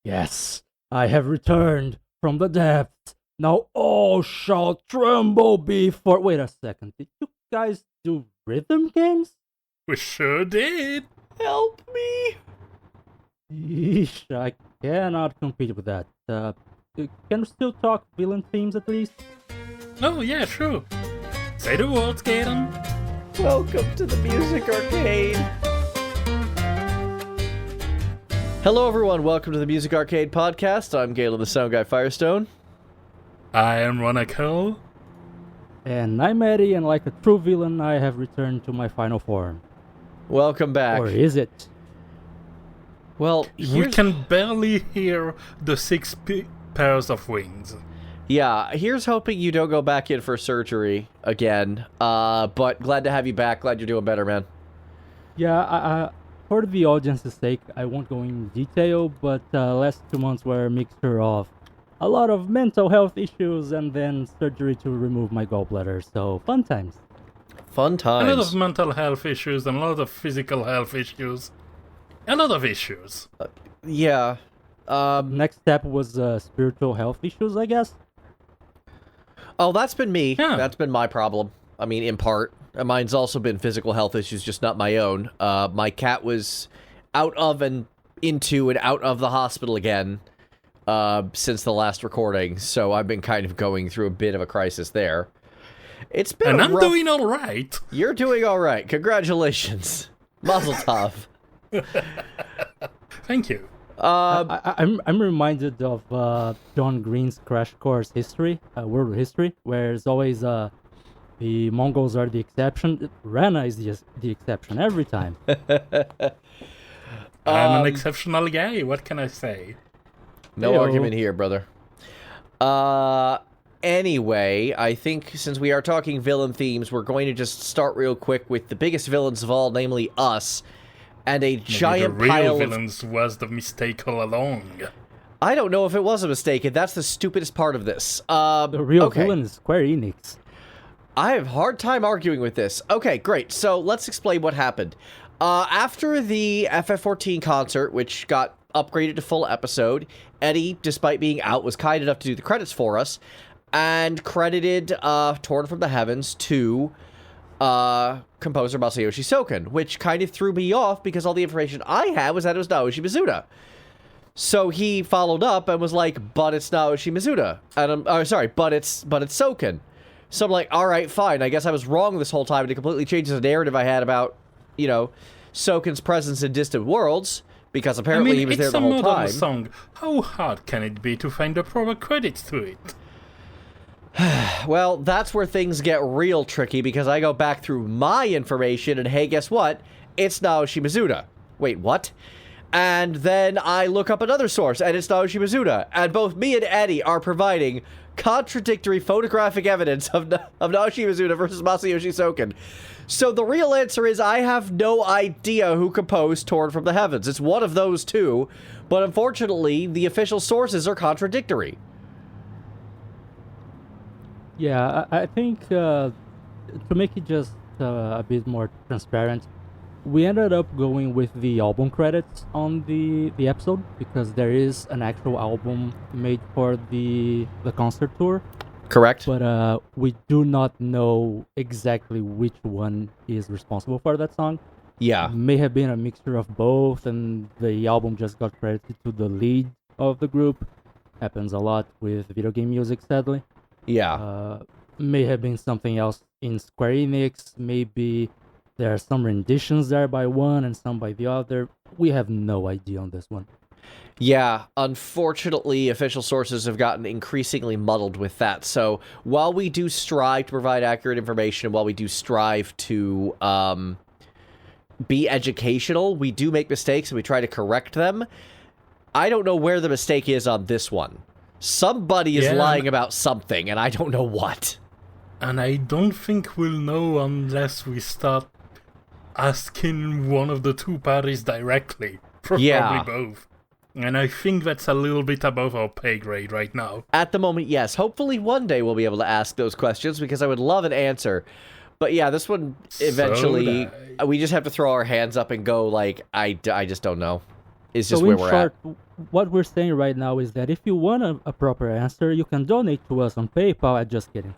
Yes, I have returned from the depths. Now all shall tremble before. Wait a second. Did you guys do rhythm games? We sure did. Help me! Yeesh, I cannot compete with that. Can we still talk villain themes at least? Oh, yeah, sure. Say the words, Gaten. Welcome to the Music Arcade. Hello, everyone. Welcome to the Music Arcade Podcast. I'm Galen, the Sound Guy Firestone. I am Ronako. And I'm Eddie, and like a true villain, I have returned to my final form. Welcome back. Or is it? Well, we can barely hear the six pairs of wings. Yeah, here's hoping you don't go back in for surgery again. But glad to have you back. Glad you're doing better, man. Yeah, for the audience's sake, I won't go in detail, but last 2 months were a mixture of a lot of mental health issues and then surgery to remove my gallbladder, so fun times. Fun times. A lot of mental health issues and a lot of physical health issues. A lot of issues. Yeah. Next step was spiritual health issues, I guess. Oh, that's been me. Yeah. That's been my problem. I mean, in part. Mine's also been physical health issues, just not my own. My cat was out of and into and out of the hospital again since the last recording, so I've been kind of going through a bit of a crisis there. It's been And I'm rough... doing all right. You're doing all right. Congratulations. Mazel tov. Thank you. I'm reminded of John Green's Crash Course History, World History, where it's always the Mongols are the exception. Rana is the exception every time. I'm an exceptional guy, what can I say? No Ew. argument here, brother. Anyway, I think since we are talking villain themes, we're going to just start real quick with the biggest villains of all, namely us, and a giant Maybe the pile real of... villains was the mistake all along. I don't know if it was a mistake, and that's the stupidest part of this. The real okay. villain is Square Enix. I have a hard time arguing with this. Okay, great. So let's explain what happened. After the FF14 concert, which got upgraded to full episode, Eddie, despite being out, was kind enough to do the credits for us, and credited Torn from the Heavens to composer Masayoshi Soken, which kind of threw me off because all the information I had was that it was Naoshi Mizuta. So he followed up and was like, but it's Naoshi Mizuta. And but it's Soken. So I'm like, all right, fine. I guess I was wrong this whole time, and it completely changes the narrative I had about, you know, Soken's presence in Distant Worlds, because apparently he was there the whole time. It's a modern song. How hard can it be to find the proper credits to it? Well, that's where things get real tricky, because I go back through my information, and hey, guess what? It's Naoshi Mizuta. Wait, what? And then I look up another source, and it's Naoshi Mizuta. And both me and Eddie are providing contradictory photographic evidence of Naoshi Mizuta versus Masayoshi Soken. So the real answer is I have no idea who composed Torn from the Heavens. It's one of those two, but unfortunately, the official sources are contradictory. Yeah, I think to make it just a bit more transparent, we ended up going with the album credits on the episode because there is an actual album made for the concert tour. Correct. But we do not know exactly which one is responsible for that song. Yeah. It may have been a mixture of both, and the album just got credited to the lead of the group. Happens a lot with video game music, sadly. Yeah. May have been something else in Square Enix. Maybe there are some renditions there by one and some by the other. We have no idea on this one. Yeah, unfortunately, official sources have gotten increasingly muddled with that. So while we do strive to provide accurate information, while we do strive to be educational, we do make mistakes and we try to correct them. I don't know where the mistake is on this one. Somebody is lying about something, and I don't know what. And I don't think we'll know unless we start asking one of the two parties directly. Probably both. And I think that's a little bit above our pay grade right now. At the moment, yes. Hopefully one day we'll be able to ask those questions, because I would love an answer. But yeah, this one, eventually, we just have to throw our hands up and go, like, I just don't know. is just so where in we're short, at. what we're saying right now is that if you want a proper answer, you can donate to us on PayPal. I'm just kidding.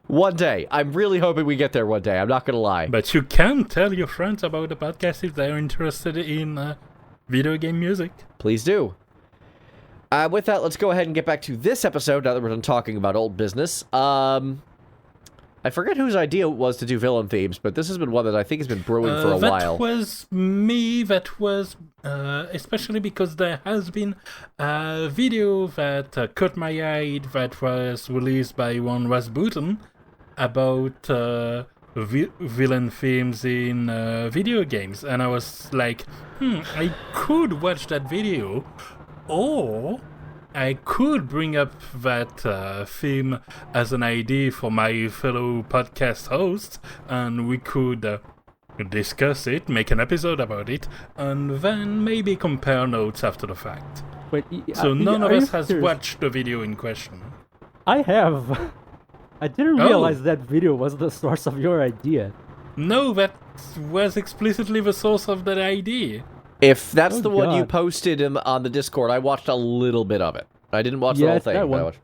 One day. I'm really hoping we get there one day. I'm not going to lie. But you can tell your friends about the podcast if they're interested in video game music. Please do. With that, let's go ahead and get back to this episode now that we're done talking about old business. I forget whose idea it was to do villain themes, but this has been one that I think has been brewing for a while. That was me. That was especially because there has been a video that caught my eye that was released by one Rasputin about villain themes in video games, and I was like, I could watch that video, or I could bring up that theme as an idea for my fellow podcast hosts, and we could discuss it, make an episode about it, and then maybe compare notes after the fact. Wait, So none of are you us has serious? watched the video in question. I have. I didn't Oh. realize that video was the source of your idea. No, that was explicitly the source of that idea. If that's Oh, the one you God. posted on the Discord, I watched a little bit of it. I didn't watch the Yeah, whole it's thing. that but I one. watched-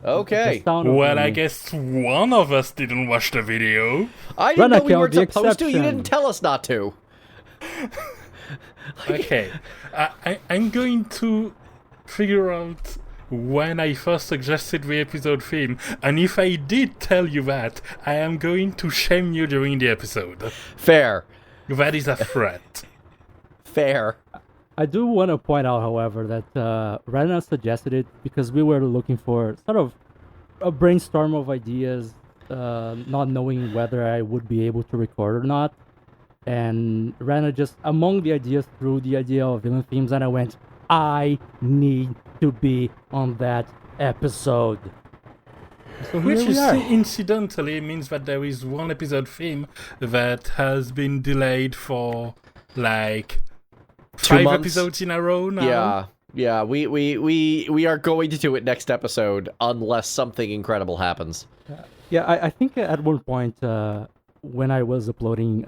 Okay. The sound of Well, I me. guess one of us didn't watch the video. I didn't know we Run-a-count, weren't the supposed to. You exception. didn't tell us not to. Okay, I'm going to figure out when I first suggested the episode theme, and if I did tell you that, I am going to shame you during the episode. Fair. That is a threat. Fair. I do want to point out, however, that Rana suggested it because we were looking for sort of a brainstorm of ideas, not knowing whether I would be able to record or not. And Rana just, among the ideas, threw the idea of villain themes, and I went, I need to be on that episode. So Which here we is are. incidentally means that there is one episode theme that has been delayed for like 2 5 months? episodes in a row now. Yeah. We are going to do it next episode unless something incredible happens. Yeah, I think at one point when I was uploading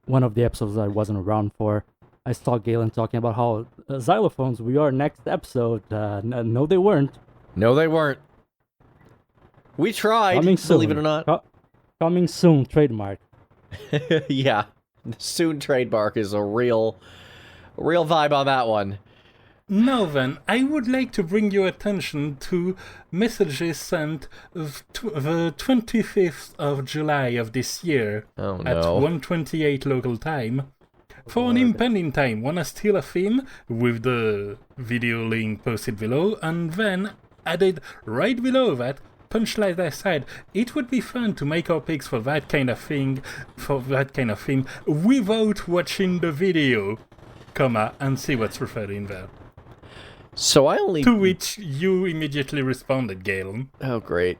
one of the episodes I wasn't around for, I saw Galen talking about how xylophones we are next episode. No, they weren't. No, they weren't. We tried, Coming soon. believe it or not. Coming soon, trademark. Yeah. Soon trademark is a real vibe on that one. Now then, I would like to bring your attention to messages sent the 25th of July of this year Oh at no. 1:28 local time. For an impending time, wanna steal a theme with the video link posted below, and then added right below that, punchline aside, it would be fun to make our picks for that kind of thing, without watching the video, and see what's referred in there. So I only... To which you immediately responded, Galen. Oh, great.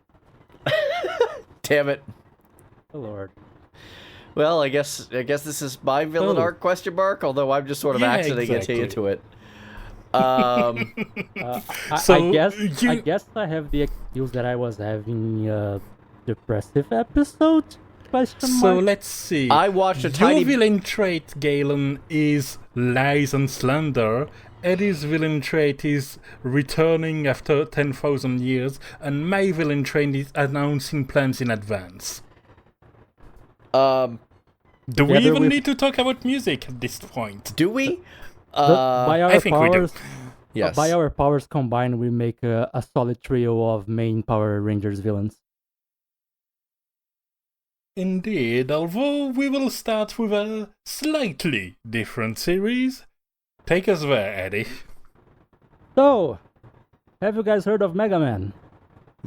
Damn it. Oh, Lord. Well, I guess this is my villain Oh. arc question mark, although I'm just sort of Yeah, accidentally exactly. getting into it. Um, So, I you- guess I have the excuse that I was having a depressive episode? Question So mark? let's see. I watched a Your tiny... villain trait, Galen, is lies and slander. Eddie's villain trait is returning after 10,000 years, and my villain trait is announcing plans in advance. Do we Together even with- need to talk about music at this point? Do we? By our I think we do. powers, Yes. by our powers combined, we make a solid trio of main Power Rangers villains. Indeed, although we will start with a slightly different series. Take us there, Eddie. So, have you guys heard of Mega Man?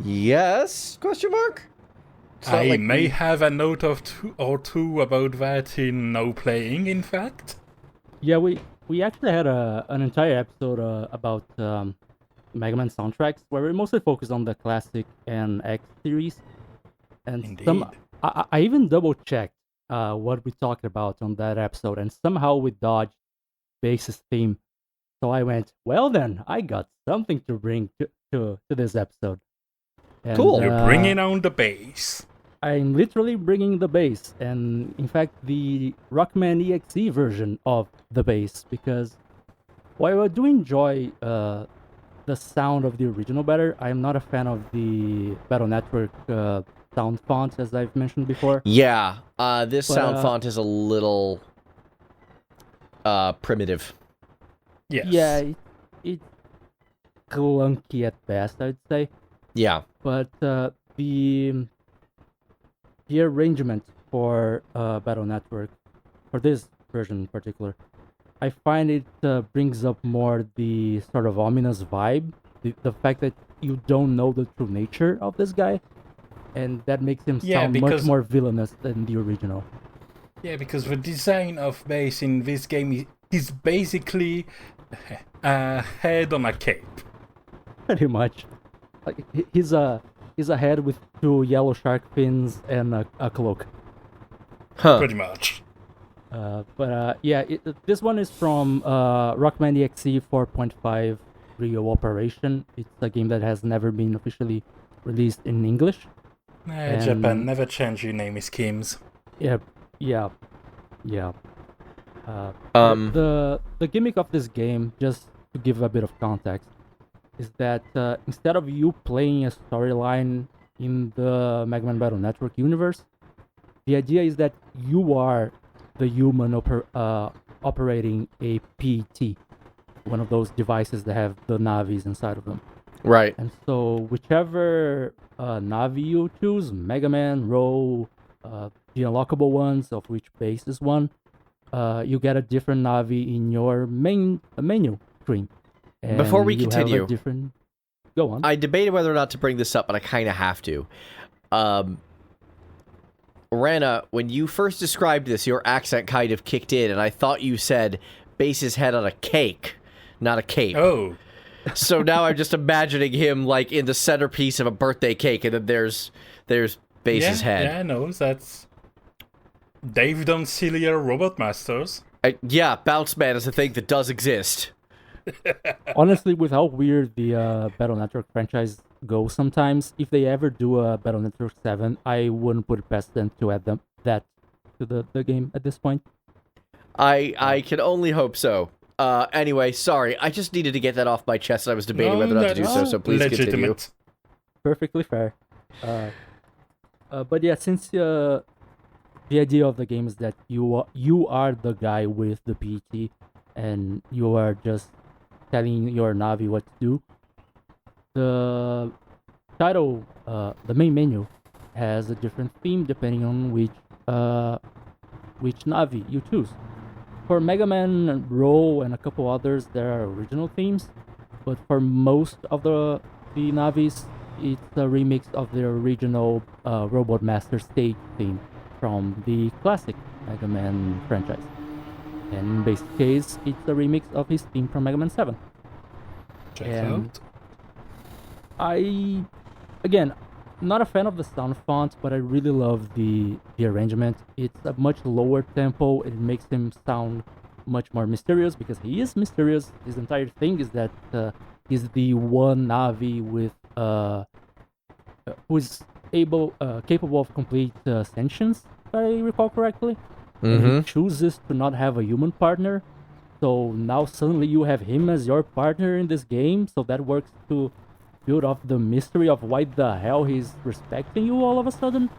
Yes? Question mark? It's not I like may we- have a note of two about that in No Playing, in fact. Yeah, we actually had an entire episode about Mega Man soundtracks where we mostly focused on the classic and X series. And Indeed. I even double checked what we talked about on that episode, and somehow we dodged Bass's theme. So I went, well then, I got something to bring to this episode. And, Cool. You're bringing on the bass. I'm literally bringing the bass, and in fact, the Rockman.exe version of the bass, because while I do enjoy the sound of the original better, I'm not a fan of the Battle Network sound font, as I've mentioned before. Yeah, this sound font is a little primitive. Yes. Yeah, it's clunky at best, I'd say. Yeah. But the arrangement for Battle Network, for this version in particular, I find it brings up more the sort of ominous vibe, the fact that you don't know the true nature of this guy, and that makes him sound much more villainous than the original. Yeah, because the design of Bass in this game is basically a head on a cape. Pretty much. Like, he's a head with 2 yellow shark fins and a cloak. Huh. Pretty much. This one is from Rockman.exe 4.5 Real Operation. It's a game that has never been officially released in English. Japan, never change your name schemes. Yeah. The gimmick of this game, just to give a bit of context, is that instead of you playing a storyline in the Mega Man Battle Network universe, the idea is that you are the human operating a PET, one of those devices that have the Navis inside of them. Right. And so whichever Navi you choose, Mega Man, Row, the unlockable ones, of which Bass is one, you get a different Navi in your menu screen. And before we continue, go on. I debated whether or not to bring this up, but I kind of have to. Rana, when you first described this, your accent kind of kicked in, and I thought you said Bass's head on a cake, not a cape. Oh. So now I'm just imagining him like in the centerpiece of a birthday cake, and then there's Bass's head. Yeah, no, that's Dave Doncillier Robot Masters. Bounce Man is a thing that does exist. Honestly, with how weird the Battle Network franchise goes sometimes, if they ever do a Battle Network 7, I wouldn't put it past them to add that to the game at this point. I can only hope so. Anyway, sorry, I just needed to get that off my chest, and I was debating whether or not to do so please legitimate. Continue. Perfectly fair. But yeah, since the idea of the game is that you are the guy with the PET, and you are just telling your Navi what to do, the title, the main menu, has a different theme depending on which Navi you choose. For Mega Man, Row, and a couple others, there are original themes, but for most of the Navis, it's a remix of the original Robot Master stage theme from the classic Mega Man franchise. And in Bass' case, it's a remix of his theme from Mega Man 7. Check out. Again, not a fan of the sound font, but I really love the arrangement. It's a much lower tempo. It makes him sound much more mysterious, because he is mysterious. His entire thing is that he's the one Navi with who is capable of complete sentience, if I recall correctly. Mm-hmm. And he chooses to not have a human partner. So now suddenly you have him as your partner in this game. So that works to build up the mystery of why the hell he's respecting you all of a sudden.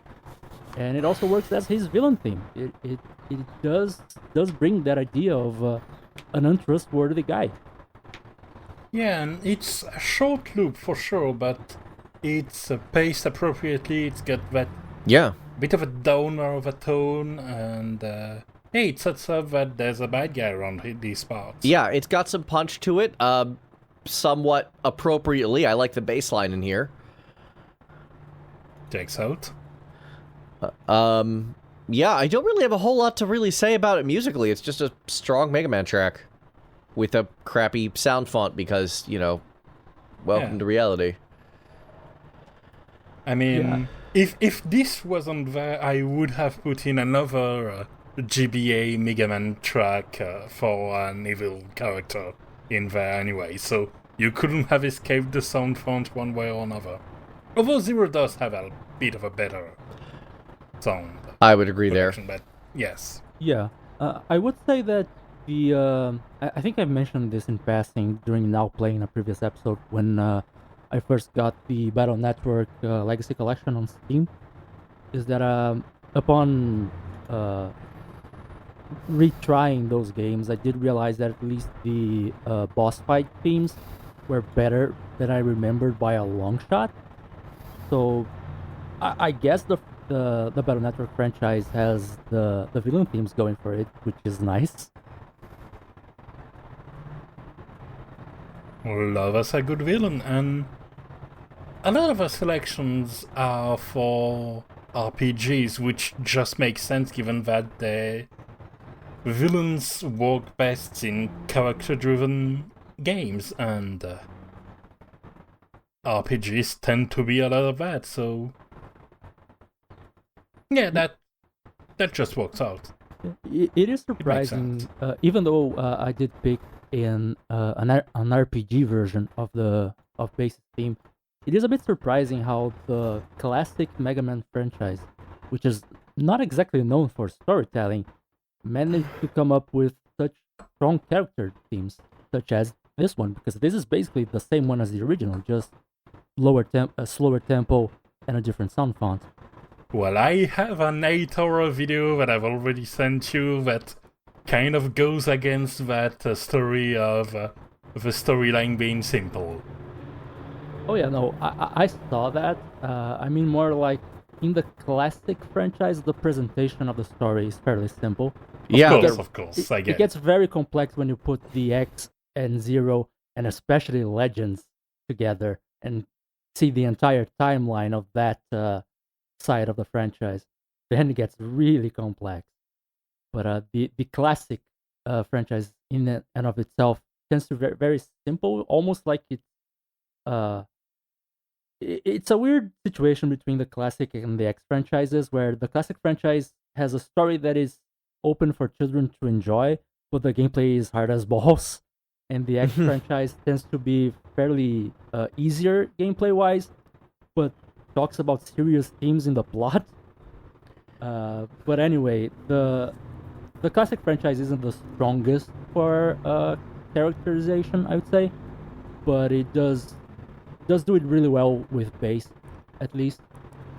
And it also works as his villain theme. It does bring that idea of an untrustworthy guy. Yeah, and it's a short loop for sure, but it's paced appropriately. It's got that bit of a downer of a tone, and it sets up that there's a bad guy around these parts. Yeah, it's got some punch to it, somewhat appropriately. I like the bass line in here. Checks out. Yeah, I don't really have a whole lot to really say about it musically. It's just a strong Mega Man track with a crappy sound font because, welcome to reality. I mean, if this wasn't there, I would have put in another GBA Mega Man track for an evil character in there anyway, so you couldn't have escaped the sound font one way or another. Although Zero does have a bit of a better song. I would agree there. But yes. Yeah, I would say that I think I mentioned this in passing during Now Playing a previous episode when I first got the Battle Network Legacy Collection on Steam, is that upon retrying those games, I did realize that at least the boss fight themes were better than I remembered by a long shot. So I guess the Battle Network franchise has the villain themes going for it, which is nice. Love us a good villain, and a lot of our selections are for RPGs, which just makes sense given that the villains work best in character-driven games, and RPGs tend to be a lot of that, so yeah, that just works out. It is surprising, even though I did pick in an RPG version of Bass.exe theme. It is a bit surprising how the classic Mega Man franchise, which is not exactly known for storytelling, managed to come up with such strong character themes, such as this one, because this is basically the same one as the original, just slower tempo and a different sound font. Well, I have an 8-hour video that I've already sent you that kind of goes against that story of the storyline being simple. Oh yeah, no, I saw that. I mean more like in the classic franchise, the presentation of the story is fairly simple. Of course, I get it gets very complex when you put the X and Zero, and especially Legends, together and see the entire timeline of that side of the franchise. Then it gets really complex. But the classic franchise in and of itself tends to be very simple, almost like it's a weird situation between the classic and the X franchises, where the classic franchise has a story that is open for children to enjoy, but the gameplay is hard as balls. And the X franchise tends to be fairly easier gameplay-wise, but talks about serious themes in the plot. But anyway, the classic franchise isn't the strongest for characterization, I would say, but it does do it really well with Bass, at least.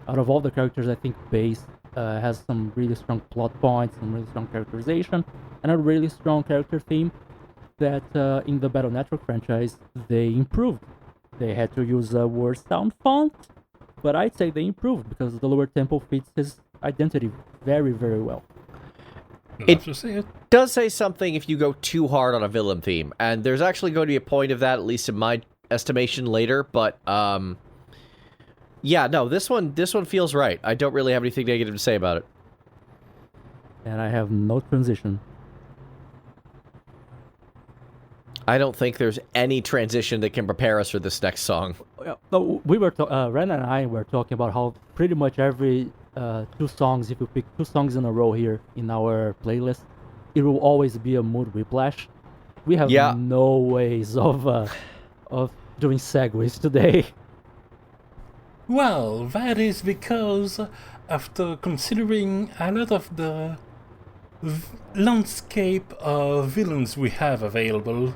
Out of all the characters, I think Bass has some really strong plot points, some really strong characterization, and a really strong character theme that in the Battle Network franchise, they improved. They had to use a worse sound font, but I'd say they improved because the lower tempo fits his identity very, very well. It does say something if you go too hard on a villain theme, and there's actually going to be a point of that, at least in my estimation, later, but yeah, no, this one feels right. I don't really have anything negative to say about it. And I have no transition. I don't think there's any transition that can prepare us for this next song. No, we were Ren and I were talking about how pretty much every 2 songs, if you pick 2 songs in a row here in our playlist, it will always be a mood whiplash. We have no ways of doing segues today. Well, that is because after considering a lot of the landscape of villains we have available,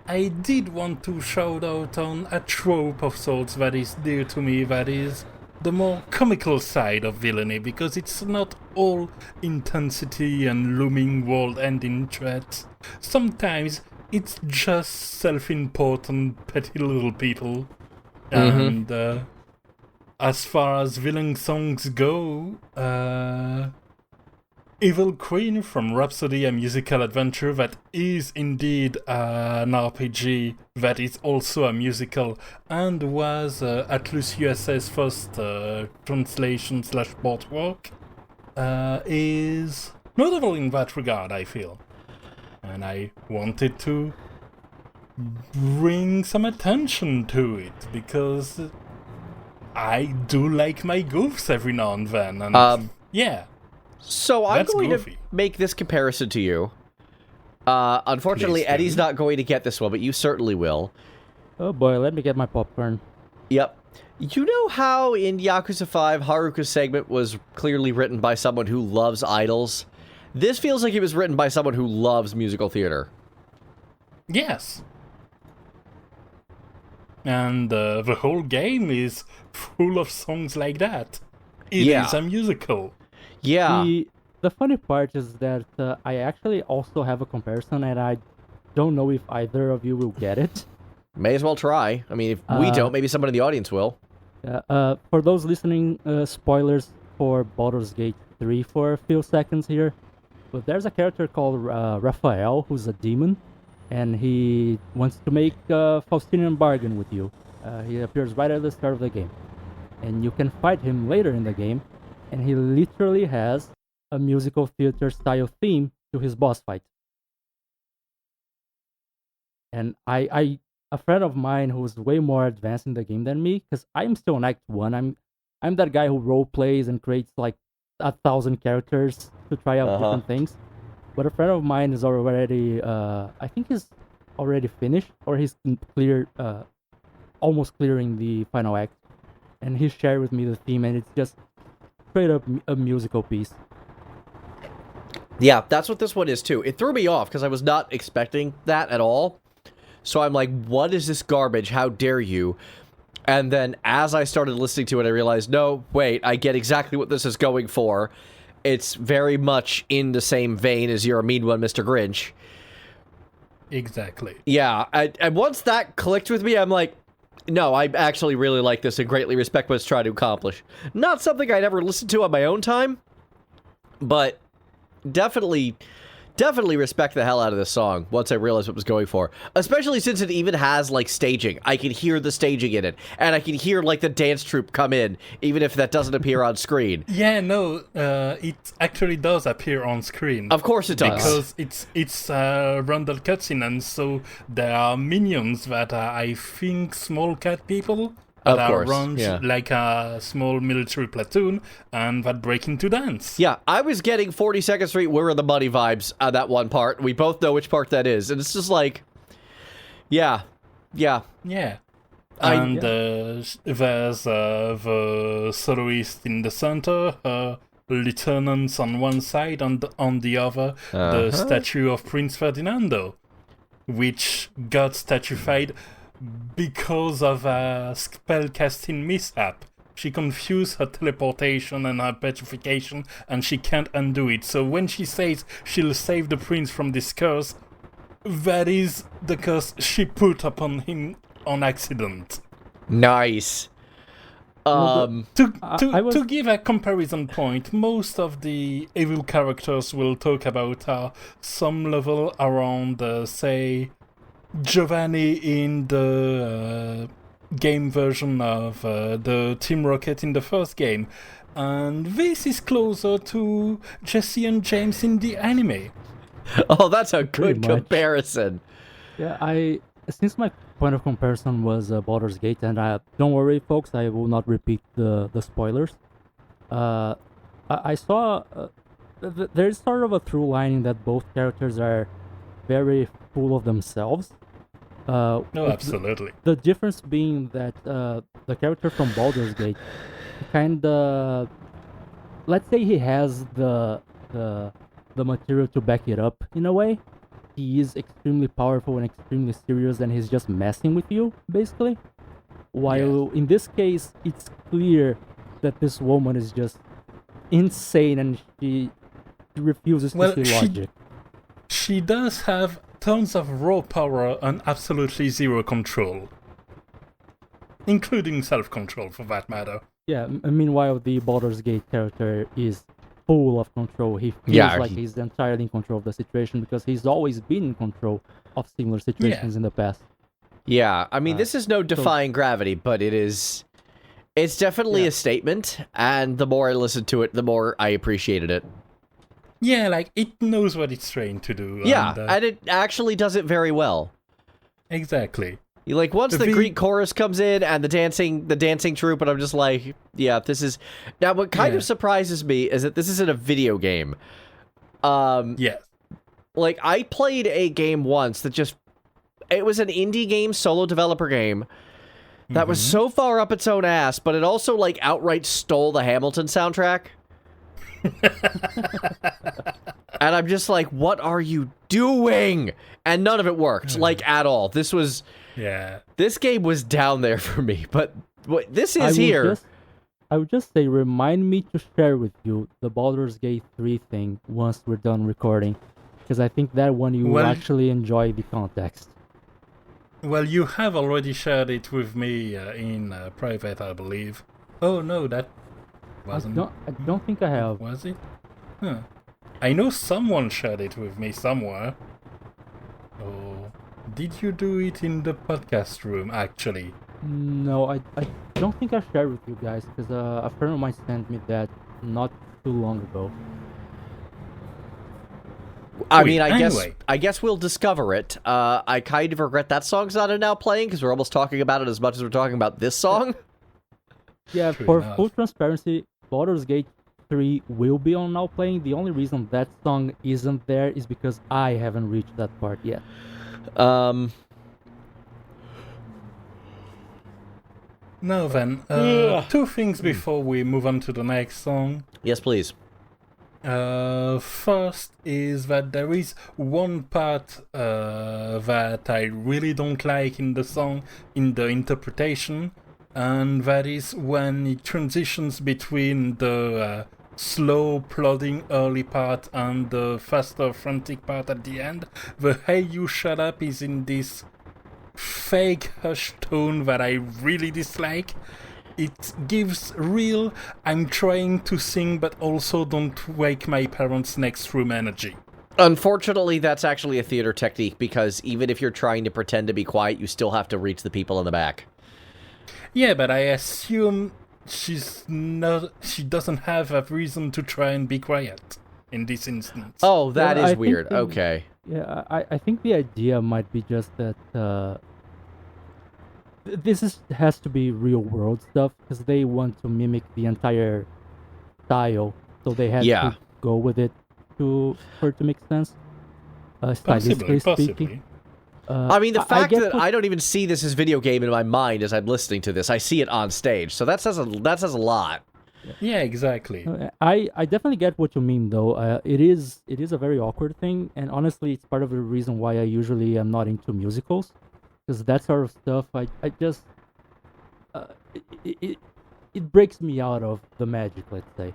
I did want to shout out on a trope of sorts that is dear to me, that is the more comical side of villainy, because it's not all intensity and looming world-ending threats. Sometimes it's just self-important petty little people. And as far as villain songs go, Evil Queen from Rhapsody, a musical adventure that is indeed an RPG that is also a musical and was Atlus USA's first translation / port work, is notable in that regard, I feel. And I wanted to bring some attention to it because I do like my goofs every now and then. And yeah. So I'm going to make this comparison to you. Unfortunately, Eddie's not going to get this one, but you certainly will. Oh boy, let me get my popcorn. Yep. You know how in Yakuza 5, Haruka's segment was clearly written by someone who loves idols? This feels like it was written by someone who loves musical theater. Yes. And the whole game is full of songs like that. It is a musical. Yeah. The funny part is that I actually also have a comparison, and I don't know if either of you will get it. May as well try. I mean, if we don't, maybe someone in the audience will. For those listening, spoilers for Baldur's Gate 3 for a few seconds here. But there's a character called Raphael, who's a demon, and he wants to make a Faustinian bargain with you. He appears right at the start of the game. And you can fight him later in the game, and he literally has a musical theater style theme to his boss fight. And a friend of mine who's way more advanced in the game than me, because I'm still on Act 1. I'm that guy who role plays and creates like 1,000 characters to try out different things. But a friend of mine is already, I think he's already finished, or he's almost clearing the final act. And he shared with me the theme, and it's just straight up a musical piece. Yeah, that's what this one is too. It threw me off because I was not expecting that at all. So I'm like, what is this garbage? How dare you? And then as I started listening to it, I realized, no, wait, I get exactly what this is going for. It's very much in the same vein as You're a Mean One, Mr. Grinch. Exactly. Yeah, and once that clicked with me, I'm like, no, I actually really like this and greatly respect what it's trying to accomplish. Not something I'd ever listened to on my own time, but definitely respect the hell out of this song once I realized what it was going for. Especially since it even has, like, staging. I can hear the staging in it. And I can hear, like, the dance troupe come in, even if that doesn't appear on screen. Yeah, no, it actually does appear on screen. Of course it does. Because it's a random cutscene, and so there are minions that are, I think, small cat people. Of that course, runs yeah. like a small military platoon, and that break into dance. Yeah, I was getting 42nd Street, We're in the Money vibes on that one part. We both know which part that is, and it's just like, yeah. And there's the soloist in the center, lieutenants on one side, and on the other, the statue of Prince Ferdinando, which got statuified because of a spellcasting mishap. She confused her teleportation and her petrification, and she can't undo it. So when she says she'll save the prince from this curse, that is the curse she put upon him on accident. Nice. To give a comparison point, most of the evil characters we'll talk about are some level around, say, Giovanni in the game version of the Team Rocket in the first game, and this is closer to Jesse and James in the anime. Oh, that's a good comparison. Yeah, since my point of comparison was Baldur's Gate, and don't worry, folks, I will not repeat the spoilers. I saw there's sort of a through line in that both characters are very full of themselves. No, absolutely. The difference being that the character from Baldur's Gate kind of, let's say he has the material to back it up in a way. He is extremely powerful and extremely serious, and he's just messing with you, basically. While in this case, it's clear that this woman is just insane, and she refuses to see logic. She does have tons of raw power and absolutely zero control. Including self-control, for that matter. Yeah, meanwhile, the Baldur's Gate character is full of control. He feels like he's entirely in control of the situation because he's always been in control of similar situations in the past. Yeah, I mean, this is no defying gravity, but it's definitely a statement, and the more I listened to it, the more I appreciated it. Yeah, like, it knows what it's trained to do. Yeah, and it actually does it very well. Exactly. Like, once the Greek chorus comes in and the dancing troupe, and I'm just like, yeah, this is... Now, what kind of surprises me is that this isn't a video game. Yes. Like, I played a game once that just... It was an indie game, solo developer game, that was so far up its own ass, but it also, like, outright stole the Hamilton soundtrack. And I'm just like, what are you doing? And none of it worked, like, at all. This was... Yeah. This game was down there for me, but this is here. I would just say, remind me to share with you the Baldur's Gate 3 thing once we're done recording. Because I think that one you will actually enjoy the context. Well, you have already shared it with me in private, I believe. Oh, no, that wasn't... I don't think I have. Was it? Huh. I know someone shared it with me somewhere. Oh, did you do it in the podcast room, actually? No, I don't think I shared with you guys, because a friend of mine sent me that not too long ago. I guess we'll discover it. I kind of regret that song's not now playing, because we're almost talking about it as much as we're talking about this song. Yeah, for full transparency, Baldur's Gate 3 will be on now playing. The only reason that song isn't there is because I haven't reached that part yet. Now then, two things before we move on to the next song. Yes, please. First is that there is one part that I really don't like in the song, in the interpretation, and that is when it transitions between the slow, plodding early part and the faster, frantic part at the end. The "Hey You Shut Up" is in this fake hush tone that I really dislike. It gives real I'm trying to sing but also don't wake my parents' next room energy. Unfortunately, that's actually a theater technique, because even if you're trying to pretend to be quiet, you still have to reach the people in the back. Yeah, but I assume she doesn't have a reason to try and be quiet in this instance. Oh, that is weird. Okay. Yeah, I think the idea might be just that this has to be real world stuff, because they want to mimic the entire style, so they had to go with it for it to make sense. Stylistically speaking. I mean, the fact that I don't even see this as video game in my mind as I'm listening to this, I see it on stage, so that says a lot. Yeah, exactly. I definitely get what you mean, though. It is a very awkward thing, and honestly, it's part of the reason why I usually am not into musicals, because that sort of stuff, I just it breaks me out of the magic, let's say.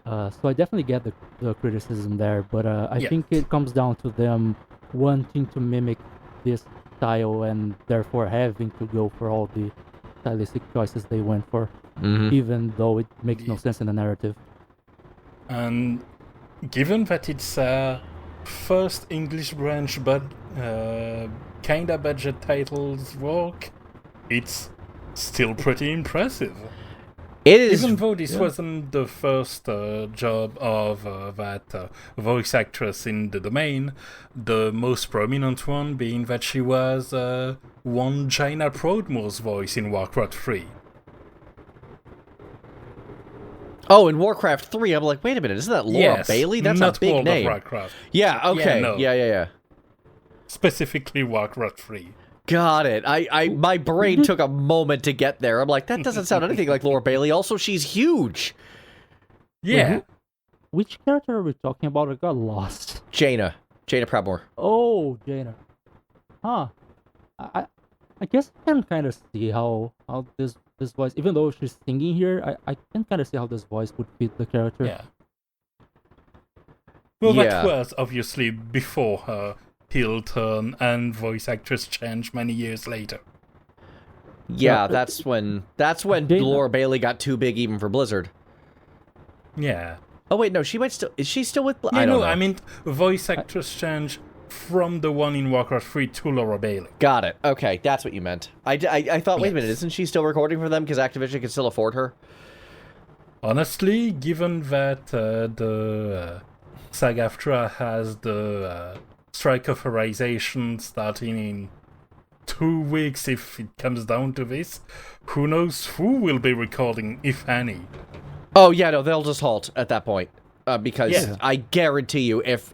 So I definitely get the criticism there, but I think it comes down to them wanting to mimic this style and therefore having to go for all the stylistic choices they went for, even though it makes no sense in the narrative. And given that it's first English branch but kinda budget titles work, it's still pretty impressive. It is, even though this wasn't the first job of that voice actress in the domain, the most prominent one being that she was one Jaina Proudmoore's voice in Warcraft 3. Oh, in Warcraft 3, I'm like, wait a minute, isn't that Laura Bailey? That's a big World name. Of Warcraft. Yeah, okay. Yeah, no. Yeah. Specifically Warcraft 3. Got it. My brain took a moment to get there. I'm like, that doesn't sound anything like Laura Bailey. Also, she's huge. Yeah. Which character are we talking about? I got lost. Jaina Proudmoore. Oh, Jaina. Huh. I guess I can kind of see how this voice, even though she's singing here, I can kind of see how this voice would fit the character. Yeah. Well, that was obviously before her heel turn and voice actress change many years later. Yeah, that's when Laura Bailey got too big even for Blizzard. Yeah. Oh wait, no, she might still. Is she still with? I don't know. I mean, voice actress change from the one in Warcraft 3 to Laura Bailey. Got it. Okay, that's what you meant. I thought, wait a minute, isn't she still recording for them because Activision can still afford her? Honestly, given that the SAG-AFTRA has the strike authorization starting in 2 weeks, if it comes down to this, who knows who will be recording, if any. Oh yeah, no, they'll just halt at that point, because I guarantee you, if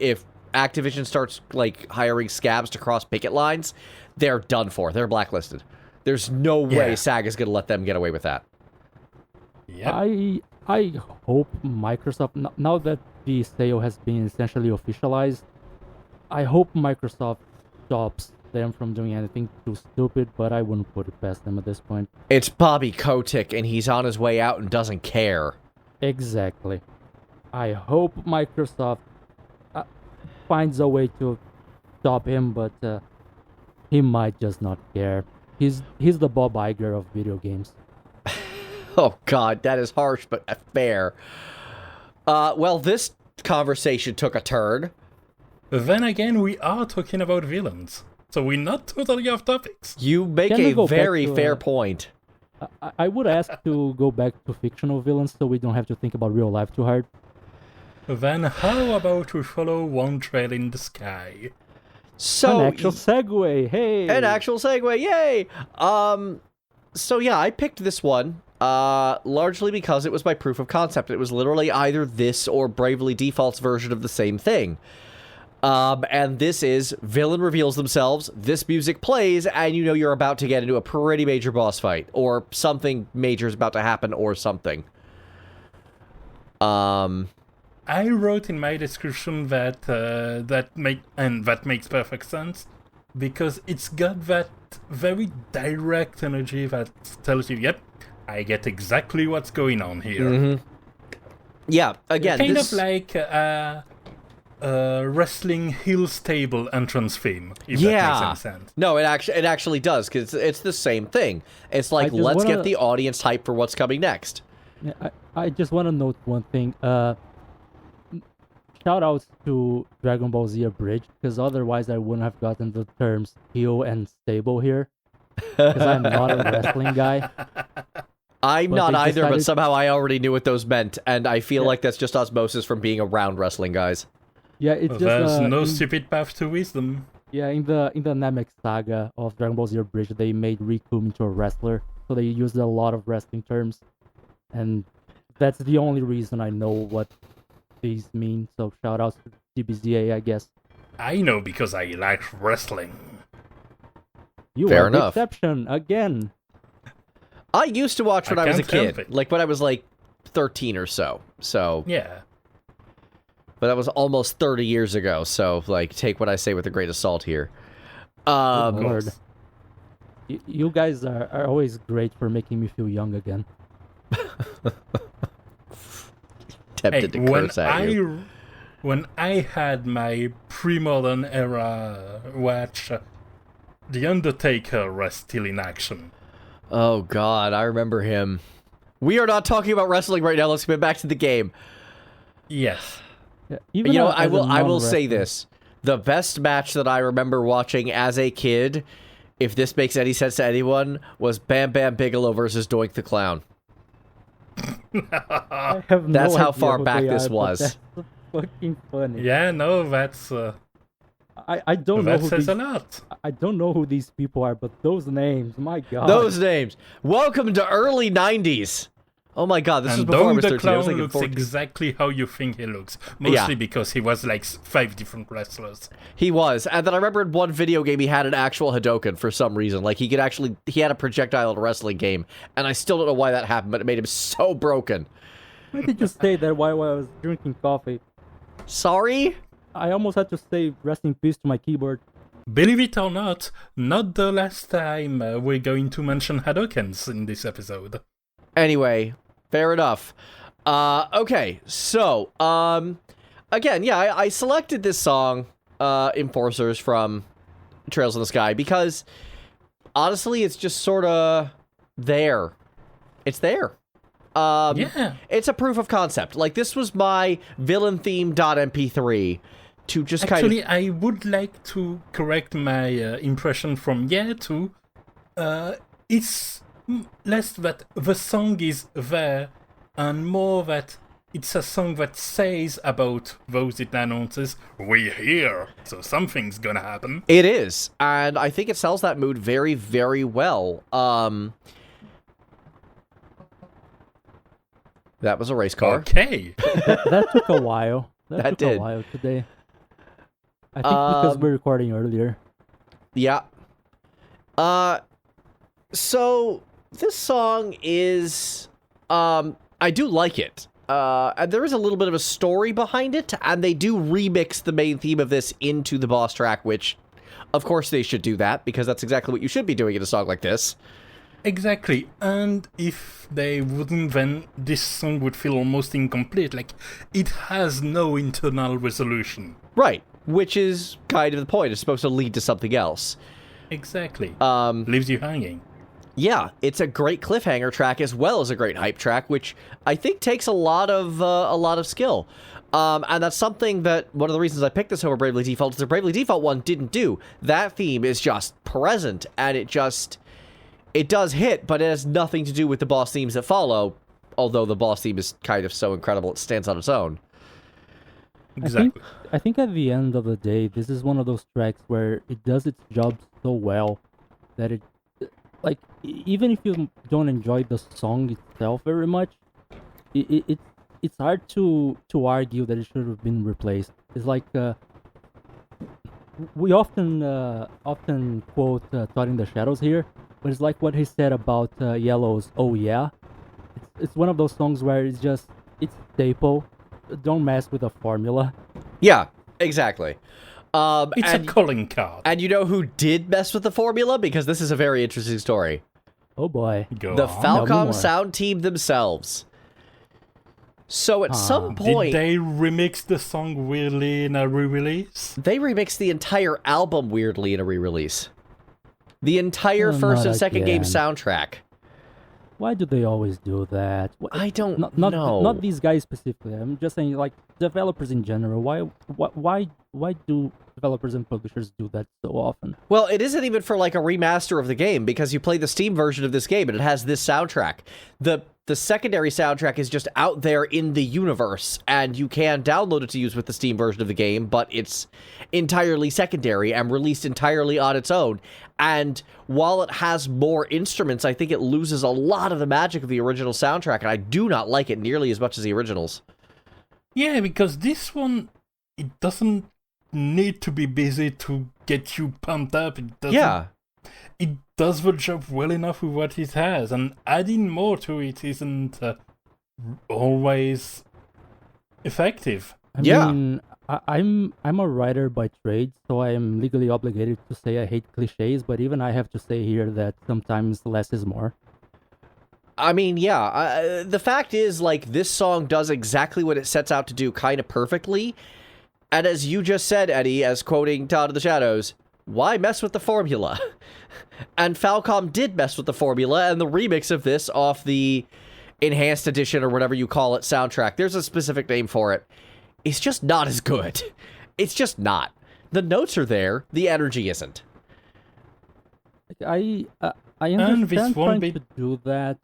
Activision starts like hiring scabs to cross picket lines, they're done for. They're blacklisted. There's no way Saga's gonna let them get away with that. Yep. I hope Microsoft, now that the sale has been essentially officialized, I hope Microsoft stops them from doing anything too stupid, but I wouldn't put it past them at this point. It's Bobby Kotick, and he's on his way out and doesn't care. Exactly. I hope Microsoft finds a way to stop him, but he might just not care. He's the Bob Iger of video games. Oh god, that is harsh, but fair. Well, this conversation took a turn. Then again, we are talking about villains, so we're not totally off topics. You make a very fair point. I would ask to go back to fictional villains so we don't have to think about real life too hard. Then how about we follow one trail in the sky? So an actual segue, hey! An actual segue, yay! So yeah, I picked this one, largely because it was my proof of concept. It was literally either this or Bravely Default's version of the same thing. And this is, villain reveals themselves, this music plays, and you know you're about to get into a pretty major boss fight, or something major is about to happen, or something. I wrote in my description that that makes perfect sense, because it's got that very direct energy that tells you, yep, I get exactly what's going on here. Mm-hmm. Yeah, again, kind of like wrestling heel stable entrance theme, if that makes any sense. No, it actually does, because it's the same thing. It's like, let's get the audience hyped for what's coming next. Yeah, I just want to note one thing. Shout outs to Dragon Ball Z Abridged, because otherwise I wouldn't have gotten the terms heel and stable here. Because I'm not a wrestling guy. I'm not either, but somehow I already knew what those meant, and I feel like that's just osmosis from being around wrestling guys. Yeah, it's just there's no stupid path to wisdom. Yeah, in the Namek saga of Dragon Ball Z Abridged, they made Riku into a wrestler, so they used a lot of wrestling terms, and that's the only reason I know what these mean. So shout out to DBZA, I guess. I know because I like wrestling. You Fair are enough. The exception again. I used to watch when I was a kid, like when I was like 13 or so. So yeah. But that was almost 30 years ago, so, like, take what I say with a grain of salt here. Lord. You guys are always great for making me feel young again. Tempted to curse at you. When I had my pre-modern era watch, The Undertaker was still in action. Oh, God, I remember him. We are not talking about wrestling right now. Let's get back to the game. Yes. Yeah, I will say this. The best match that I remember watching as a kid, if this makes any sense to anyone, was Bam Bam Bigelow versus Doink the Clown. I have no That's how idea far who back they this are, was. That's fucking funny. Yeah, no, that's... I don't know that says a lot. I don't know who these people are, but those names, my God. Those names. Welcome to early 90s. Oh my God, this was before I was 13. And the Clown I was looks 14. exactly how you think he looks. Mostly because he was like 5 different wrestlers. He was. And then I remember in one video game he had an actual Hadoken for some reason. Like, he had a projectile in a wrestling game. And I still don't know why that happened, but it made him so broken. Why did you say that while I was drinking coffee? Sorry? I almost had to say rest in peace to my keyboard. Believe it or not the last time we're going to mention Hadokens in this episode. Anyway, fair enough. Okay, so, again, yeah, I selected this song, Enforcers, from Trails in the Sky, because, honestly, it's just sort of there. It's there. Yeah. It's a proof of concept. Like, this was my villain-theme.mp3 to just Actually, I would like to correct my impression from to it's less that the song is there and more that it's a song that says about those it announces, we're here, so something's gonna happen. It is, and I think it sells that mood very, very well. That was a race car. Okay. that took a while. That took did. a while today. I think because we're recording earlier. Yeah. So this song is, I do like it. And there is a little bit of a story behind it, and they do remix the main theme of this into the boss track, which, of course, they should do that, because that's exactly what you should be doing in a song like this. Exactly, and if they wouldn't, then this song would feel almost incomplete, like, it has no internal resolution. Right, which is kind of the point. It's supposed to lead to something else. Exactly. Leaves you hanging. Yeah, it's a great cliffhanger track as well as a great hype track, which I think takes a lot of skill. And that's something that one of the reasons I picked this over Bravely Default is the Bravely Default one didn't do. That theme is just present, and it does hit, but it has nothing to do with the boss themes that follow, although the boss theme is kind of so incredible it stands on its own. Exactly. I think at the end of the day, this is one of those tracks where it does its job so well that it, like, even if you don't enjoy the song itself very much, it's hard to argue that it should have been replaced. It's like we often quote Thought in the Shadows here, but it's like what he said about Yellow's "Oh Yeah." It's one of those songs where it's staple. Don't mess with the formula. Yeah, exactly. It's a calling card. And you know who did mess with the formula? Because this is a very interesting story. Oh boy. The Falcom sound team themselves. So at some point... Did they remix the song weirdly in a re-release? They remixed the entire album weirdly in a re-release. The entire first and second game soundtrack. Why do they always do that? I don't know. Not these guys specifically. I'm just saying, like, developers in general. Why do developers and publishers do that so often? Well, it isn't even for, like, a remaster of the game, because you play the Steam version of this game, and it has this soundtrack. The secondary soundtrack is just out there in the universe, and you can download it to use with the Steam version of the game, but it's entirely secondary and released entirely on its own. And while it has more instruments, I think it loses a lot of the magic of the original soundtrack, and I do not like it nearly as much as the originals. Yeah, because this one, it doesn't need to be busy to get you pumped up. It does the job well enough with what it has, and adding more to it isn't always effective. I mean, I'm a writer by trade, so I am legally obligated to say I hate cliches, but even I have to say here that sometimes less is more. I mean, yeah, the fact is, like, this song does exactly what it sets out to do kind of perfectly, and as you just said, Eddie, as quoting Todd of the Shadows, why mess with the formula? And Falcom did mess with the formula, and the remix of this off the Enhanced Edition, or whatever you call it, soundtrack, there's a specific name for it, it's just not as good. It's just not. The notes are there, the energy isn't. I understand trying to do that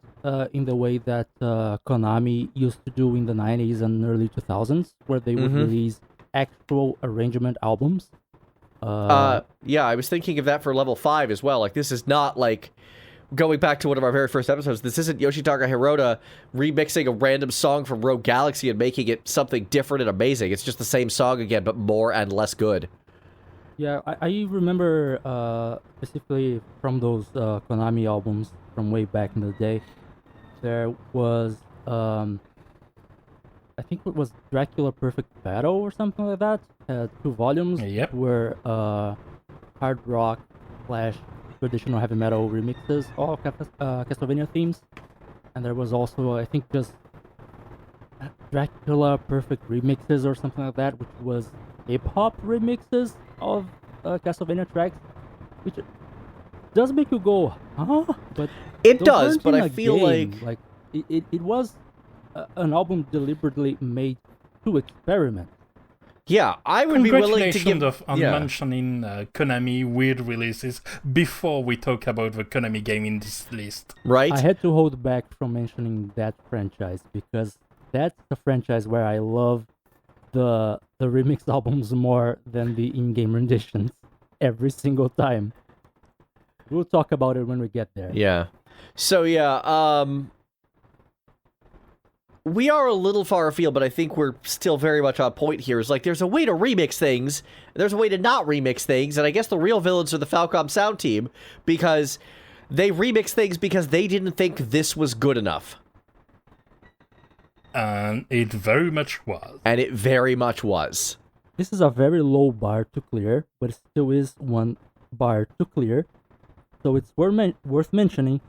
in the way that Konami used to do in the 90s and early 2000s, where they would release actual arrangement albums. Yeah, I was thinking of that for level 5 as well. Like, this is not, like, going back to one of our very first episodes, this isn't Yoshitaka Hirota remixing a random song from Rogue Galaxy and making it something different and amazing. It's just the same song again, but more and less good. Yeah, I remember specifically from those Konami albums from way back in the day, there was, I think it was Dracula Perfect Battle or something like that. 2 volumes were hard rock / traditional heavy metal remixes of Castlevania themes. And there was also, I think, just Dracula Perfect Remixes or something like that, which was hip-hop remixes of Castlevania tracks, which does make you go, huh? But it does, but I feel like it was an album deliberately made to experiment. Yeah, I would be willing to give... Congratulations on mentioning Konami weird releases before we talk about the Konami game in this list. Right? I had to hold back from mentioning that franchise because that's the franchise where I love the remix albums more than the in-game renditions every single time. We'll talk about it when we get there. Yeah. So, we are a little far afield, but I think we're still very much on point here. Is like, there's a way to remix things, there's a way to not remix things, and I guess the real villains are the Falcom sound team, because They remix things because they didn't think this was good enough. And it very much was. And it very much was. This is a very low bar to clear, but it still is one bar to clear. So it's worth mentioning,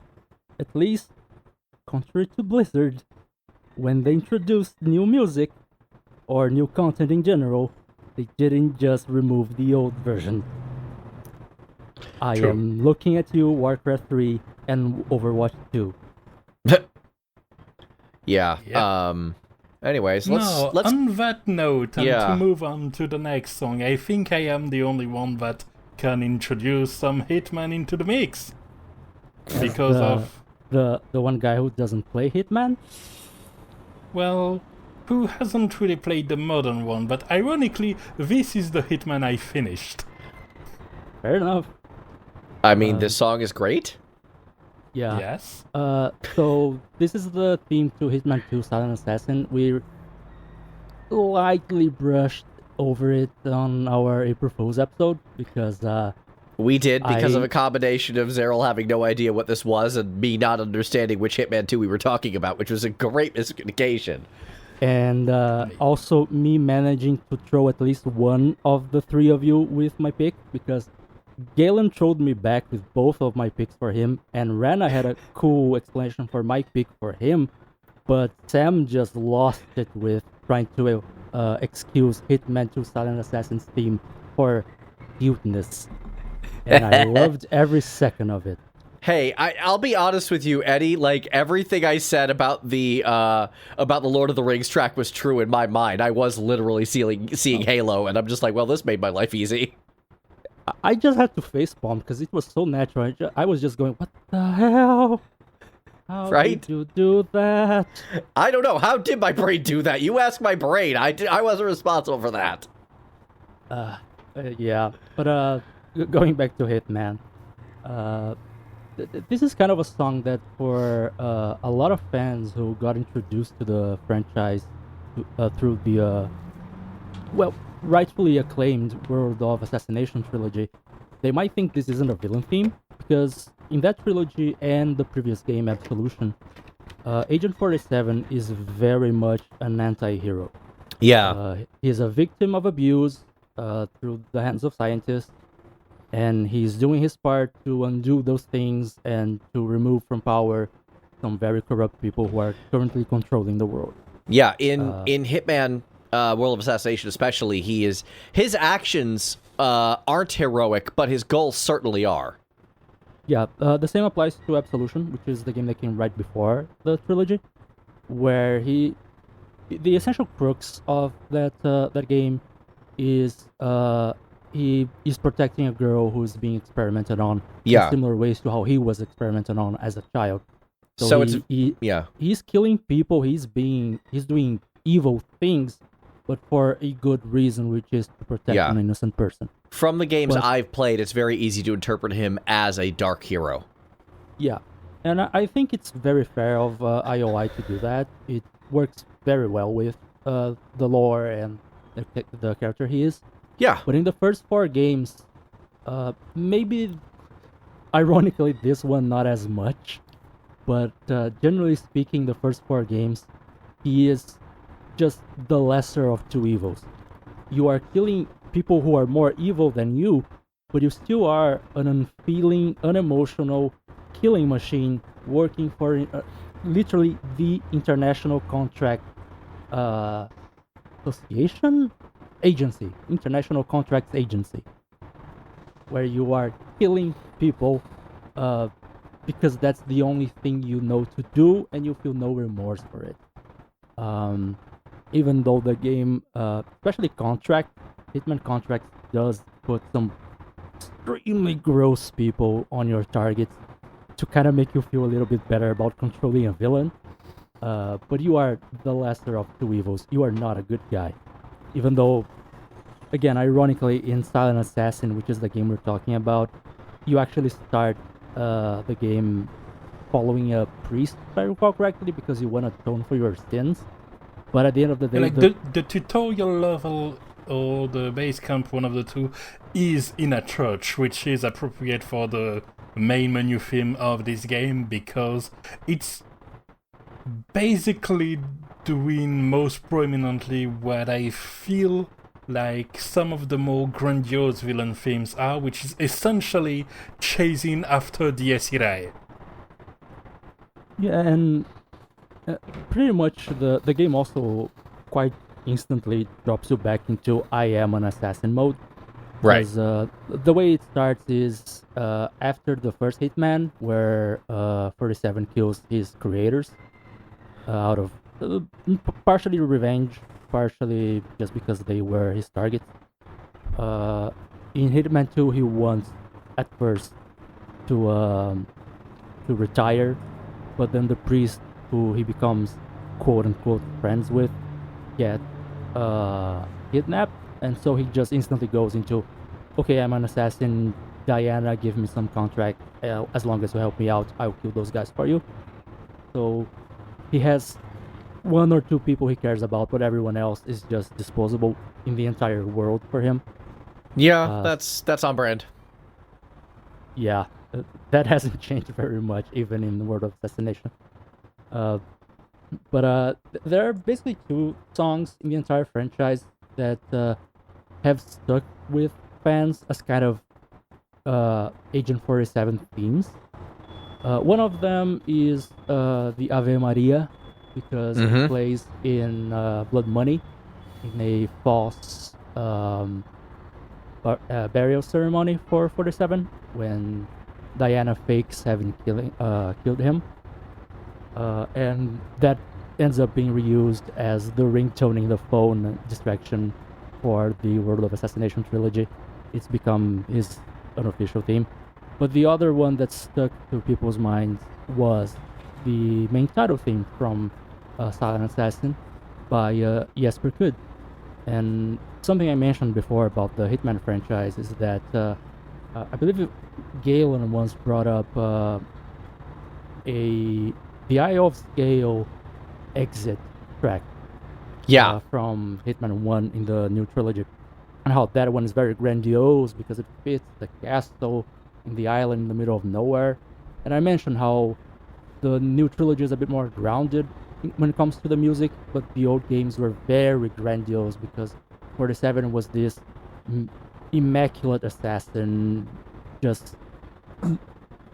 at least, contrary to Blizzard, when they introduced new music, or new content in general, they didn't just remove the old version. I am looking at you, Warcraft 3 and Overwatch 2. Yeah. Anyways, let's on that note, and to move on to the next song, I think I am the only one that can introduce some Hitman into the mix. Because of... The one guy who doesn't play Hitman? Well, who hasn't really played the modern one, but ironically, this is the Hitman I finished. Fair enough. I mean, this song is great. Yeah. Yes. So this is the theme to Hitman 2 Silent Assassin. We lightly brushed over it on our April Fool's episode because we did because of a combination of Zeril having no idea what this was and me not understanding which Hitman 2 we were talking about, which was a great miscommunication. And also me managing to throw at least one of the three of you with my pick, because Galen trolled me back with both of my picks for him, and Rana had a cool explanation for my pick for him, but Sam just lost it with trying to excuse Hitman 2 Silent Assassin's theme for cuteness. And I loved every second of it. Hey, I'll be honest with you, Eddie. Like, everything I said about the Lord of the Rings track was true in my mind. I was literally seeing Halo, and I'm just like, well, this made my life easy. I just had to facepalm because it was so natural. I was just going, what the hell? How did you do that? I don't know. How did my brain do that? You ask my brain. I wasn't responsible for that. Yeah. But going back to Hitman, this is kind of a song that for a lot of fans who got introduced to the franchise through the, rightfully acclaimed World of Assassination trilogy, they might think this isn't a villain theme, because in that trilogy and the previous game, Absolution, Agent 47 is very much an anti-hero. Yeah. He's a victim of abuse through the hands of scientists, and he's doing his part to undo those things and to remove from power some very corrupt people who are currently controlling the world. Yeah, in Hitman World of Assassination especially, his actions aren't heroic, but his goals certainly are. Yeah, the same applies to Absolution, which is the game that came right before the trilogy, where the essential crux of that game is he is protecting a girl who's being experimented on in similar ways to how he was experimented on as a child. So he's killing people, he's doing evil things, but for a good reason, which is to protect an innocent person. From the games I've played, it's very easy to interpret him as a dark hero. Yeah. And I think it's very fair of IOI to do that. It works very well with the lore and the character he is. Yeah. But in the first 4 games, maybe, ironically, this one not as much, but generally speaking, the first 4 games, he is just the lesser of two evils. You are killing people who are more evil than you, but you still are an unfeeling, unemotional killing machine working for literally the international contract international contracts agency, where you are killing people because that's the only thing you know to do, and you feel no remorse for it. Even though the game, especially Hitman Contract, does put some extremely gross people on your targets to kind of make you feel a little bit better about controlling a villain. But you are the lesser of two evils. You are not a good guy. Even though, again, ironically, in Silent Assassin, which is the game we're talking about, you actually start the game following a priest, if I recall correctly, because you want to atone for your sins. But at the end of the day... Like the tutorial level or the base camp, one of the two, is in a church, which is appropriate for the main menu theme of this game, because it's basically doing most prominently what I feel like some of the more grandiose villain themes are, which is essentially chasing after the Esirai. Yeah, and pretty much the game also quite instantly drops you back into I am an assassin mode. Right. The way it starts is after the first Hitman, where 47 kills his creators out of partially revenge, partially just because they were his targets. In Hitman 2, he wants at first to retire, but then the priest who he becomes quote-unquote friends with get kidnapped, and so he just instantly goes into, okay, I'm an assassin, Diana, give me some contract, as long as you help me out, I'll kill those guys for you. So he has one or two people he cares about, but everyone else is just disposable in the entire world for him. Yeah, that's on brand. Yeah, that hasn't changed very much, even in the world of assassination. But there are basically two songs in the entire franchise that have stuck with fans as kind of Agent 47 themes. One of them is the Ave Maria, because it plays in Blood Money, in a false burial ceremony for 47, when Diana fakes having killed him. And that ends up being reused as the ringtone in the phone distraction for the World of Assassination trilogy. It's become his unofficial theme. But the other one that stuck to people's minds was the main title theme from Silent Assassin by Jesper. And something I mentioned before about the Hitman franchise is that I believe Galen once brought up the Eye of Scale exit track. From Hitman 1 in the new trilogy. And how that one is very grandiose because it fits the castle in the island in the middle of nowhere. And I mentioned how the new trilogy is a bit more grounded when it comes to the music, but the old games were very grandiose because 47 was this immaculate assassin. Just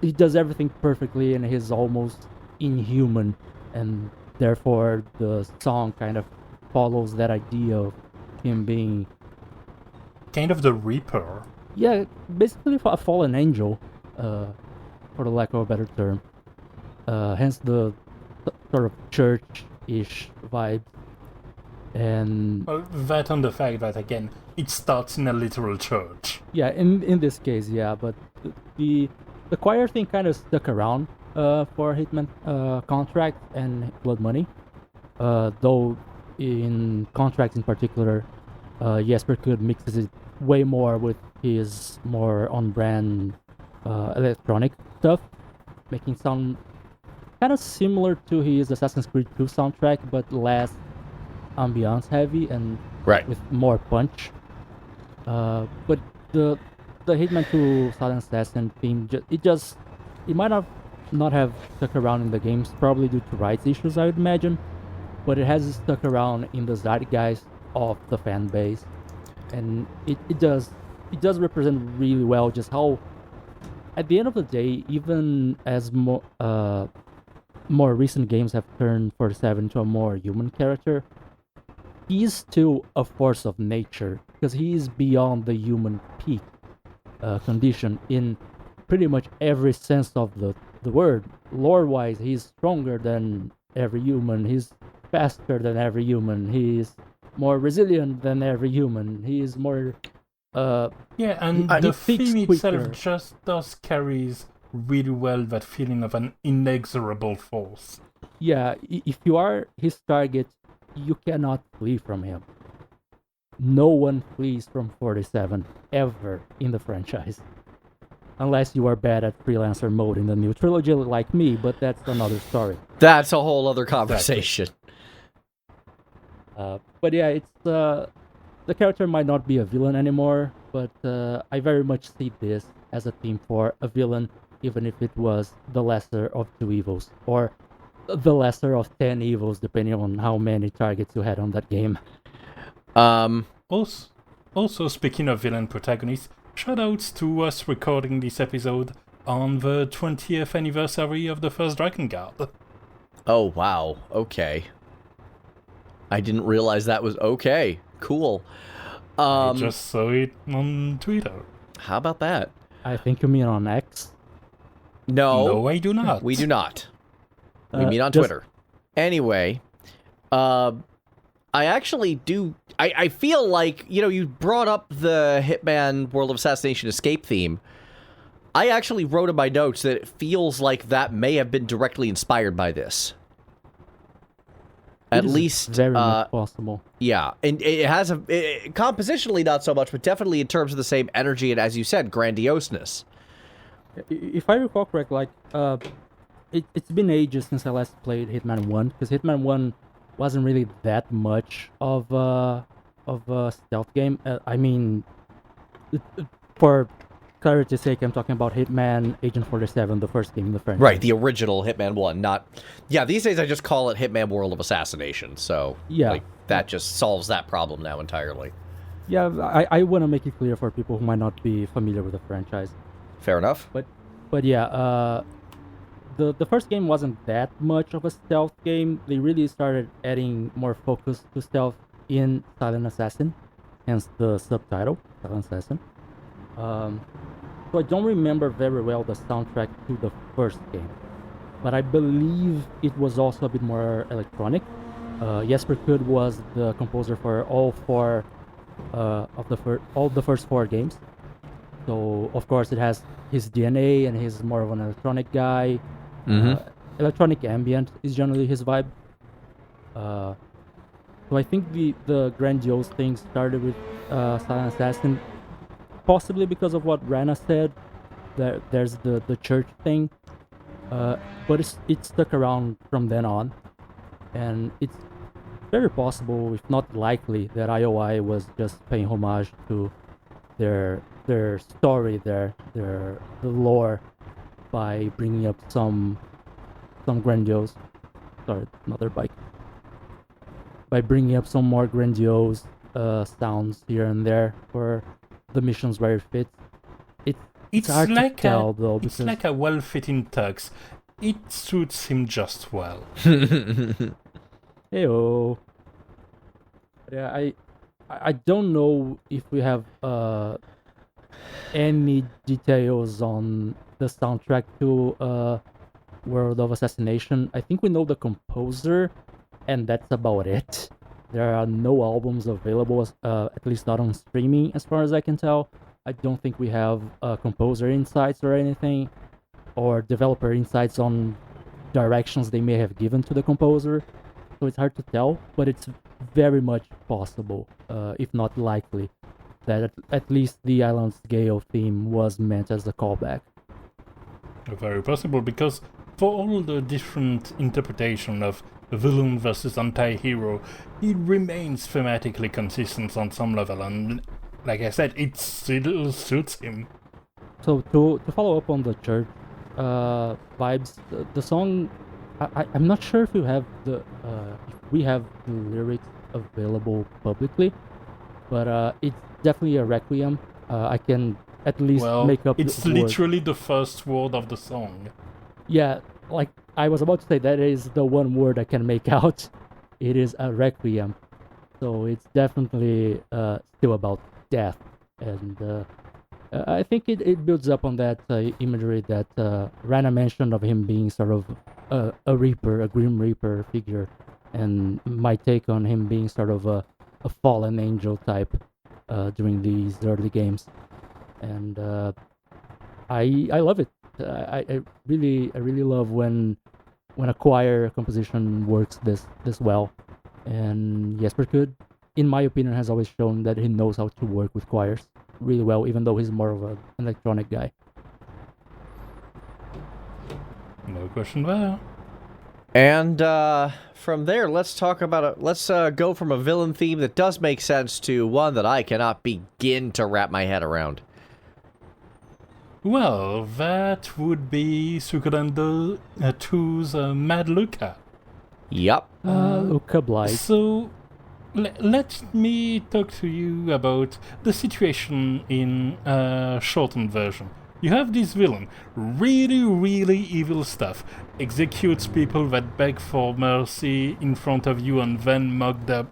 he does everything perfectly and he's almost inhuman, and therefore the song kind of follows that idea of him being kind of the Reaper. Yeah, basically a fallen angel, for the lack of a better term. Hence the sort of church-ish vibe. And well, that and the fact that, again, it starts in a literal church. Yeah, in this case, yeah, but the choir thing kind of stuck around for Hitman Contract and Blood Money. Though in Contract in particular, Jesper mixes it way more with his more on-brand electronic stuff, making sound kind of similar to his Assassin's Creed 2 soundtrack, but less ambiance heavy and with more punch. But the Hitman 2 Silent Assassin theme, it might not have stuck around in the games, probably due to rights issues, I would imagine, but it has stuck around in the zeitgeist of the fan base, and it does represent really well just how, at the end of the day, even as more recent games have turned 47 to a more human character, he is still a force of nature because he is beyond the human peak condition in pretty much every sense of the word. Lore-wise, he's stronger than every human. He's faster than every human. He's more resilient than every human. He's more and the theme itself just does carries really well that feeling of an inexorable force. Yeah, if you are his target, you cannot flee from him. No one flees from 47 ever in the franchise. Unless you are bad at freelancer mode in the new trilogy like me, but that's another story. That's a whole other conversation. But yeah, it's the character might not be a villain anymore, but I very much see this as a theme for a villain even if it was the lesser of two evils, or the lesser of 10 evils, depending on how many targets you had on that game. Also, speaking of villain protagonists, shoutouts to us recording this episode on the 20th anniversary of the first Dragon Guard. Oh, wow. Okay. I didn't realize that was okay. Cool. I just saw it on Twitter. How about that? I think you mean on X? No, I do not. We do not. We meet on Twitter. Anyway, I actually do... I feel like, you brought up the Hitman World of Assassination Escape theme. I actually wrote in my notes that it feels like that may have been directly inspired by this. At least... very much possible. Yeah, and it has compositionally not so much, but definitely in terms of the same energy and, as you said, grandioseness. If I recall correctly, it's been ages since I last played Hitman 1, because Hitman 1 wasn't really that much of a stealth game. I mean, for clarity's sake, I'm talking about Hitman Agent 47, the first game in the franchise. Right, the original Hitman 1, not... Yeah, these days I just call it Hitman World of Assassination, so yeah, that just solves that problem now entirely. Yeah, I want to make it clear for people who might not be familiar with the franchise. Fair enough. But yeah, the first game wasn't that much of a stealth game. They really started adding more focus to stealth in Silent Assassin, hence the subtitle, Silent Assassin. So I don't remember very well the soundtrack to the first game, but I believe it was also a bit more electronic. Jesper was the composer for all four of the first four games. So of course it has his DNA, and he's more of an electronic guy. Electronic ambient is generally his vibe. So I think the grandiose thing started with Silent Assassin, possibly because of what Rana said. There's the church thing, but it stuck around from then on, and it's very possible, if not likely, that IOI was just paying homage to their story, the lore, by bringing up some grandiose... Sorry, another bike. By bringing up some more grandiose sounds here and there for the missions where it fits. It's hard to tell, though, because... It's like a well-fitting tux. It suits him just well. Heyo. Yeah, I don't know if we have any details on the soundtrack to World of Assassination. I think we know the composer, and that's about it. There are no albums available, at least not on streaming, as far as I can tell. I don't think we have composer insights or anything, or developer insights on directions they may have given to the composer. So it's hard to tell, but it's very much possible, if not likely, that at least the Island's Gale theme was meant as a callback. Very possible, because for all the different interpretation of villain versus anti-hero, it remains thematically consistent on some level, and like I said, it still suits him. So to follow up on the church vibes, the song, I'm not sure if we have the lyrics available publicly, but it's definitely a requiem. I can at least make up. It's literally the first word of the song. Yeah, like I was about to say, that is the one word I can make out. It is a requiem, so it's definitely still about death, and I think it builds up on that imagery that Rana mentioned of him being sort of a reaper, a grim reaper figure, and my take on him being sort of a fallen angel type during these early games, and I love it. I really love when a choir composition works this well, and Jesper, in my opinion, has always shown that he knows how to work with choirs really well, even though he's more of an electronic guy. No question there. And from there, let's talk about let's go from a villain theme that does make sense to one that I cannot begin to wrap my head around. Well, that would be Suikoden II's Mad Luca. Yep. Luca Blight. So, let me talk to you about the situation in a shortened version. You have this villain, really, really evil stuff, executes people that beg for mercy in front of you and then mock their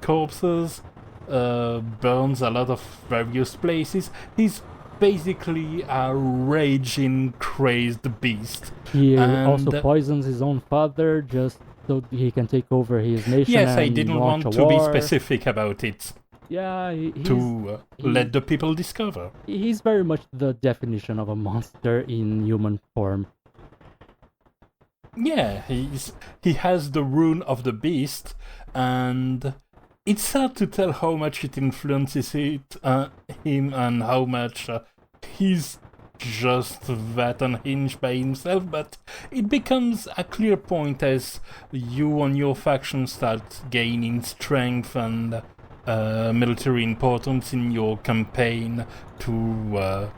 corpses, burns a lot of various places. He's basically a raging, crazed beast. He And, also poisons his own father just so he can take over his nation. Yes, and I didn't launch want a to be war. specific about it Yeah, to let the people discover. he's very much the definition of a monster in human form. Yeah, he has the rune of the beast, and it's hard to tell how much it influences him and how much he's just that unhinged by himself, but it becomes a clear point as you and your faction start gaining strength and military importance in your campaign to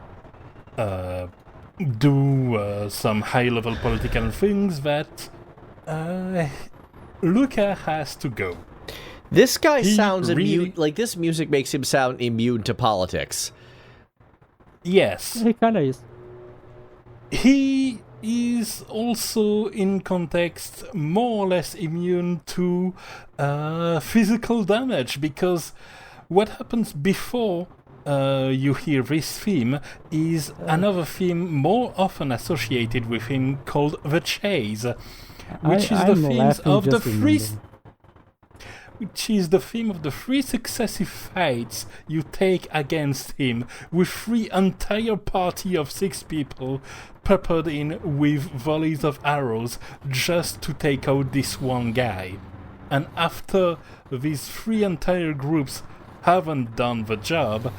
do some high-level political things that Luca has to go. This guy He sounds really- immune. Like, this music makes him sound immune to politics. Yes. He kind of is. He is also, in context, more or less immune to physical damage, because what happens before you hear this theme is another theme more often associated with him called The Chase, which is the I'm themes laughing of the just three... remembering. Which is the theme of the 3 successive fights you take against him, with 3 entire party of 6 people peppered in with volleys of arrows just to take out this one guy. And after these 3 entire groups haven't done the job,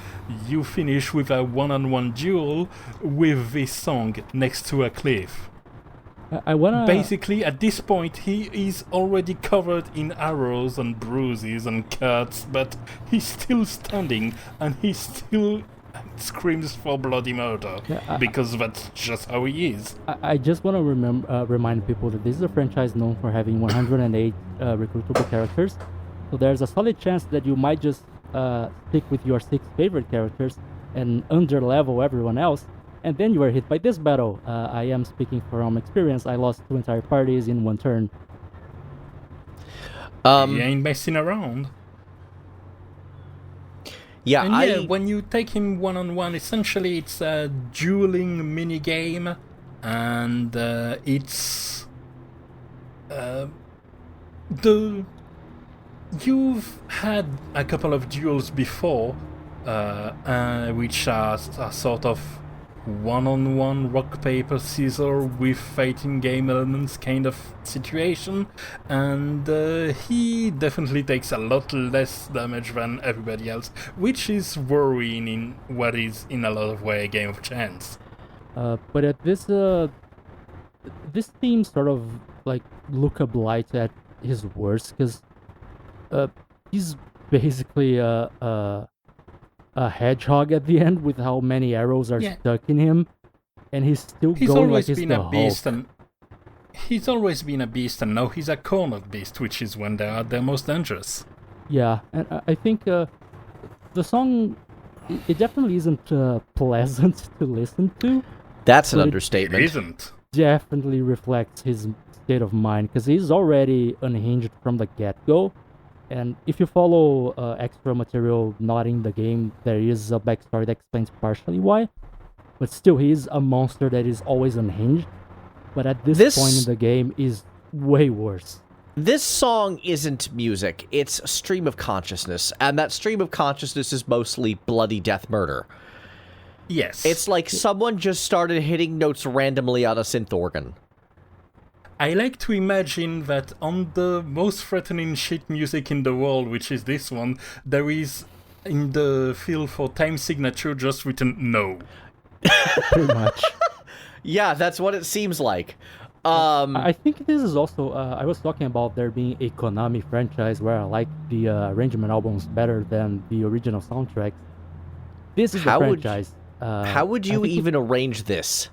you finish with a one-on-one duel with this song next to a cliff. I wanna Basically, at this point, he is already covered in arrows and bruises and cuts, but he's still standing and he still screams for bloody murder, because that's just how he is. I just want to remind people that this is a franchise known for having 108 recruitable characters, so there's a solid chance that you might just stick with your 6 favorite characters and underlevel everyone else, and then you are hit by this battle. I am speaking from experience. I lost 2 entire parties in 1 turn. He ain't messing around. Yeah, And when you take him one-on-one, essentially it's a dueling mini-game, and it's... You've had a couple of duels before, which are a sort of one-on-one rock paper scissors with fighting game elements kind of situation, and he definitely takes a lot less damage than everybody else, which is worrying in what is in a lot of way a game of chance. But at this theme sort of like Luca Blight at his worst, because he's basically a hedgehog at the end with how many arrows are stuck in him, and he's still going always like he's been the a beast, Hulk. and he's always been a beast, and now he's a cornered beast, which is when they are their most dangerous. Yeah, and I think the song, it definitely isn't pleasant to listen to. That's an But it understatement. It isn't. Definitely reflects his state of mind, because he's already unhinged from the get-go. And if you follow extra material not in the game, there is a backstory that explains partially why. But still, he is a monster that is always unhinged. But at this point in the game, is way worse. This song isn't music, it's a stream of consciousness, and that stream of consciousness is mostly bloody death murder. Yes. It's like someone just started hitting notes randomly on a synth organ. I like to imagine that on the most threatening shit music in the world, which is this one, there is in the field for time signature just written no. Pretty much. Yeah, that's what it seems like. I think this is also, I was talking about there being a Konami franchise where I like the arrangement albums better than the original soundtracks. This is the franchise. How would you even arrange this?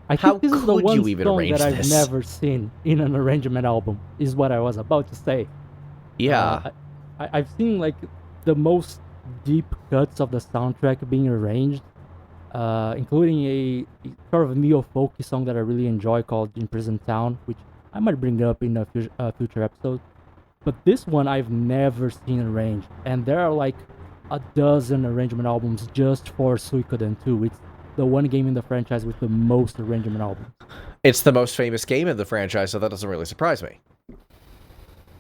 I How think this is the could one you even song arrange that I've this? never seen in an arrangement album, is what I was about to say. Yeah. I've seen like the most deep cuts of the soundtrack being arranged, including a sort of neo-folky song that I really enjoy called In Prison Town, which I might bring up in a future episode. But this one I've never seen arranged, and there are like a dozen arrangement albums just for Suikoden II. It's the one game in the franchise with the most arrangement albums. It's the most famous game in the franchise, so that doesn't really surprise me.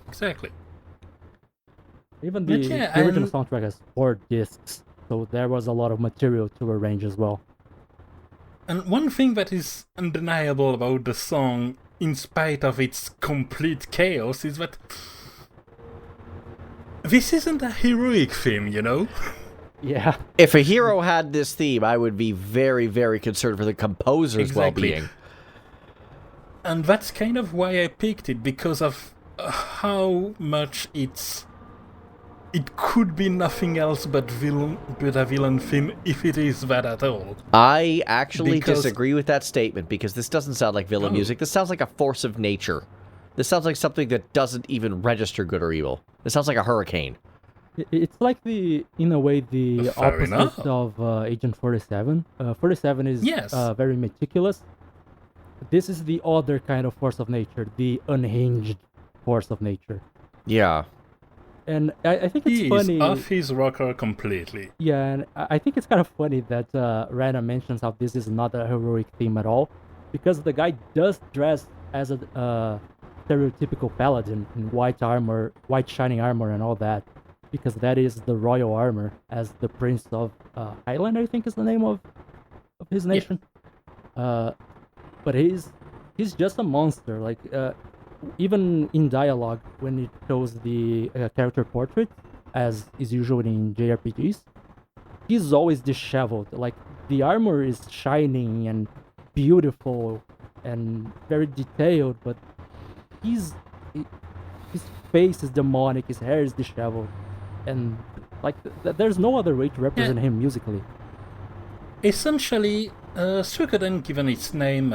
Exactly. Even the original soundtrack has 4 discs, so there was a lot of material to arrange as well. And one thing that is undeniable about the song, in spite of its complete chaos, is that this isn't a heroic theme, you know? Yeah. If a hero had this theme, I would be very, very concerned for the composer's well-being. And that's kind of why I picked it, because of how much it could be nothing else but a villain theme, if it is that at all. I actually disagree with that statement, because this doesn't sound like villain music. This sounds like a force of nature. This sounds like something that doesn't even register good or evil. This sounds like a hurricane. It's like in a way, the opposite of Agent 47. 47 is very meticulous. This is the other kind of force of nature, the unhinged force of nature. Yeah. And I think it's funny. He's off his rocker completely. Yeah, and I think it's kind of funny that Rana mentions how this is not a heroic theme at all, because the guy does dress as a stereotypical paladin in white armor, white shining armor and all that, because that is the royal armor, as the Prince of Highland, I think is the name of his nation. Yeah. But he's just a monster. Like even in dialogue, when it shows the character portrait, as is usually in JRPGs, he's always disheveled. Like the armor is shining and beautiful and very detailed, but his face is demonic. His hair is disheveled. And like there's no other way to represent him musically. Essentially, Suikoden, given its name,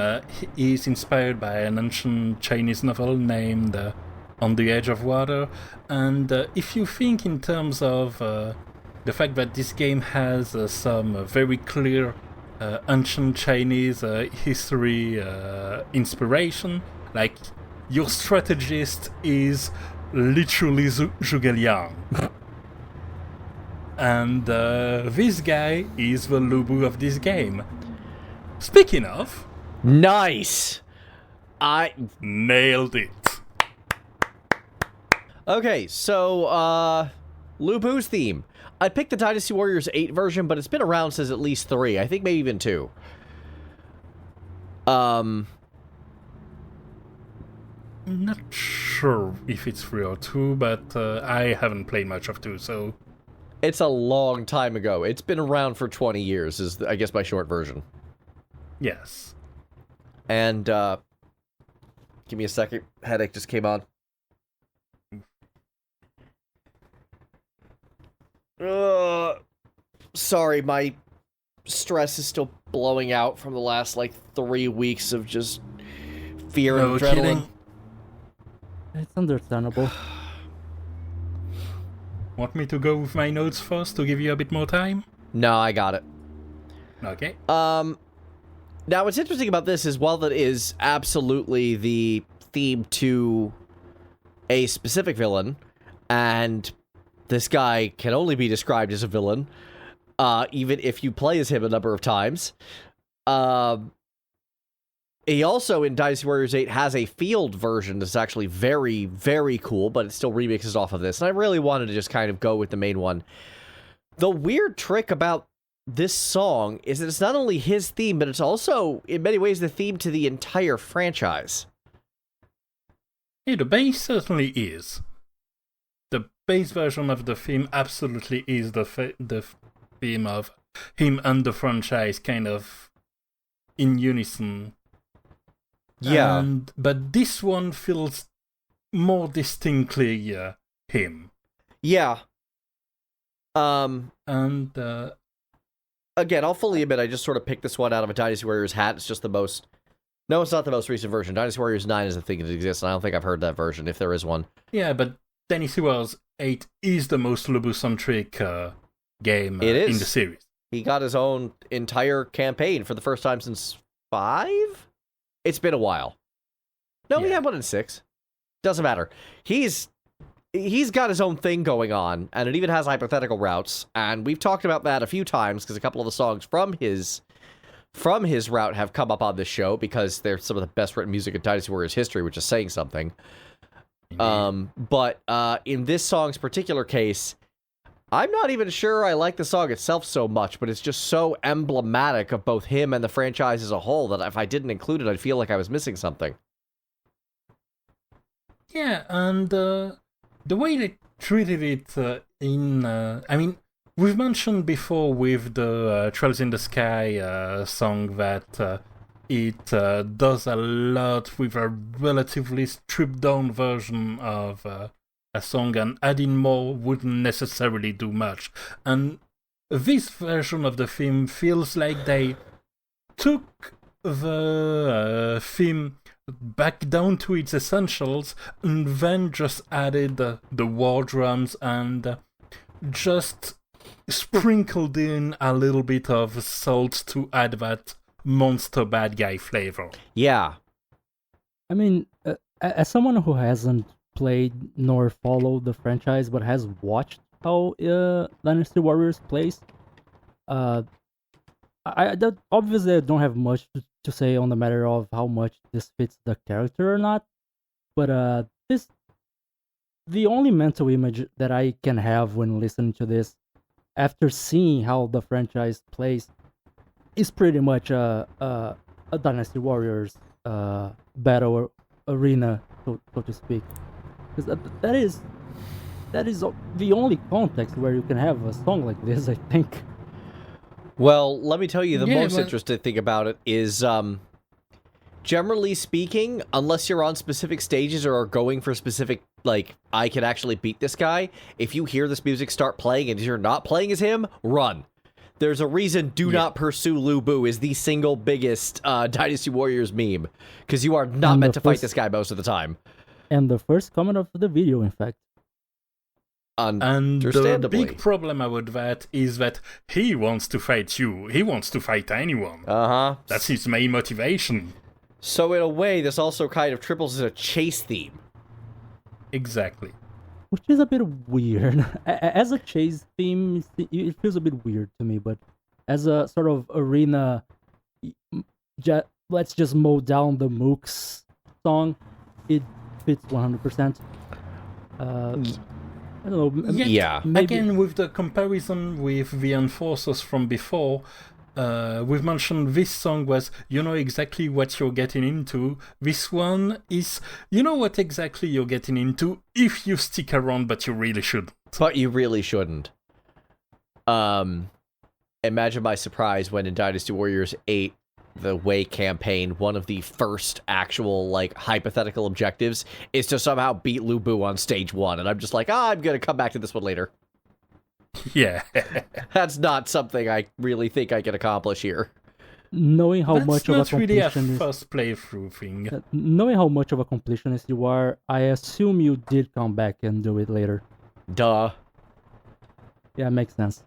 is inspired by an ancient Chinese novel named On the Edge of Water. And if you think in terms of the fact that this game has some very clear ancient Chinese history inspiration, like your strategist is literally Zhuge Liang. And this guy is the Lubu of this game. Speaking of... Nice! I nailed it. Okay, so, Lubu's theme. I picked the Dynasty Warriors 8 version, but it's been around since at least 3. I think maybe even 2. Not sure if it's 3 or 2, but I haven't played much of 2, so... It's a long time ago. It's been around for 20 years, is I guess my short version. Yes. And, give me a second. Headache just came on. Sorry, my stress is still blowing out from the last, 3 weeks of just fear and adrenaline. Kidding. It's understandable. Want me to go with my notes first to give you a bit more time? No, I got it. Okay. Now, what's interesting about this is, while that is absolutely the theme to a specific villain, and this guy can only be described as a villain, even if you play as him a number of times, he also, in Dynasty Warriors 8, has a field version that's actually very, very cool, but it still remixes off of this, and I really wanted to just kind of go with the main one. The weird trick about this song is that it's not only his theme, but it's also, in many ways, the theme to the entire franchise. Yeah, the bass certainly is. The bass version of the theme absolutely is the theme of him and the franchise kind of in unison. Yeah. But this one feels more distinctly him. Yeah. And again, I'll fully admit I just sort of picked this one out of a Dynasty Warriors hat. It's just the most... No, it's not the most recent version. Dynasty Warriors 9 is a thing that exists, and I don't think I've heard that version, if there is one. Yeah, but Dynasty Warriors 8 is the most Lubu-centric game in the series. He got his own entire campaign for the first time since 5? It's been a while. No, he had one in 6. Doesn't matter. He's got his own thing going on, and it even has hypothetical routes, and we've talked about that a few times, because a couple of the songs from his route have come up on this show, because they're some of the best written music in Dynasty Warriors history, which is saying something. But in this song's particular case, I'm not even sure I like the song itself so much, but it's just so emblematic of both him and the franchise as a whole that if I didn't include it, I'd feel like I was missing something. Yeah, and the way they treated it I mean, we've mentioned before with the Trails in the Sky song that it does a lot with a relatively stripped-down version of a song, and adding more wouldn't necessarily do much. And this version of the theme feels like they took the theme back down to its essentials and then just added the war drums and just sprinkled in a little bit of salt to add that monster bad guy flavor. Yeah. I mean, as someone who hasn't played nor followed the franchise but has watched how Dynasty Warriors plays, obviously I don't have much to say on the matter of how much this fits the character or not, but the only mental image that I can have when listening to this after seeing how the franchise plays is pretty much a Dynasty Warriors battle arena, so to speak. Because that is the only context where you can have a song like this, I think. Well, let me tell you, the most interesting thing about it is, generally speaking, unless you're on specific stages or are going for specific, like, I can actually beat this guy, if you hear this music start playing and you're not playing as him, run. There's a reason Do Not Pursue Lu Bu is the single biggest Dynasty Warriors meme, because you are not meant to fight this guy most of the time. And the first comment of the video, in fact. And the big problem with that is that he wants to fight you. He wants to fight anyone. Uh-huh. That's his main motivation. So in a way, this also kind of triples as a chase theme. Exactly. Which is a bit weird. As a chase theme, it feels a bit weird to me, but as a sort of arena, let's just mow down the mooks song, it fits 100%. I don't know. Yeah. Maybe. Again, with the comparison with the Enforcers from before, we've mentioned this song was, you know exactly what you're getting into. This one is, you know what exactly you're getting into if you stick around, but you really shouldn't. But you really shouldn't. Imagine my surprise when in Dynasty Warriors 8, the Way campaign, one of the first actual, like, hypothetical objectives is to somehow beat Lu Bu on stage 1, and I'm just like, I'm gonna come back to this one later. Yeah. That's not something I really think I can accomplish here. Knowing how much of a really a completionist... first playthrough thing. Knowing how much of a completionist you are, I assume you did come back and do it later. Duh. Yeah, makes sense.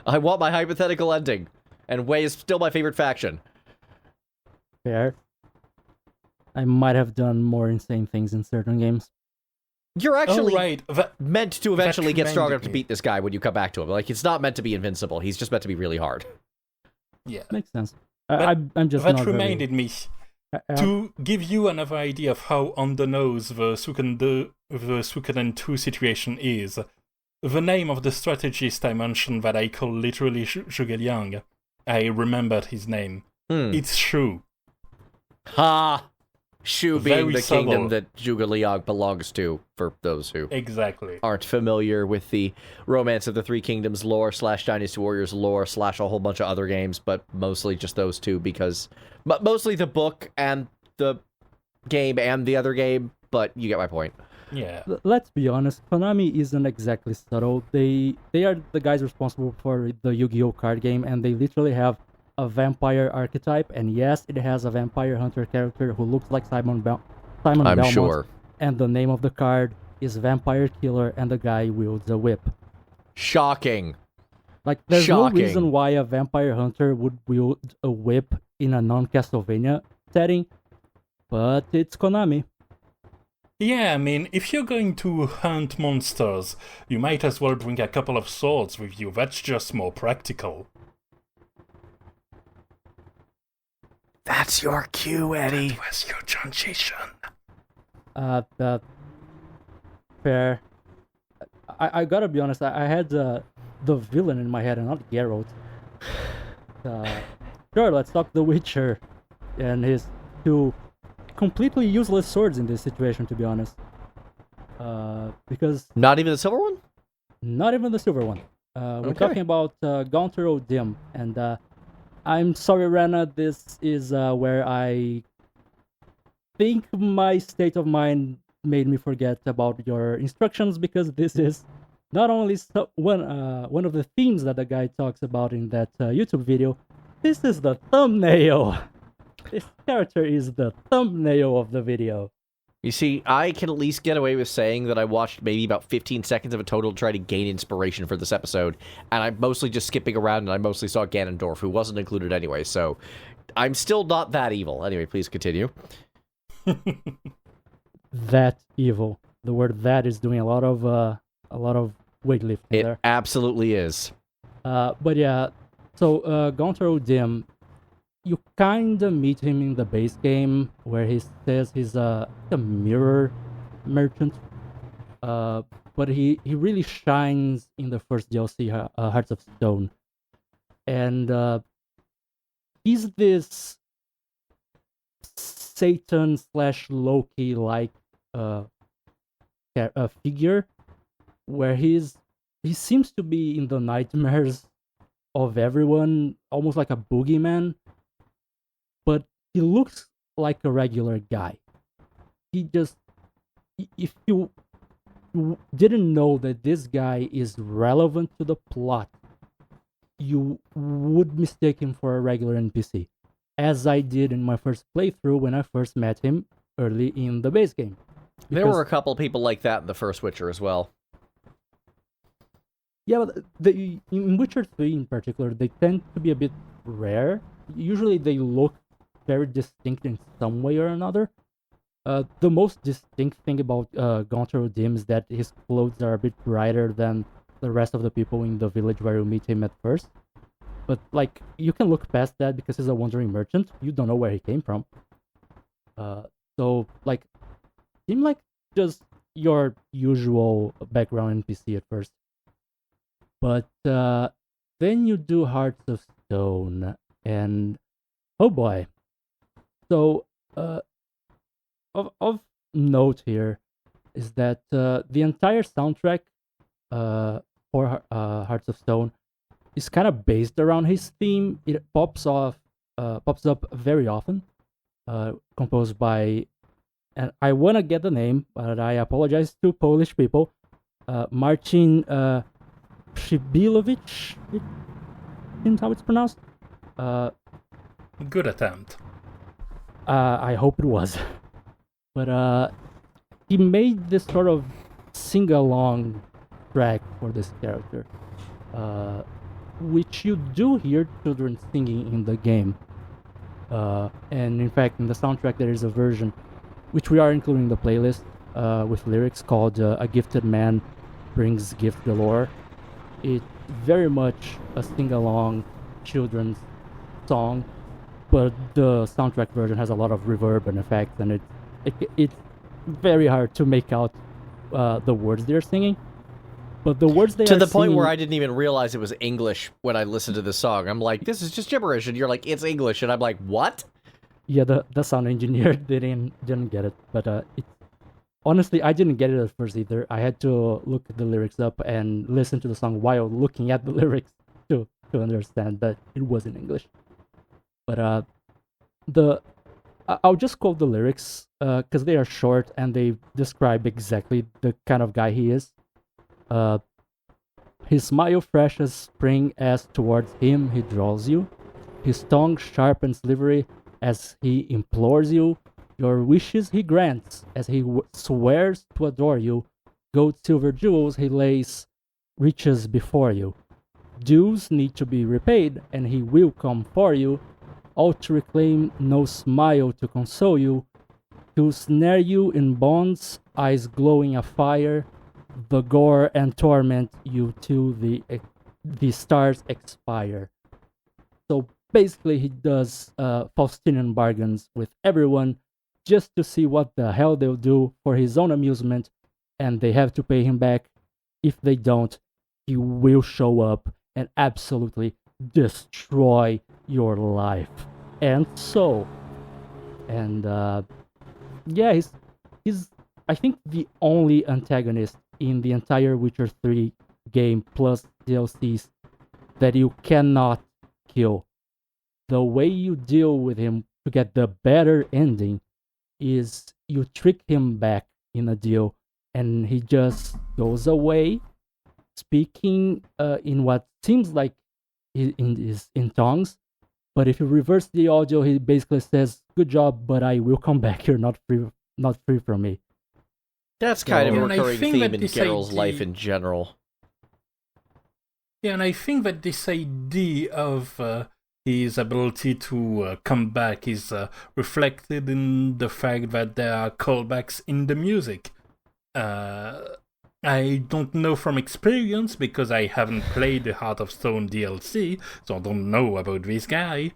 I want my hypothetical ending. And Wei is still my favorite faction. Fair. I might have done more insane things in certain games. You're actually meant to eventually get strong enough to beat this guy when you come back to him. Like, it's not meant to be invincible. He's just meant to be really hard. Yeah. Makes sense. I'm just that not reminded me to give you another idea of how on the nose the Suikoden II situation is. The name of the strategist I mentioned that I call literally Zhuge Liang, I remembered his name. It's Shu. Ha! Shu being Very the subtle. kingdom that Zhuge Liang belongs to, for those who aren't familiar with the Romance of the Three Kingdoms lore / Dynasty Warriors lore / a whole bunch of other games, but mostly just those two because... Mostly the book and the game and the other game, but you get my point. Yeah. Let's be honest, Konami isn't exactly subtle. They are the guys responsible for the Yu-Gi-Oh card game, and they literally have a vampire archetype. And yes, it has a vampire hunter character who looks like Simon Belmont. Sure. And the name of the card is Vampire Killer, and the guy wields a whip. Shocking. Like, there's no reason why a vampire hunter would wield a whip in a non-Castlevania setting, but it's Konami. Yeah, I mean, if you're going to hunt monsters, you might as well bring a couple of swords with you. That's just more practical. That's your cue, Eddie. That was your transition. Fair. I gotta be honest, I had the villain in my head and not Geralt. Sure, let's talk The Witcher and his two completely useless swords in this situation, to be honest. Because... Not even the silver one? Not even the silver one. We're talking about Gaunter O'Dim, and I'm sorry, Rana, this is where I think my state of mind made me forget about your instructions, because this is not only one of the themes that the guy talks about in that YouTube video. This is the thumbnail. This character is the thumbnail of the video. You see, I can at least get away with saying that I watched maybe about 15 seconds of a total to try to gain inspiration for this episode, and I'm mostly just skipping around, and I mostly saw Ganondorf, who wasn't included anyway, so I'm still not that evil. Anyway, please continue. That evil. The word "that" is doing a lot of weightlifting there. It absolutely is. But yeah, so Gaunter O'Dim, you kinda meet him in the base game where he says he's a mirror merchant. But he really shines in the first DLC, Hearts of Stone, and he's this Satan / Loki like figure, where he seems to be in the nightmares of everyone, almost like a boogeyman, but he looks like a regular guy. He just, if you didn't know that this guy is relevant to the plot, you would mistake him for a regular NPC, as I did in my first playthrough when I first met him early in the base game. There were a couple people like that in the first Witcher as well. Yeah, but in Witcher 3 in particular, they tend to be a bit rare. Usually they look very distinct in some way or another. The most distinct thing about Gaunter O'Dim is that his clothes are a bit brighter than the rest of the people in the village where you meet him at first. But, like, you can look past that because he's a wandering merchant. You don't know where he came from. So, like, seem like just your usual background NPC at first. But then you do Hearts of Stone, and oh boy. So, of note here is that the entire soundtrack for Hearts of Stone is kind of based around his theme. It pops up very often, composed by, and I want to get the name, but I apologize to Polish people, Marcin Przybyłowicz, is how it's pronounced. Good attempt. I hope it was. But he made this sort of sing-along track for this character, which you do hear children singing in the game. And in fact, in the soundtrack, there is a version, which we are including in the playlist, with lyrics called A Gifted Man Brings Gift Galore. It's very much a sing-along children's song, but the soundtrack version has a lot of reverb and effects, and it's very hard to make out the words they're singing. But the words they to are the point singing, where I didn't even realize it was English when I listened to this song. I'm like, this is just gibberish, and you're like, it's English, and I'm like, what? Yeah, the sound engineer didn't get it, but honestly, I didn't get it at first either. I had to look the lyrics up and listen to the song while looking at the lyrics to understand that it was in English. But I'll just quote the lyrics because they are short and they describe exactly the kind of guy he is. His smile fresh as spring as towards him he draws you. His tongue sharp and slivery as he implores you. Your wishes he grants as he swears to adore you. Gold silver jewels he lays riches before you. Dues need to be repaid and he will come for you. All to reclaim, no smile to console you. To snare you in bonds, eyes glowing afire. The gore and torment you till the stars expire. So basically he does Faustinian bargains with everyone just to see what the hell they'll do for his own amusement, and they have to pay him back. If they don't, he will show up and absolutely destroy your life. And so, and yeah, he's I think the only antagonist in the entire Witcher 3 game plus DLCs that you cannot kill. The way you deal with him to get the better ending is you trick him back in a deal and he just goes away speaking in what seems like in tongues, but if you reverse the audio he basically says, good job, but I will come back, you're not free from me. That's kind of a and recurring theme in Geralt's life in general. Yeah, and I think that this idea of his ability to come back is reflected in the fact that there are callbacks in the music. I don't know from experience because I haven't played the Heart of Stone DLC, so I don't know about this guy.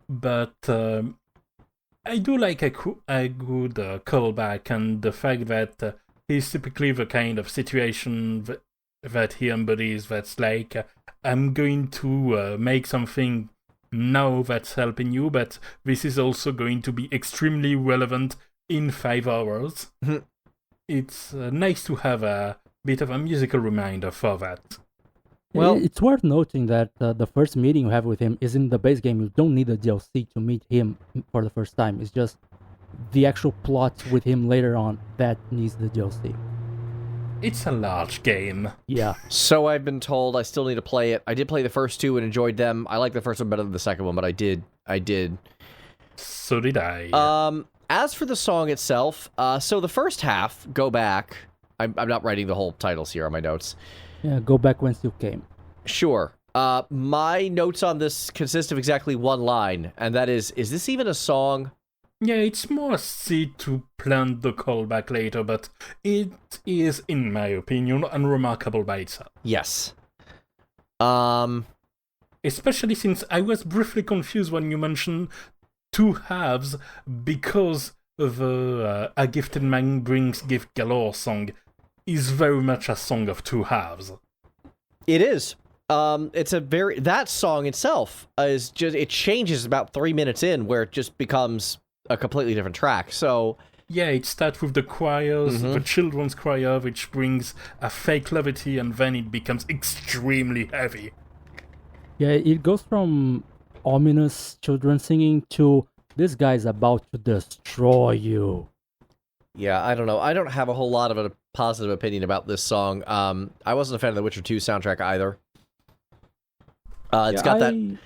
But I do like a good callback, and the fact that he's typically the kind of situation that he embodies that's like, I'm going to make something now that's helping you, but this is also going to be extremely relevant in 5 hours. It's nice to have a bit of a musical reminder for that. Well, it's worth noting that the first meeting you have with him is in the base game. You don't need a DLC to meet him for the first time. It's just the actual plot with him later on that needs the DLC. It's a large game. Yeah. So I've been told I still need to play it. I did play the first two and enjoyed them. I like the first one better than the second one, but I did. So did I. As for the song itself, so the first half, Go Back. I'm not writing the whole titles here on my notes. Yeah, Go Back Whence You Came. Sure. My notes on this consist of exactly one line, and that is this even a song? Yeah, it's more a seed to plant the callback later, but it is, in my opinion, unremarkable by itself. Yes. Especially since I was briefly confused when you mentioned two halves, because the A Gifted Man Brings Gift Galore song is very much a song of two halves. It is. It's a very... That song itself is just... It changes about 3 minutes in, where it just becomes a completely different track, so... Yeah, it starts with the choirs, the children's choir, which brings a fake levity, and then it becomes extremely heavy. Yeah, it goes from ominous children singing to this guy's about to destroy you. Yeah, I don't know. I don't have a whole lot of a positive opinion about this song. I wasn't a fan of the Witcher 2 soundtrack either. It's got that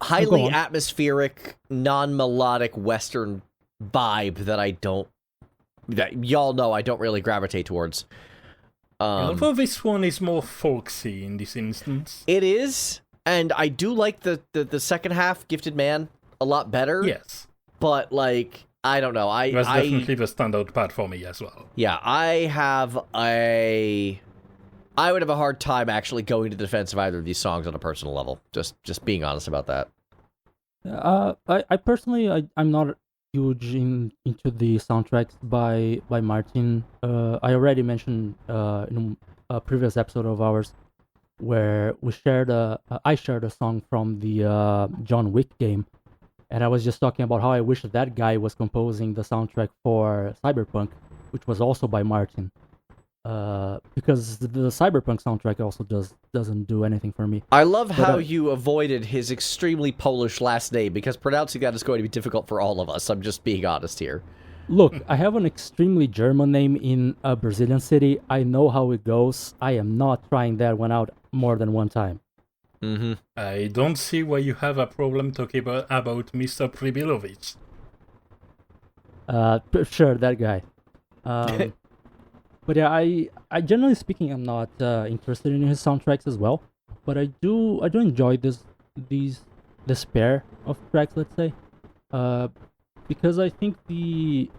highly atmospheric, non-melodic Western vibe that y'all know I don't really gravitate towards. Although this one is more folksy in this instance. It is, and I do like the second half, Gifted Man, a lot better. Yes. But, like, I don't know. That's definitely the standout part for me as well. Yeah, I would have a hard time actually going to the defense of either of these songs on a personal level. Just being honest about that. I personally, I'm not huge into the soundtracks by Martin. I already mentioned in a previous episode of ours where I shared a song from the John Wick game, and I was just talking about how I wish that guy was composing the soundtrack for Cyberpunk, which was also by Martin. because the Cyberpunk soundtrack also just doesn't do anything for me. I love how you avoided his extremely Polish last name, because pronouncing that is going to be difficult for all of us. I'm just being honest here. Look, I have an extremely German name in a Brazilian city. I know how it goes. I am not trying that one out more than one time. Mm-hmm. I don't see why you have a problem talking about Mr. Pribilovich. Sure, that guy. But yeah, I generally speaking, I'm not interested in his soundtracks as well. But I do enjoy this pair of tracks, let's say, because I think the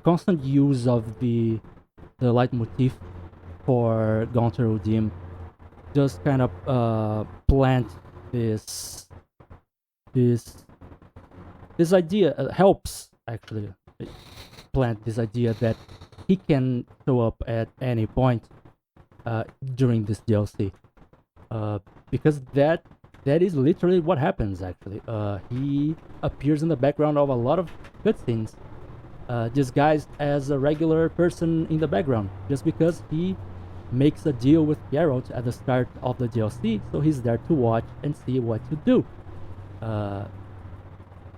constant use of the leitmotif for Gone to Redeem just kind of plant this idea, helps actually plant this idea that he can show up at any point during this DLC, because that is literally what happens. Actually, he appears in the background of a lot of cutscenes, disguised as a regular person in the background, just because he makes a deal with Geralt at the start of the DLC, so he's there to watch and see what to do.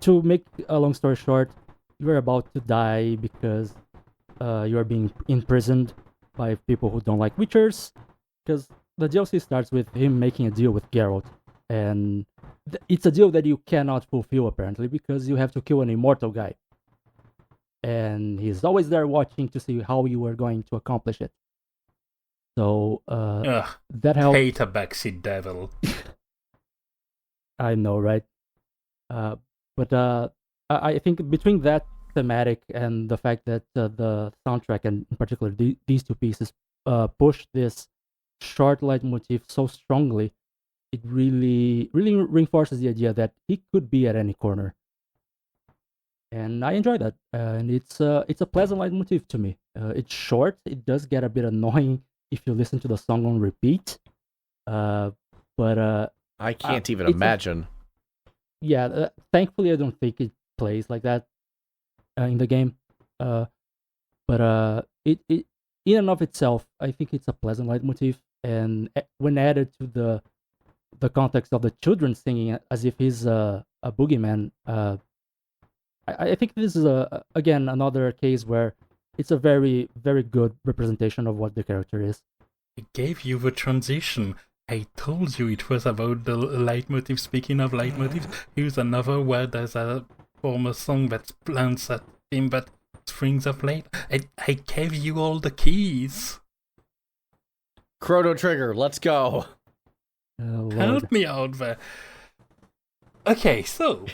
To make a long story short, you're about to die because you're being imprisoned by people who don't like Witchers, because the DLC starts with him making a deal with Geralt, and it's a deal that you cannot fulfill apparently, because you have to kill an immortal guy, and he's always there watching to see how you are going to accomplish it. So that helps. Hate a backseat devil. I know, right? But I think between that thematic and the fact that the soundtrack, and in particular these two pieces, push this short leitmotif so strongly, it really reinforces the idea that he could be at any corner. And I enjoy that. And it's a pleasant leitmotif to me. It's short. It does get a bit annoying if you listen to the song on repeat. But I can't even imagine. Thankfully, I don't think it plays like that in the game. But it in and of itself, I think it's a pleasant leitmotif, and when added to the context of the children singing as if he's a boogeyman, I think this is again another case where it's a very, very good representation of what the character is. I gave you the transition. I told you it was about the leitmotif. Speaking of leitmotifs, here's another where there's a former song that plants a theme that springs up late. I gave you all the keys. Chrono Trigger, let's go. Help me out there. Okay, so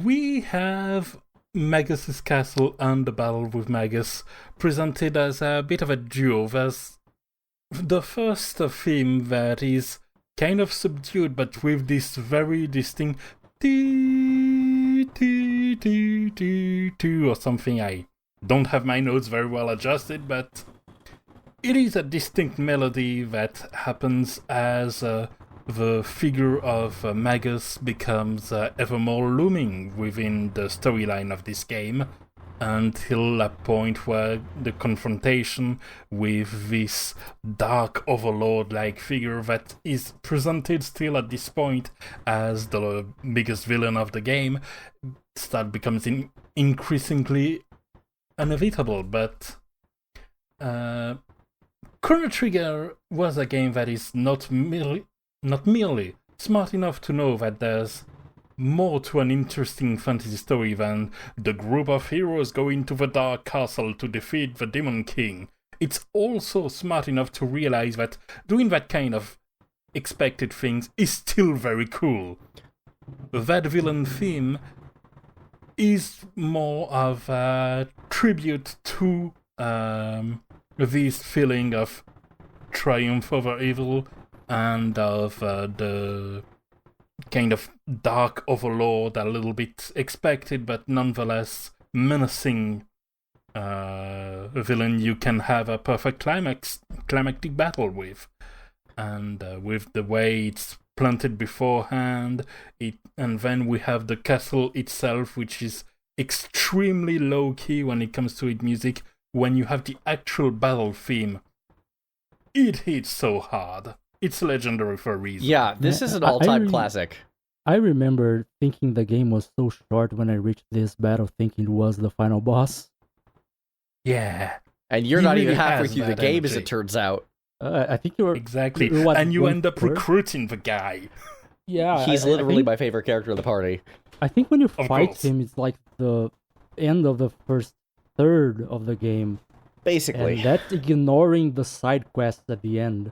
we have Magus' castle and the battle with Magus presented as a bit of a duo. There's the first theme that is kind of subdued, but with this very distinct or something. I don't have my notes very well adjusted, but it is a distinct melody that happens as the figure of Magus becomes ever more looming within the storyline of this game, until a point where the confrontation with this dark overlord-like figure that is presented still at this point as the biggest villain of the game becomes increasingly inevitable. But Chrono Trigger was a game that is not merely smart enough to know that there's more to an interesting fantasy story than the group of heroes go into the Dark Castle to defeat the Demon King. It's also smart enough to realize that doing that kind of expected things is still very cool. That villain theme is more of a tribute to this feeling of triumph over evil and of the kind of dark overlord, a little bit expected but nonetheless menacing villain you can have a perfect climactic battle with. And with the way it's planted beforehand, and then we have the castle itself, which is extremely low-key when it comes to its music. When you have the actual battle theme, it hits so hard. It's legendary for a reason. Yeah, this is an all-time classic. I remember thinking the game was so short when I reached this battle, thinking it was the final boss. Yeah. And you're not even halfway through the game, as it turns out. I think you were... Exactly. And you end up recruiting the guy. Yeah. He's literally my favorite character in the party. I think when you fight him, it's like the end of the first third of the game. Basically. And that's ignoring the side quests at the end.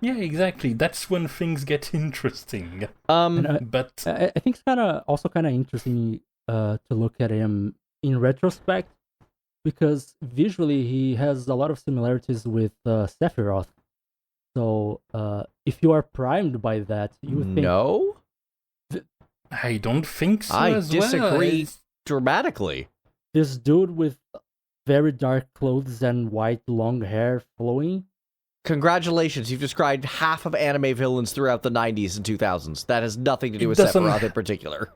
Yeah, exactly. That's when things get interesting. But I think it's also kind of interesting to look at him in retrospect, because visually he has a lot of similarities with Sephiroth. So if you are primed by that, you would think... No? I don't think so. I disagree dramatically. This dude with very dark clothes and white long hair flowing. Congratulations, you've described half of anime villains throughout the 90s and 2000s. That has nothing to do with Sephiroth in particular.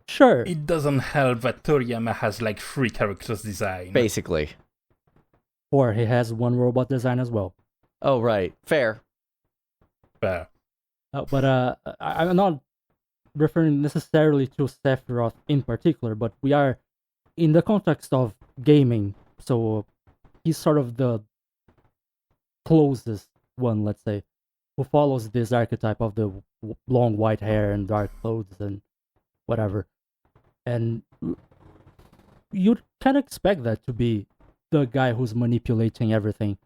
Sure. It doesn't help that Horiyama has like 3 characters design. Basically. Or he has one robot design as well. Oh, right. Fair. Fair. But I'm not referring necessarily to Sephiroth in particular, but we are in the context of gaming, so he's sort of the closest one, let's say, who follows this archetype of the long white hair and dark clothes and whatever. And you'd kind of expect that to be the guy who's manipulating everything.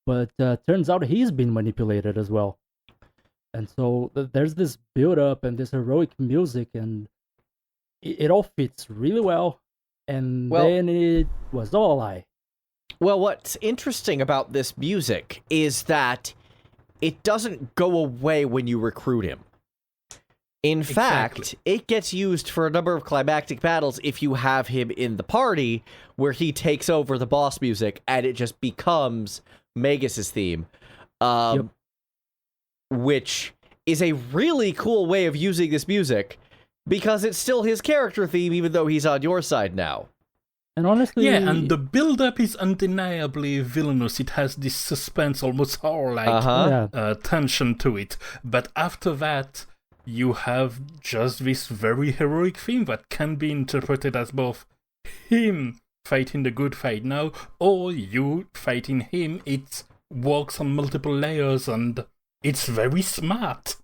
But turns out he's been manipulated as well. And so there's this build-up and this heroic music, and it all fits really well. And then it was all a lie. Well, what's interesting about this music is that it doesn't go away when you recruit him. In fact, it gets used for a number of climactic battles if you have him in the party, where he takes over the boss music, and it just becomes Magus' theme. Which is a really cool way of using this music, because it's still his character theme, even though he's on your side now. And honestly... Yeah, and the build-up is undeniably villainous. It has this suspense, almost horror-like tension to it. But after that, you have just this very heroic theme that can be interpreted as both him fighting the good fight now, or you fighting him. It works on multiple layers, and it's very smart.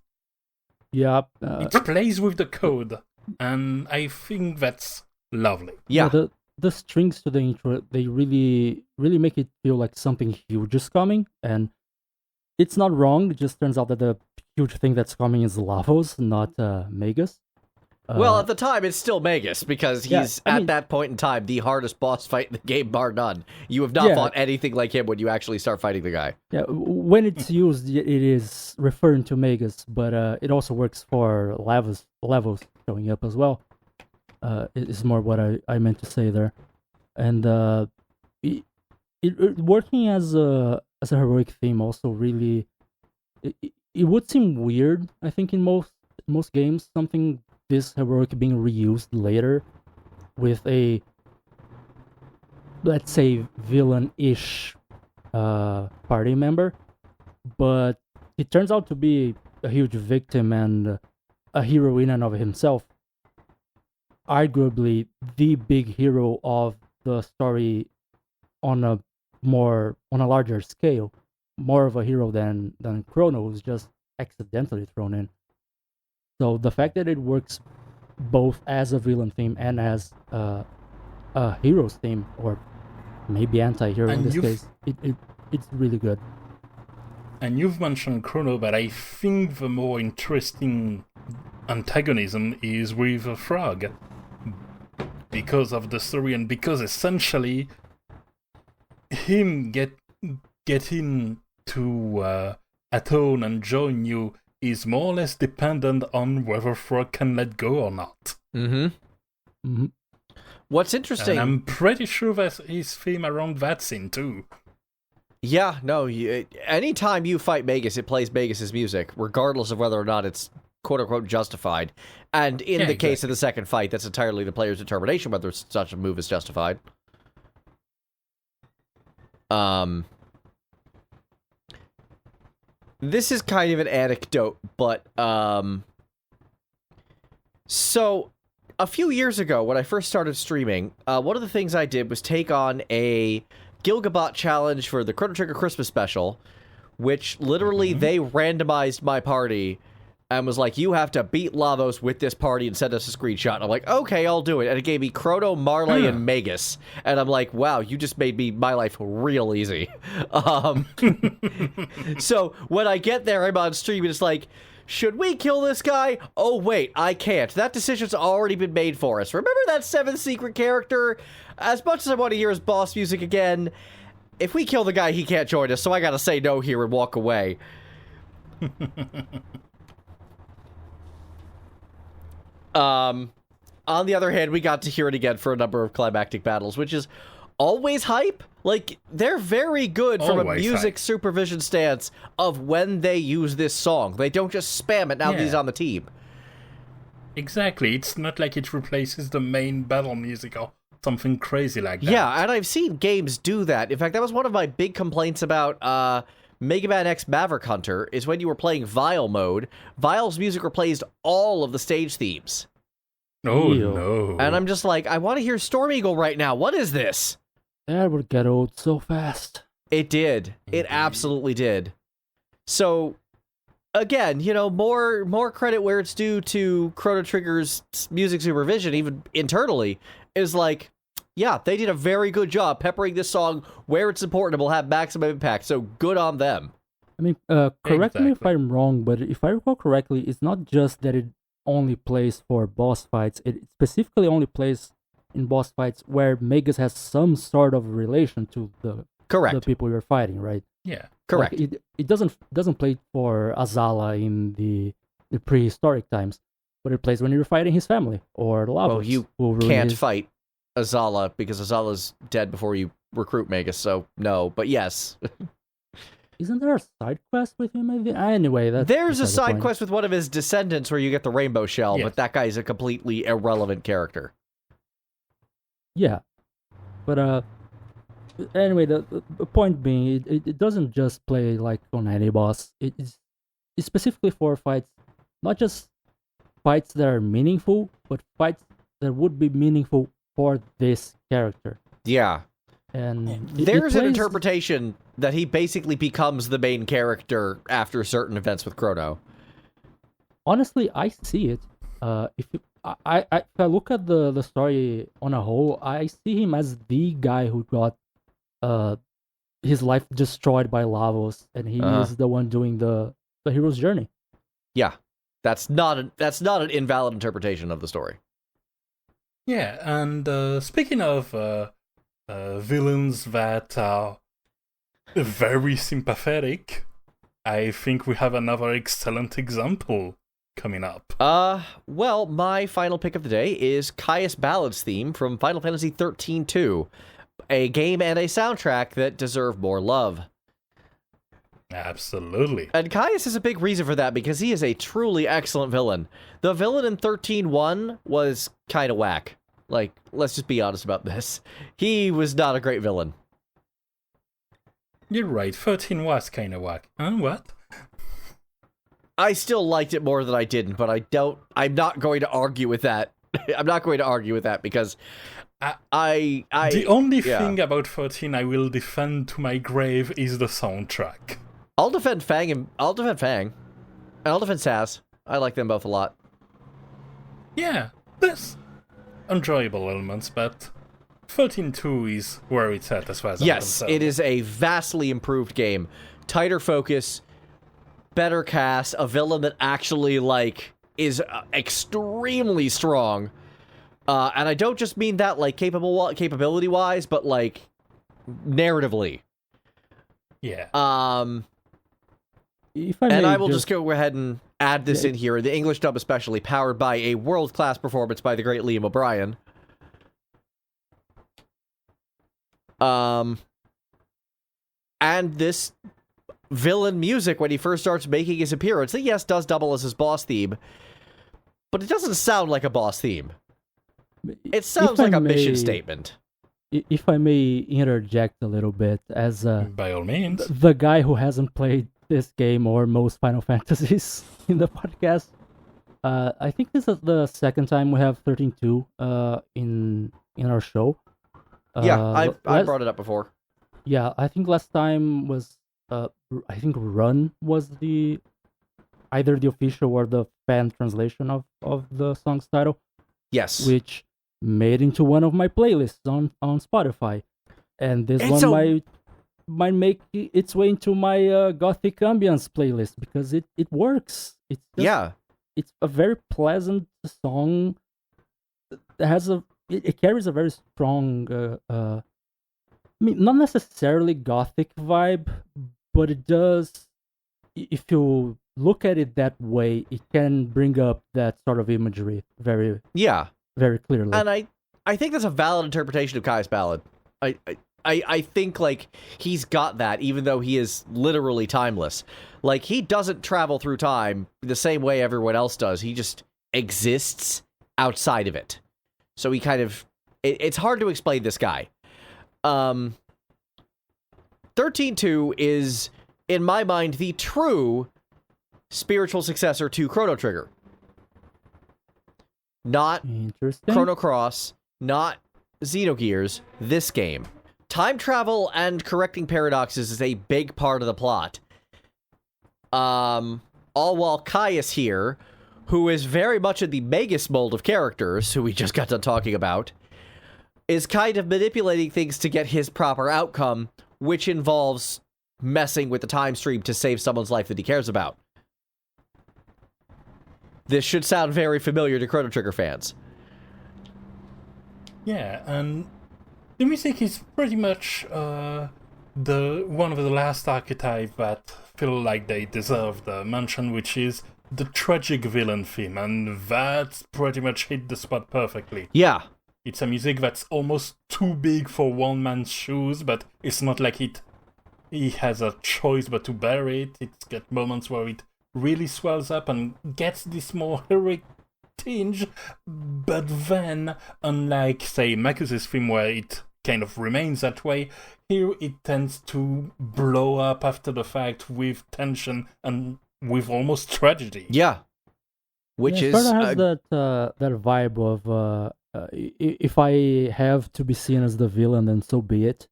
Yeah. It plays with the code, and I think that's lovely. Yeah. The strings to the intro, they really, really make it feel like something huge is coming, and it's not wrong. It just turns out that the huge thing that's coming is Lavos, not Magus. Well, at the time, it's still Magus, because he's, at that point in time, the hardest boss fight in the game, bar none. You have not fought anything like him when you actually start fighting the guy. Yeah, when it's used, it is referring to Magus, but it also works for Lavos showing up as well. Is more what I meant to say there. And it working as a heroic theme also really... It would seem weird, I think, in most games, something this heroic being reused later with a, let's say, villain-ish party member, but it turns out to be a huge victim and a hero in and of himself. Arguably the big hero of the story on a larger scale, more of a hero than Chrono, who's just accidentally thrown in. So the fact that it works both as a villain theme and as a hero's theme, or maybe anti-hero in this case, it's really good. And you've mentioned Chrono, but I think the more interesting antagonism is with a frog, because of the story and because essentially him getting to atone and join you is more or less dependent on whether Frog can let go or not. What's interesting... And I'm pretty sure that's his theme around that scene too. Yeah, no, anytime you fight Magus, it plays Magus' music, regardless of whether or not it's quote-unquote justified. And in the case of the second fight, that's entirely the player's determination whether such a move is justified. This is kind of an anecdote, but, so, a few years ago, when I first started streaming, one of the things I did was take on a Gilgabot challenge for the Chrono Trigger Christmas special, which literally they randomized my party and was like, you have to beat Lavos with this party and send us a screenshot. And I'm like, okay, I'll do it. And it gave me Chrono, Marley, and Magus. And I'm like, wow, you just made my life real easy. So when I get there, I'm on stream and it's like, should we kill this guy? Oh, wait, I can't. That decision's already been made for us. Remember that 7th secret character? As much as I want to hear his boss music again, if we kill the guy, he can't join us, so I gotta say no here and walk away. On the other hand, we got to hear it again for a number of climactic battles, which is always hype. Like, they're very good from a music supervision stance of when they use this song. They don't just spam it now that he's on the team. Exactly. It's not like it replaces the main battle music or something crazy like that. Yeah, and I've seen games do that. In fact, that was one of my big complaints about Mega Man X Maverick Hunter, is when you were playing Vile mode, Vile's music replaced all of the stage themes. Oh, no. And I'm just like, I want to hear Storm Eagle right now. What is this? That would get old so fast. It did. It absolutely did. So, again, you know, more credit where it's due to Chrono Trigger's music supervision, even internally, is like, yeah, they did a very good job peppering this song where it's important and will have maximum impact, so good on them. I mean, correct me if I'm wrong, but if I recall correctly, it's not just that it only plays for boss fights, it specifically only plays in boss fights where Magus has some sort of relation to the people you're fighting, right? Yeah. Correct. Like it doesn't play for Azala in the prehistoric times, but it plays when you're fighting his family or Lavos. Well, you can't fight Azala because Azala's dead before you recruit Magus, so no, but yes. Isn't there a side quest with him? Anyway, there's a side quest with one of his descendants where you get the rainbow shell, but that guy's a completely irrelevant character. Yeah, but anyway, the point being, it doesn't just play like on any boss. It's specifically for fights, not just fights that are meaningful, but fights that would be meaningful for this character. Yeah. And there's an interpretation that he basically becomes the main character after certain events with Chrono. Honestly, I see it. If I look at the story on a whole, I see him as the guy who got his life destroyed by Lavos, and he is the one doing the hero's journey. Yeah, that's not an invalid interpretation of the story. Yeah, and speaking of villains that are very sympathetic, I think we have another excellent example coming up. Well, my final pick of the day is Caius Ballad's theme from Final Fantasy 13-2, a game and a soundtrack that deserve more love. Absolutely. And Caius is a big reason for that because he is a truly excellent villain. The villain in 13-1 was kind of whack. Like, let's just be honest about this. He was not a great villain. You're right, 13 was kind of whack. What? I still liked it more than I didn't, but I'm not going to argue with that. I'm not going to argue with that because I the only thing about 13 I will defend to my grave is the soundtrack. I'll defend Fang, and I'll defend Saz. I like them both a lot. Yeah, there's enjoyable elements, but 13-2 is where it's at as far as I'm concerned. It is a vastly improved game. Tighter focus, better cast, a villain that actually, like, is extremely strong. And I don't just mean that, like, capability-wise, but, like, narratively. Yeah. I will just go ahead and add this in here. The English dub especially, powered by a world-class performance by the great Liam O'Brien. And this villain music when he first starts making his appearance. It, yes, does double as his boss theme, but it doesn't sound like a boss theme. It sounds like a mission statement. If I may interject a little bit, as by all means, the guy who hasn't played this game or most Final Fantasies in the podcast, I think this is the second time we have 13.2 in our show. I brought it up before. Yeah, I think last time was I think Run was either the official or the fan translation of the song's title. Yes, which made into one of my playlists on Spotify, and this one might make its way into my Gothic Ambience playlist because it works. It's a very pleasant song that has it carries a very strong not necessarily Gothic vibe, but it does. If you look at it that way, it can bring up that sort of imagery very clearly. And I think that's a valid interpretation of Kai's ballad. I think, like, he's got that, even though he is literally timeless. Like, he doesn't travel through time the same way everyone else does. He just exists outside of it. So he kind of... It's hard to explain this guy. 13.2 is, in my mind, the true spiritual successor to Chrono Trigger. Not Chrono Cross, not Xenogears, this game. Time travel and correcting paradoxes is a big part of the plot. All while Caius here, who is very much in the Magus mold of characters, who we just got done talking about, is kind of manipulating things to get his proper outcome, which involves messing with the time stream to save someone's life that he cares about. This should sound very familiar to Chrono Trigger fans. Yeah, and the music is pretty much the one of the last archetypes that feel like they deserve the mention, which is the tragic villain theme, and that's pretty much hit the spot perfectly. Yeah. It's a music that's almost too big for one man's shoes, but it's not like he has a choice but to bear it. It's got moments where it really swells up and gets this more heroic tinge, but then, unlike, say, Makus's theme, where it kind of remains that way, here it tends to blow up after the fact with tension and with almost tragedy. Yeah. Which is... It sort of has that vibe of... if I have to be seen as the villain, then so be it.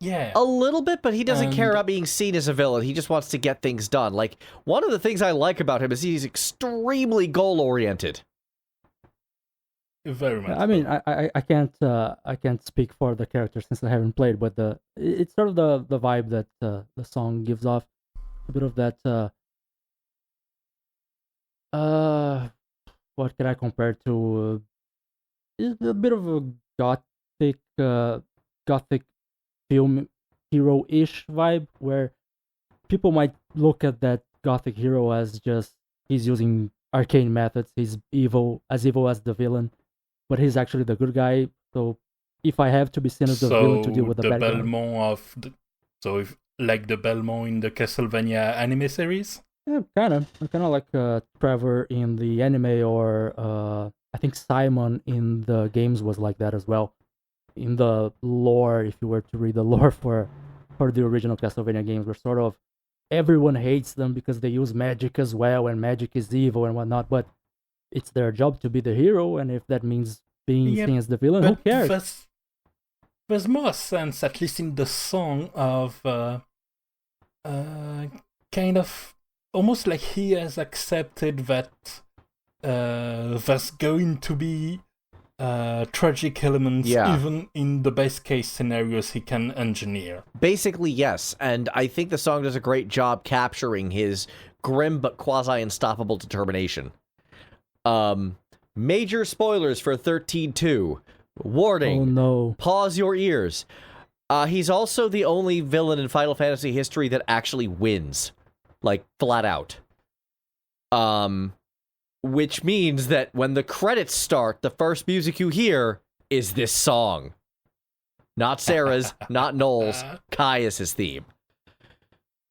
Yeah. A little bit, but he doesn't care about being seen as a villain. He just wants to get things done. Like, one of the things I like about him is he's extremely goal-oriented. Very much. I mean, I can't speak for the character since I haven't played, but it's sort of the vibe that the song gives off. A bit of that... what can I compare it to? It's a bit of a gothic film hero-ish vibe, where people might look at that gothic hero as just he's using arcane methods, he's evil as the villain, but he's actually the good guy. So if I have to be seen as the villain to deal with the bad guy, if like the Belmont in the Castlevania anime series. Yeah, kind of like Trevor in the anime, or I think Simon in the games was like that as well. In the lore, if you were to read the lore for the original Castlevania games, where sort of everyone hates them because they use magic as well, and magic is evil and whatnot, but it's their job to be the hero, and if that means being seen as the villain, who cares? There's more sense, at least in the song, of kind of almost like he has accepted that there's going to be tragic elements even in the best case scenarios he can engineer. Basically, yes, and I think the song does a great job capturing his grim but quasi-unstoppable determination. Major spoilers for 13.2. Warning. Oh no. Pause your ears. He's also the only villain in Final Fantasy history that actually wins. Like, flat out. Which means that when the credits start, the first music you hear is this song. Not Sarah's, not Noel's, Caius's theme.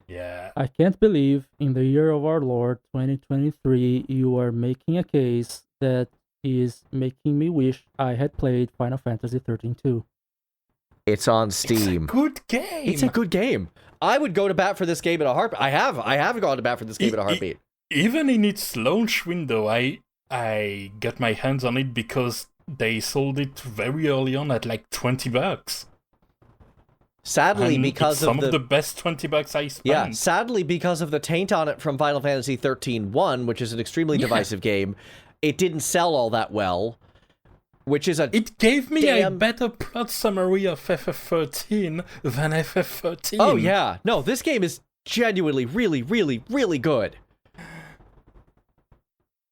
Yeah. I can't believe in the year of our Lord 2023 you are making a case that is making me wish I had played Final Fantasy 13 too. It's on Steam. It's a good game. It's a good game. I would go to bat for this game in a heartbeat. I have gone to bat for this game in a heartbeat. Even in its launch window, I got my hands on it because they sold it very early on at like $20. Sadly, and because it's some of the best $20 I spent. Yeah, sadly, because of the taint on it from Final Fantasy 13-1, which is an extremely divisive game, it didn't sell all that well. Which is It gave me a better plot summary of FF13 than FF13. Oh yeah, no, this game is genuinely really, really, really good.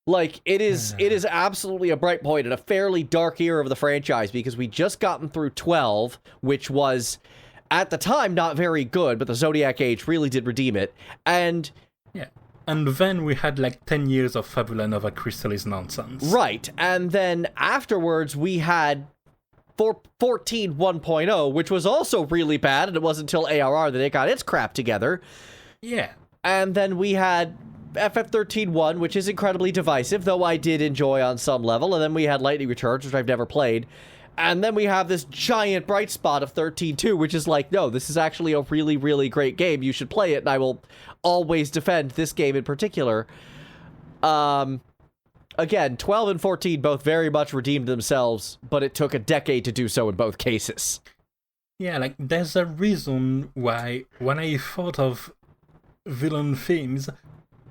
Like, it is absolutely a bright point in a fairly dark era of the franchise, because we just gotten through 12, which was, at the time, not very good, but the Zodiac Age really did redeem it, and... Yeah, and then we had like 10 years of Fabula Nova Crystallis nonsense. Right, and then afterwards we had 14 1.0, which was also really bad, and it wasn't until ARR that it got its crap together. Yeah. And then we had FF13-1, which is incredibly divisive, though I did enjoy on some level, and then we had Lightning Returns, which I've never played. And then we have this giant bright spot of 13-2, which is like, no, this is actually a really, really great game. You should play it, and I will always defend this game in particular. Again, 12 and 14 both very much redeemed themselves, but it took a decade to do so in both cases. Yeah, like, there's a reason why, when I thought of villain themes,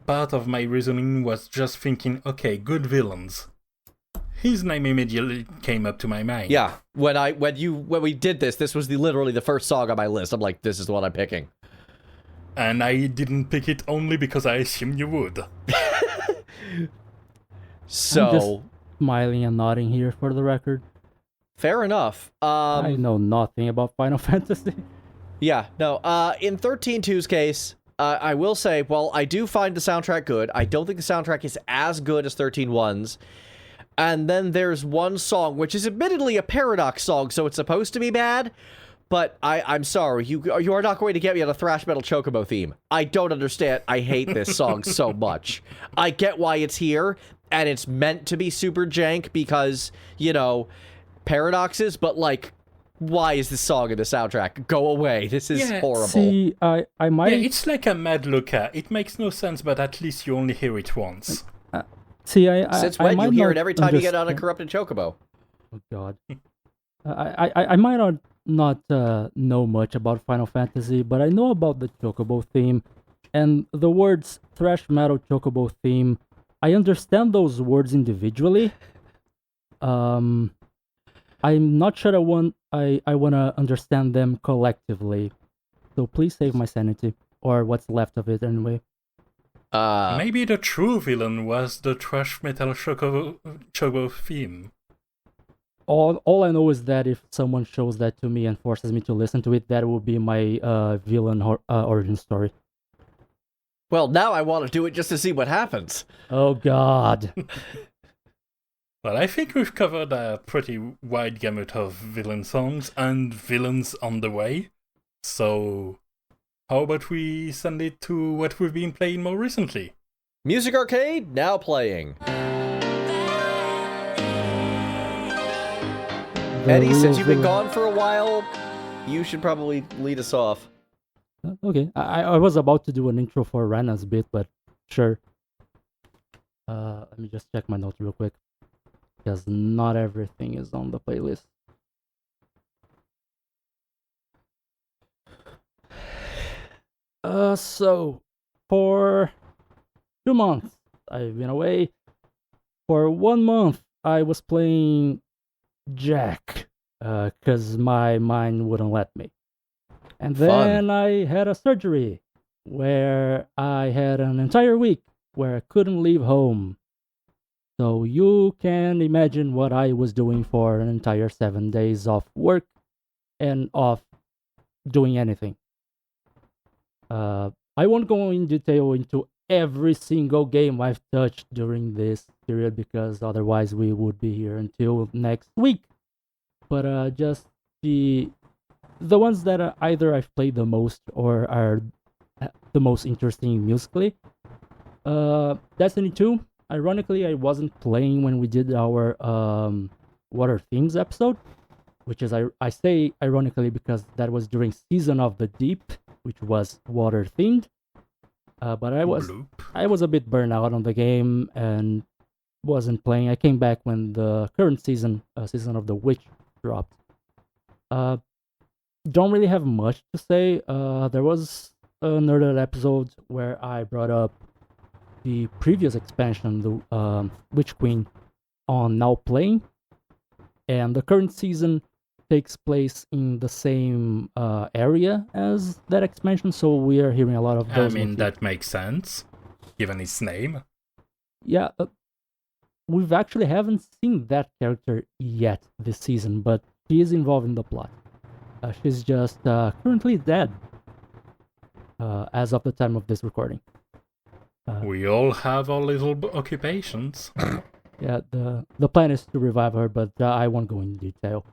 part of my reasoning was just thinking, okay, good villains. His name immediately came up to my mind. Yeah, when we did this was literally the first song on my list. I'm like, this is the one I'm picking. And I didn't pick it only because I assumed you would. So, I'm just smiling and nodding here for the record. Fair enough. I know nothing about Final Fantasy. Yeah, no. In 13-2's case, I will say, well, I do find the soundtrack good. I don't think the soundtrack is as good as 13-1's. And then there's one song, which is admittedly a Paradox song, so it's supposed to be bad. But I'm sorry, you are not going to get me on a thrash metal chocobo theme. I don't understand. I hate this song so much. I get why it's here, and it's meant to be super jank because, you know, paradoxes, but like, why is this song in the soundtrack? Go away. This is horrible. See, I might... Yeah, it's like a Mad Luca. It makes no sense, but at least you only hear it once. Since when you hear it every time you get on a corrupted chocobo? Oh God. I might not know much about Final Fantasy, but I know about the chocobo theme, and the words thrash metal chocobo theme. I understand those words individually. I'm not sure I wanna understand them collectively. So please save my sanity, or what's left of it anyway. Maybe the true villain was the thrash metal chocobo theme. All I know is that if someone shows that to me and forces me to listen to it, that will be my villain origin story. Well, now I want to do it just to see what happens. Oh God. Well, I think we've covered a pretty wide gamut of villain songs and villains on the way. So, how about we send it to what we've been playing more recently? Music Arcade, now playing. Eddie, since you've been gone for a while, you should probably lead us off. Okay, I was about to do an intro for Rana's bit, but sure. Let me just check my notes real quick, because not everything is on the playlist. So, for 2 months, I've been away. For 1 month, I was playing Jack, because my mind wouldn't let me. And then I had a surgery, where I had an entire week where I couldn't leave home. So you can imagine what I was doing for an entire 7 days of work and of doing anything. I won't go in detail into every single game I've touched during this period, because otherwise we would be here until next week. But just the ones that either I've played the most or are the most interesting musically. Destiny 2, ironically, I wasn't playing when we did our Water Themes episode, which is, I say ironically because that was during Season of the Deep, which was water themed. But I was a bit burned out on the game and wasn't playing. I came back when the current season of the Witch dropped. Don't really have much to say. There was a nerded episode where I brought up the previous expansion, the Witch Queen, on Now Playing, and the current season takes place in the same area as that expansion, so we are hearing a lot of those. I mean, that makes sense, given its name. Yeah, we've actually haven't seen that character yet this season, but she is involved in the plot. She's just currently dead as of the time of this recording. We all have our little occupations. Yeah, the plan is to revive her, but I won't go into detail.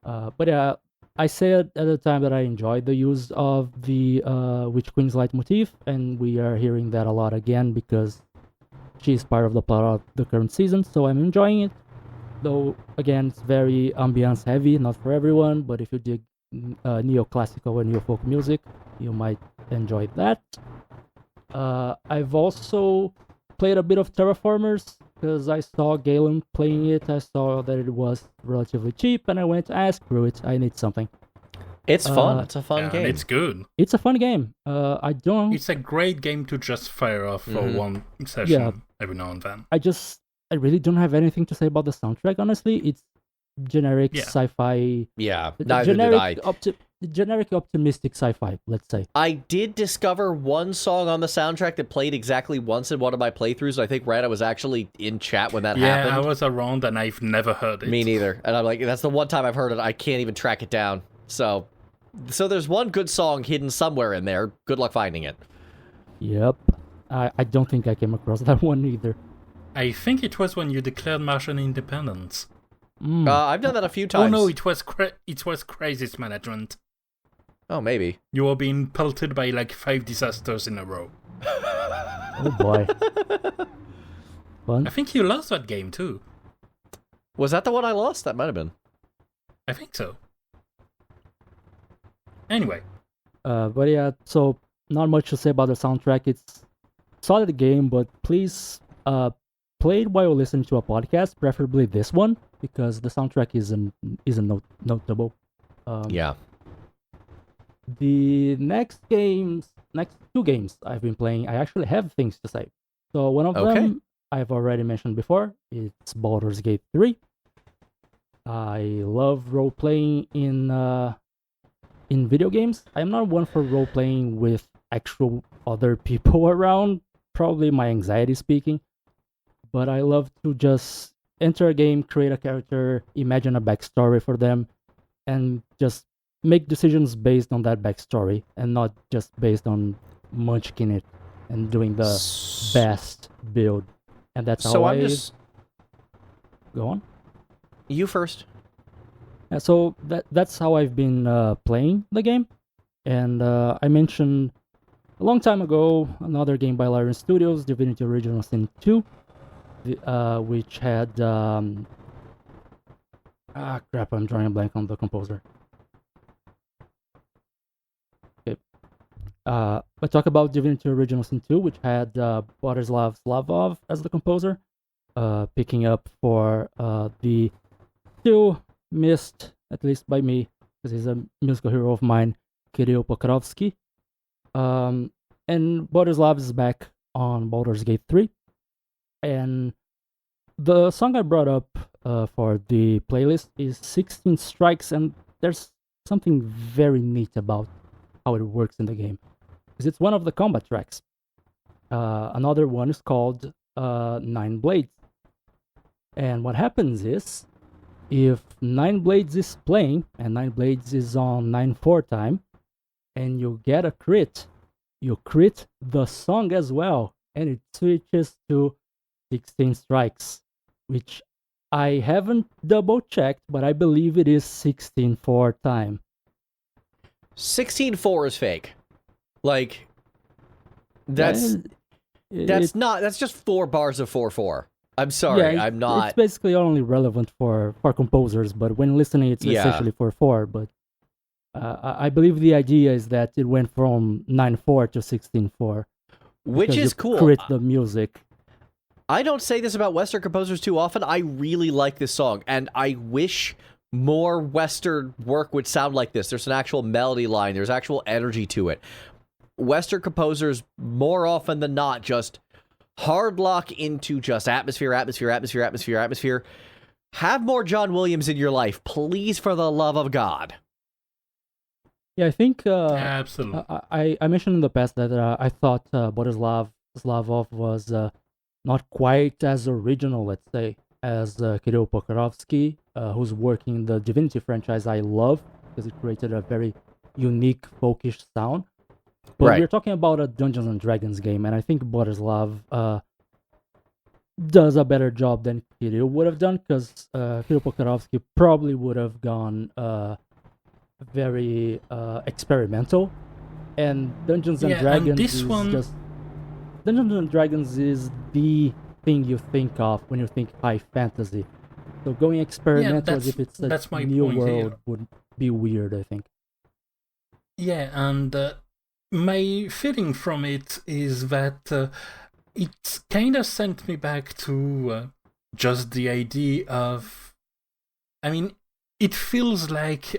But yeah, I said at the time that I enjoyed the use of the Witch Queen's leitmotif, and we are hearing that a lot again because she's part of the plot of the current season, so I'm enjoying it. Though, again, it's very ambience heavy, not for everyone, but if you dig neoclassical and neo-folk music, you might enjoy that. I've also played a bit of Terraformers, because I saw Galen playing it. I saw that it was relatively cheap, and I went, screw it, I need something. It's fun. It's a fun game. It's good. It's a fun game. It's a great game to just fire off for one session every now and then. I really don't have anything to say about the soundtrack, honestly. It's generic sci-fi. Yeah, neither did I. Generic optimistic sci-fi, let's say. I did discover one song on the soundtrack that played exactly once in one of my playthroughs. I think Rana was actually in chat when that happened. Yeah, I was around and I've never heard it. Me neither. And I'm like, that's the one time I've heard it. I can't even track it down. So there's one good song hidden somewhere in there. Good luck finding it. Yep. I don't think I came across that one either. I think it was when you declared Martian independence. I've done that a few times. Oh no, it was crisis management. Oh, maybe. You were being pelted by like 5 disasters in a row. Oh boy. Fun. I think you lost that game too. Was that the one I lost? That might have been. I think so. Anyway. But yeah, so not much to say about the soundtrack. It's a solid game, but please play it while listening to a podcast, preferably this one, because the soundtrack isn't notable. Yeah. The next two games I've been playing, I actually have things to say. So one of them I've already mentioned before. It's Baldur's Gate 3. I love role playing in video games. I'm not one for role playing with actual other people around. Probably my anxiety speaking. But I love to just enter a game, create a character, imagine a backstory for them, and just make decisions based on that backstory and not just based on munchkin it and doing the best build. And that's how Go on. You first. So that's how I've been playing the game. And I mentioned a long time ago another game by Larian Studios, Divinity Original Sin 2, which had... crap, I'm drawing a blank on the composer. I talk about Divinity Original Sin 2, which had Boleslav Slavov as the composer, picking up for the still missed, at least by me, because he's a musical hero of mine, Kirill Pokrovsky. And Boleslav is back on Baldur's Gate 3. And the song I brought up for the playlist is 16 Strikes, and there's something very neat about how it works in the game, because it's one of the combat tracks. Another one is called 9 Blades. And what happens is, if 9 Blades is playing, and 9 Blades is on 9/4 time, and you get a crit, you crit the song as well, and it switches to 16 Strikes, which I haven't double checked, but I believe it is 16/4 time. 16/4 is fake. Like, That's just 4 bars of 4/4. I'm sorry, I'm not. It's basically only relevant for composers, but when listening, it's essentially 4/4. But I believe the idea is that it went from 9/4 to 16/4, which is cool. Create the music. I don't say this about Western composers too often. I really like this song, and I wish more Western work would sound like this. There's an actual melody line. There's actual energy to it. Western composers, more often than not, just hard lock into just atmosphere. Have more John Williams in your life, please, for the love of God. Yeah, I think absolutely. I mentioned in the past that I thought Slavov was not quite as original, let's say, as Kirill Pokrovsky, who's working the Divinity franchise. I love because it created a very unique folkish sound. But we're talking about a Dungeons and Dragons game, and I think Boleslav does a better job than Kirill would have done, because Kirill Pokrovsky probably would have gone very experimental, and Dungeons and Dragons Dungeons and Dragons is the thing you think of when you think high fantasy. So going experimental as if it's a new world would be weird, I think. Yeah, and my feeling from it is that it kind of sent me back to just the idea of... I mean, it feels like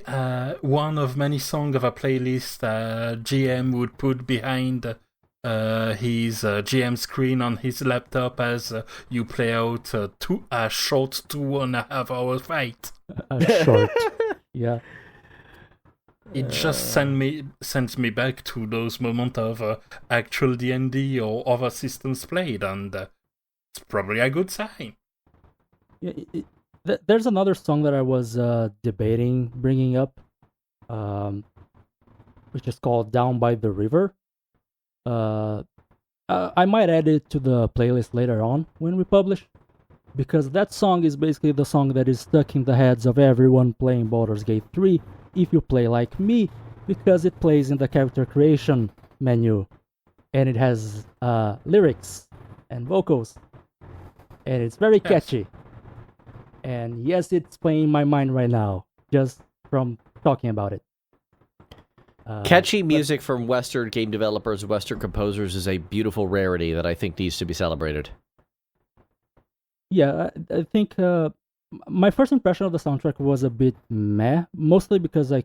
one of many songs of a playlist GM would put behind his GM screen on his laptop as you play out a short 2.5 hour fight. A short, yeah. It just sends me back to those moments of actual D&D or other systems played, and it's probably a good sign. Yeah, there's another song that I was debating bringing up, which is called Down by the River. I might add it to the playlist later on when we publish, because that song is basically the song that is stuck in the heads of everyone playing Baldur's Gate 3, if you play like me, because it plays in the character creation menu, and it has lyrics and vocals, and it's very catchy. And yes, it's playing in my mind right now, just from talking about it. Catchy music from Western game developers, Western composers, is a beautiful rarity that I think needs to be celebrated. Yeah, I think my first impression of the soundtrack was a bit meh, mostly because I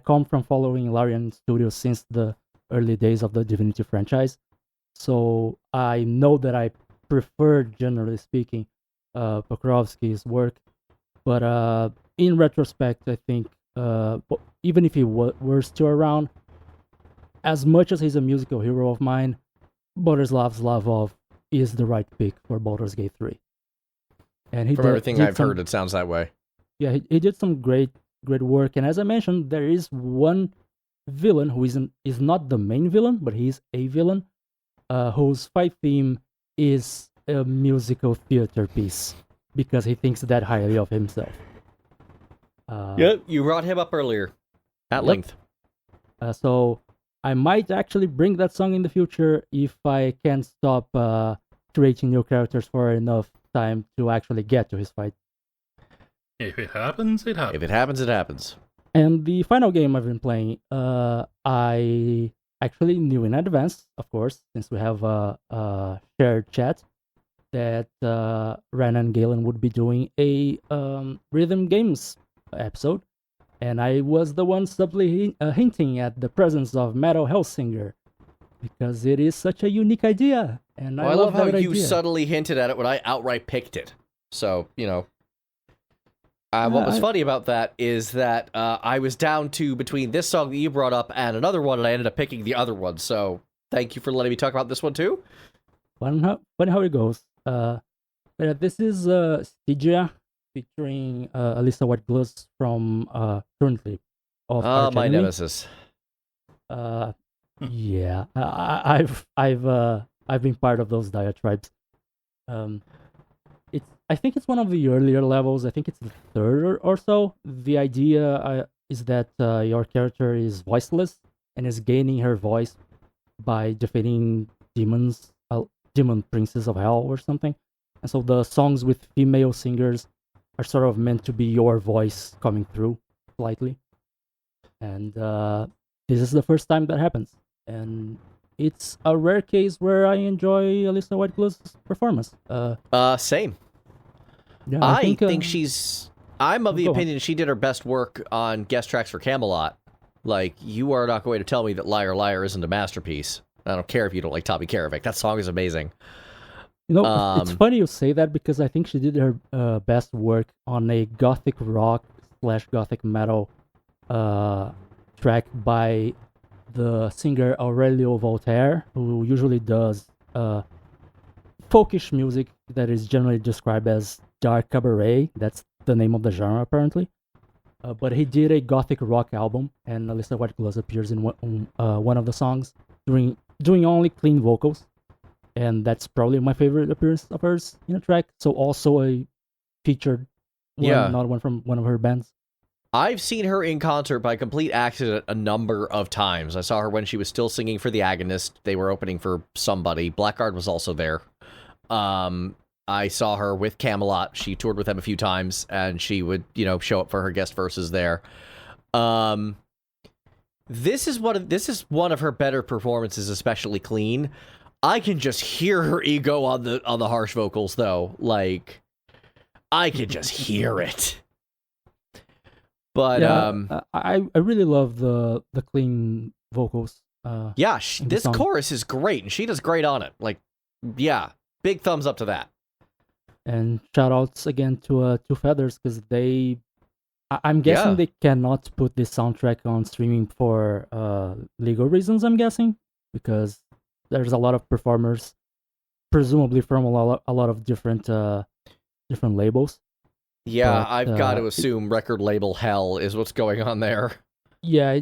come from following Larian Studios since the early days of the Divinity franchise, so I know that I prefer, generally speaking, Pokrovsky's work, but in retrospect, I think even if he were still around, as much as he's a musical hero of mine, Boleslav Slavov is the right pick for Baldur's Gate 3. And from everything I've heard, it sounds that way. Yeah, he did some great work, and as I mentioned, there is one villain who is not the main villain, but he's a villain, whose fight theme is a musical theater piece, because he thinks that highly of himself. Yep, you brought him up earlier, at length. So I might actually bring that song in the future if I can stop creating new characters for enough time to actually get to his fight. If it happens, it happens. If it happens, it happens. And the final game I've been playing, I actually knew in advance, of course, since we have a shared chat, that Ren and Galen would be doing a rhythm games episode, and I was the one subtly hinting at the presence of Metal Hellsinger, because it is such a unique idea, and I love how you subtly hinted at it when I outright picked it. So, what was funny about that is that I was down to between this song that you brought up and another one, and I ended up picking the other one. So, thank you for letting me talk about this one too. Funny how it goes. This is Stygia, featuring Alyssa Whiteglass from currently of Arch my Enemy. nemesis. Yeah, I've been part of those diatribes. I think it's one of the earlier levels. I think it's the third or so. The idea is that your character is voiceless and is gaining her voice by defeating demon princes of hell or something. And so the songs with female singers are sort of meant to be your voice coming through slightly. And this is the first time that happens. And it's a rare case where I enjoy Alyssa Whiteglov's performance. Same. Yeah, I think she's... I'm of the opinion she did her best work on guest tracks for Camelot. Like, you are not going to tell me that Liar Liar isn't a masterpiece. I don't care if you don't like Tommy Karavik. That song is amazing. You know, it's funny you say that because I think she did her best work on a gothic rock / gothic metal track by the singer Aurelio Voltaire, who usually does folkish music that is generally described as dark cabaret. That's the name of the genre, apparently. But he did a gothic rock album, and Alyssa Whiteglove appears in one of the songs, doing only clean vocals. And that's probably my favorite appearance of hers in a track. So also a featured one, not one from one of her bands. I've seen her in concert by complete accident a number of times. I saw her when she was still singing for The Agonist. They were opening for somebody. Blackguard was also there. I saw her with Camelot. She toured with them a few times, and she would, show up for her guest verses there. This is one of her better performances, especially clean. I can just hear her ego on the harsh vocals, though. Like, I can just hear it. But yeah, I really love the clean vocals. This chorus is great, and she does great on it. Like, yeah, big thumbs up to that. And shoutouts again to Two Feathers, because I'm guessing they cannot put this soundtrack on streaming for legal reasons. I'm guessing because there's a lot of performers, presumably from a lot of different labels. Yeah, I've got to assume record label hell is what's going on there. Yeah,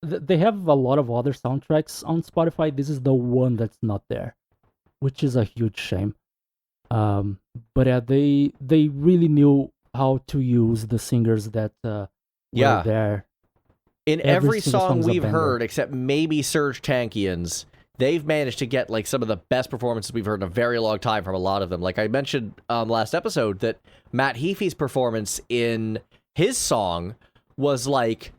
they have a lot of other soundtracks on Spotify. This is the one that's not there, which is a huge shame. But yeah, they really knew how to use the singers that were there. In every song we've heard, except maybe Serge Tankian's, they've managed to get like some of the best performances we've heard in a very long time from a lot of them. Like I mentioned last episode that Matt Heafy's performance in his song was like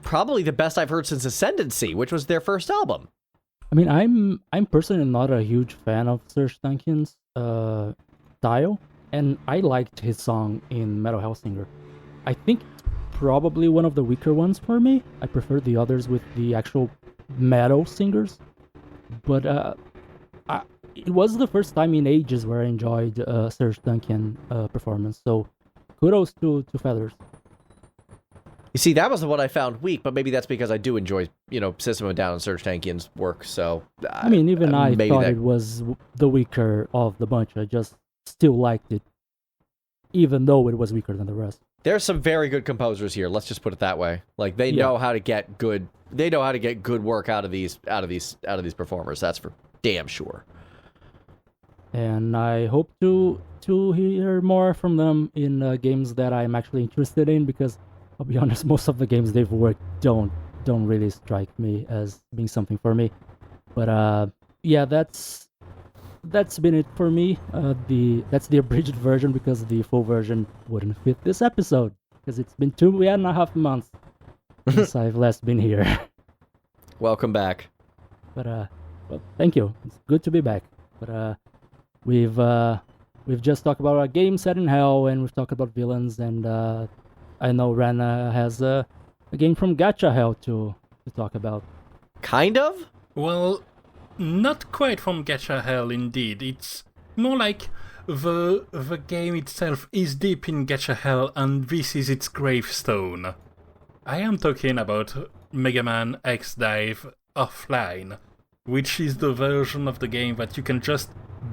probably the best I've heard since Ascendancy, which was their first album. I mean, I'm personally not a huge fan of Serge Tankian's style, and I liked his song in Metal Hellsinger. I think it's probably one of the weaker ones for me. I prefer the others with the actual metal singers. But it was the first time in ages where I enjoyed Serge Tankian performance. So kudos to Feathers. You see, that was the one I found weak, but maybe that's because I do enjoy, System of a Down and Serge Tankian's work. So I mean, even I thought it was the weaker of the bunch. I just still liked it, even though it was weaker than the rest. There's some very good composers here. Let's just put it that way. Like they know how to get good. They know how to get good work out of these performers. That's for damn sure. And I hope to hear more from them in games that I'm actually interested in, because I'll be honest, most of the games they've worked don't really strike me as being something for me. But yeah, that's been it for me. That's the abridged version, because the full version wouldn't fit this episode, because it's been 2.5 months since I've last been here. Welcome back. But well, thank you. It's good to be back. But we've just talked about a game set in hell, and we've talked about villains, and I know Rana has a game from Gacha Hell to talk about. Kind of? Well, not quite from Gacha Hell, indeed. It's more like the game itself is deep in Gacha Hell, and this is its gravestone. I am talking about Mega Man X Dive Offline, which is the version of the game that you can just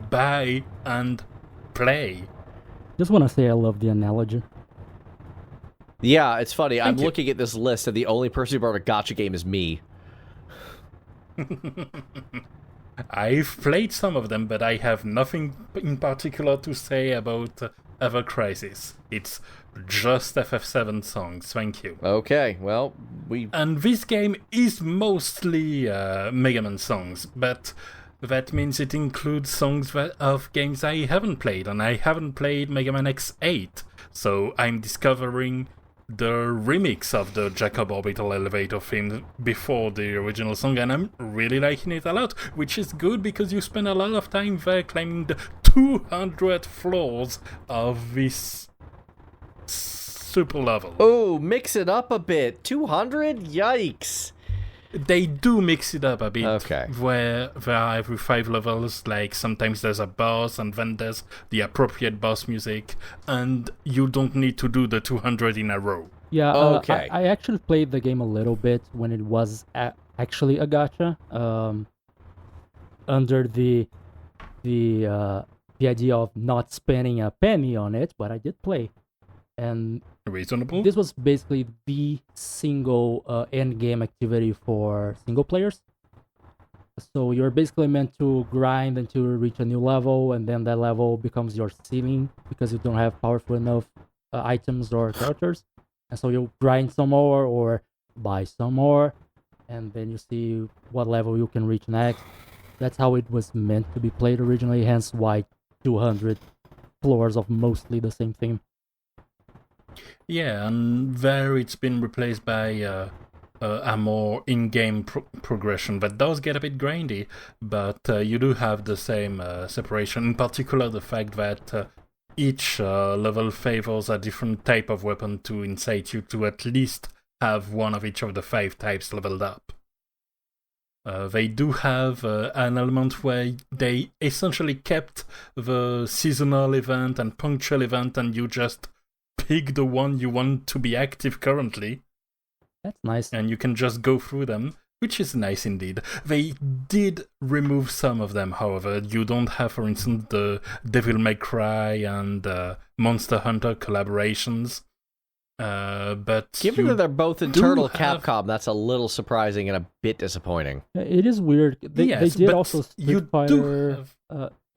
buy and play. Just want to say I love the analogy. Yeah, it's funny. I'm looking at this list, and the only person who brought a gacha game is me. I've played some of them, but I have nothing in particular to say about Ever Crisis. It's just FF7 songs, thank you. Okay, well, And this game is mostly Mega Man songs, but that means it includes songs of games I haven't played, and I haven't played Mega Man X8, so I'm discovering the remix of the Jacob Orbital Elevator theme before the original song, and I'm really liking it a lot, which is good because you spend a lot of time there climbing the 200 floors of this super level. Oh, mix it up a bit. 200? Yikes. They do mix it up a bit. Okay. Where there are every 5 levels, like sometimes there's a boss and then there's the appropriate boss music, and you don't need to do the 200 in a row. Yeah, okay. I actually played the game a little bit when it was actually a gacha, under the idea of not spending a penny on it, but I did play. And Reasonable. this was basically the single end game activity for single players. So you're basically meant to grind until you reach a new level, and then that level becomes your ceiling because you don't have powerful enough items or characters. And so you grind some more or buy some more, and then you see what level you can reach next. That's how it was meant to be played originally, hence why 200 floors of mostly the same theme. Yeah, and there it's been replaced by a more in-game progression that does get a bit grindy, but you do have the same separation. In particular, the fact that each level favors a different type of weapon to incite you to at least have one of each of the 5 types leveled up. They do have an element where they essentially kept the seasonal event and punctual event, and you just pick the one you want to be active currently. That's nice. And you can just go through them, which is nice indeed. They did remove some of them, however. You don't have, for instance, the Devil May Cry and Monster Hunter collaborations. But given that they're both internal Capcom, that's a little surprising and a bit disappointing. It is weird. They did also Street Fighter.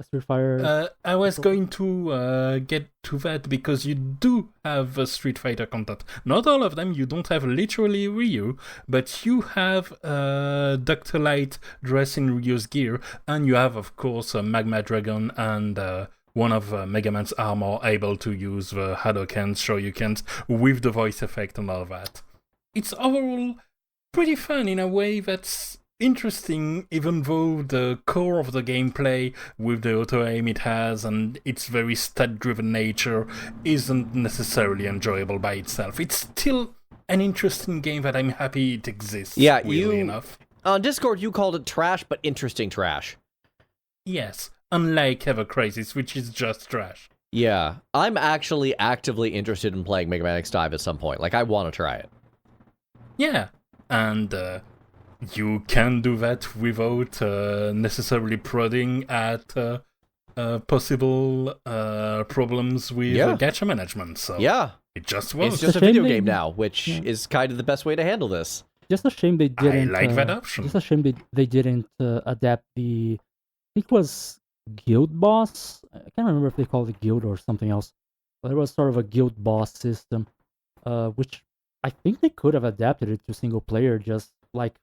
Street Fighter. I was going to get to that because you do have Street Fighter content. Not all of them. You don't have literally Ryu, but you have Dr. Light dressed in Ryu's gear, and you have, of course, Magma Dragon and one of Mega Man's armor able to use the Hadokens, Shoryukens with the voice effect and all that. It's overall pretty fun in a way that's interesting, even though the core of the gameplay with the auto-aim it has and its very stat-driven nature isn't necessarily enjoyable by itself. It's still an interesting game that I'm happy it exists, weirdly enough. On Discord, you called it trash, but interesting trash. Yes, unlike Ever Crisis, which is just trash. Yeah, I'm actually actively interested in playing Mega Man X Dive at some point. Like, I want to try it. Yeah, and you can do that without necessarily prodding at possible problems with gacha management. So it just works. It's just a video game now, which is kind of the best way to handle this. Just a shame they didn't. I like that option. Just a shame they didn't adapt the. I think it was Guild Boss. I can't remember if they called it Guild or something else. But it was sort of a Guild Boss system, which I think they could have adapted it to single player. Just like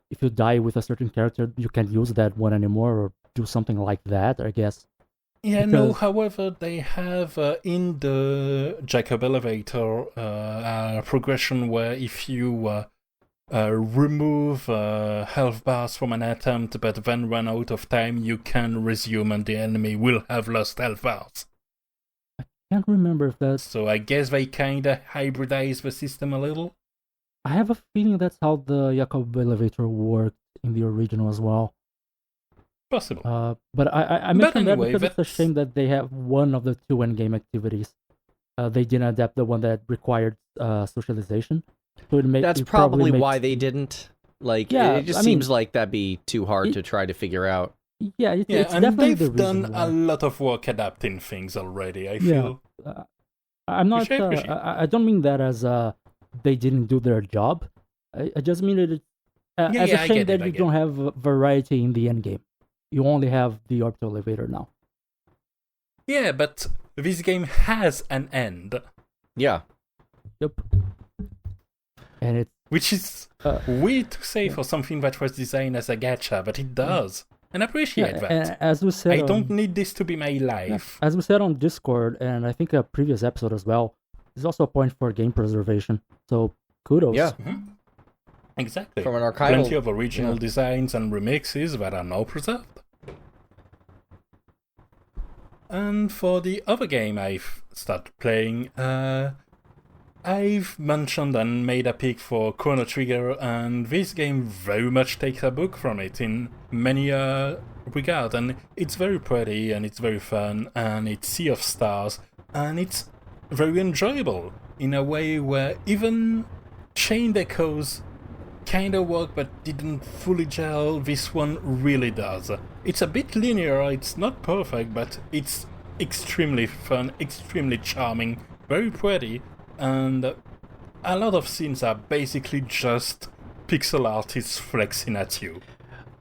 if you die with a certain character, you can't use that one anymore, or do something like that, I guess. Yeah, no, however, they have in the Jacob Elevator progression where if you remove health bars from an attempt but then run out of time, you can resume and the enemy will have lost health bars. I can't remember if that's... So I guess they kinda hybridize the system a little? I have a feeling that's how the Jacob Elevator worked in the original as well. Possible. But I mentioned that because it's a shame that they have one of the two endgame activities. They didn't adapt the one that required socialization. So that's probably why they didn't. Like, it just seems like that'd be too hard to try to figure out. Yeah, it's and definitely they've the reason done why. a lot of work adapting things already, I feel. I'm not... I don't mean that as they didn't do their job. I just mean it as a shame that you don't have variety in the endgame. you only have the orbital elevator now. Yeah, but this game has an end. Yeah. Yep. And it's which is weird to say for something that was designed as a gacha, but it does. And I appreciate that. And as we said, I don't need this to be my life. As we said on Discord, and I think a previous episode as well, there's also a point for game preservation. So kudos. Yeah. Mm-hmm. Exactly. From an archival... Plenty of original designs and remixes that are now preserved. And for the other game I've started playing, I've mentioned and made a pick for Chrono Trigger, and this game very much takes a book from it in many regards, and it's very pretty, and it's very fun, and it's Sea of Stars, and it's very enjoyable in a way where even Chained Echoes kind of work but didn't fully gel. This one really does. It's a bit linear, it's not perfect, but it's extremely fun, extremely charming, very pretty, and a lot of scenes are basically just pixel artists flexing at you.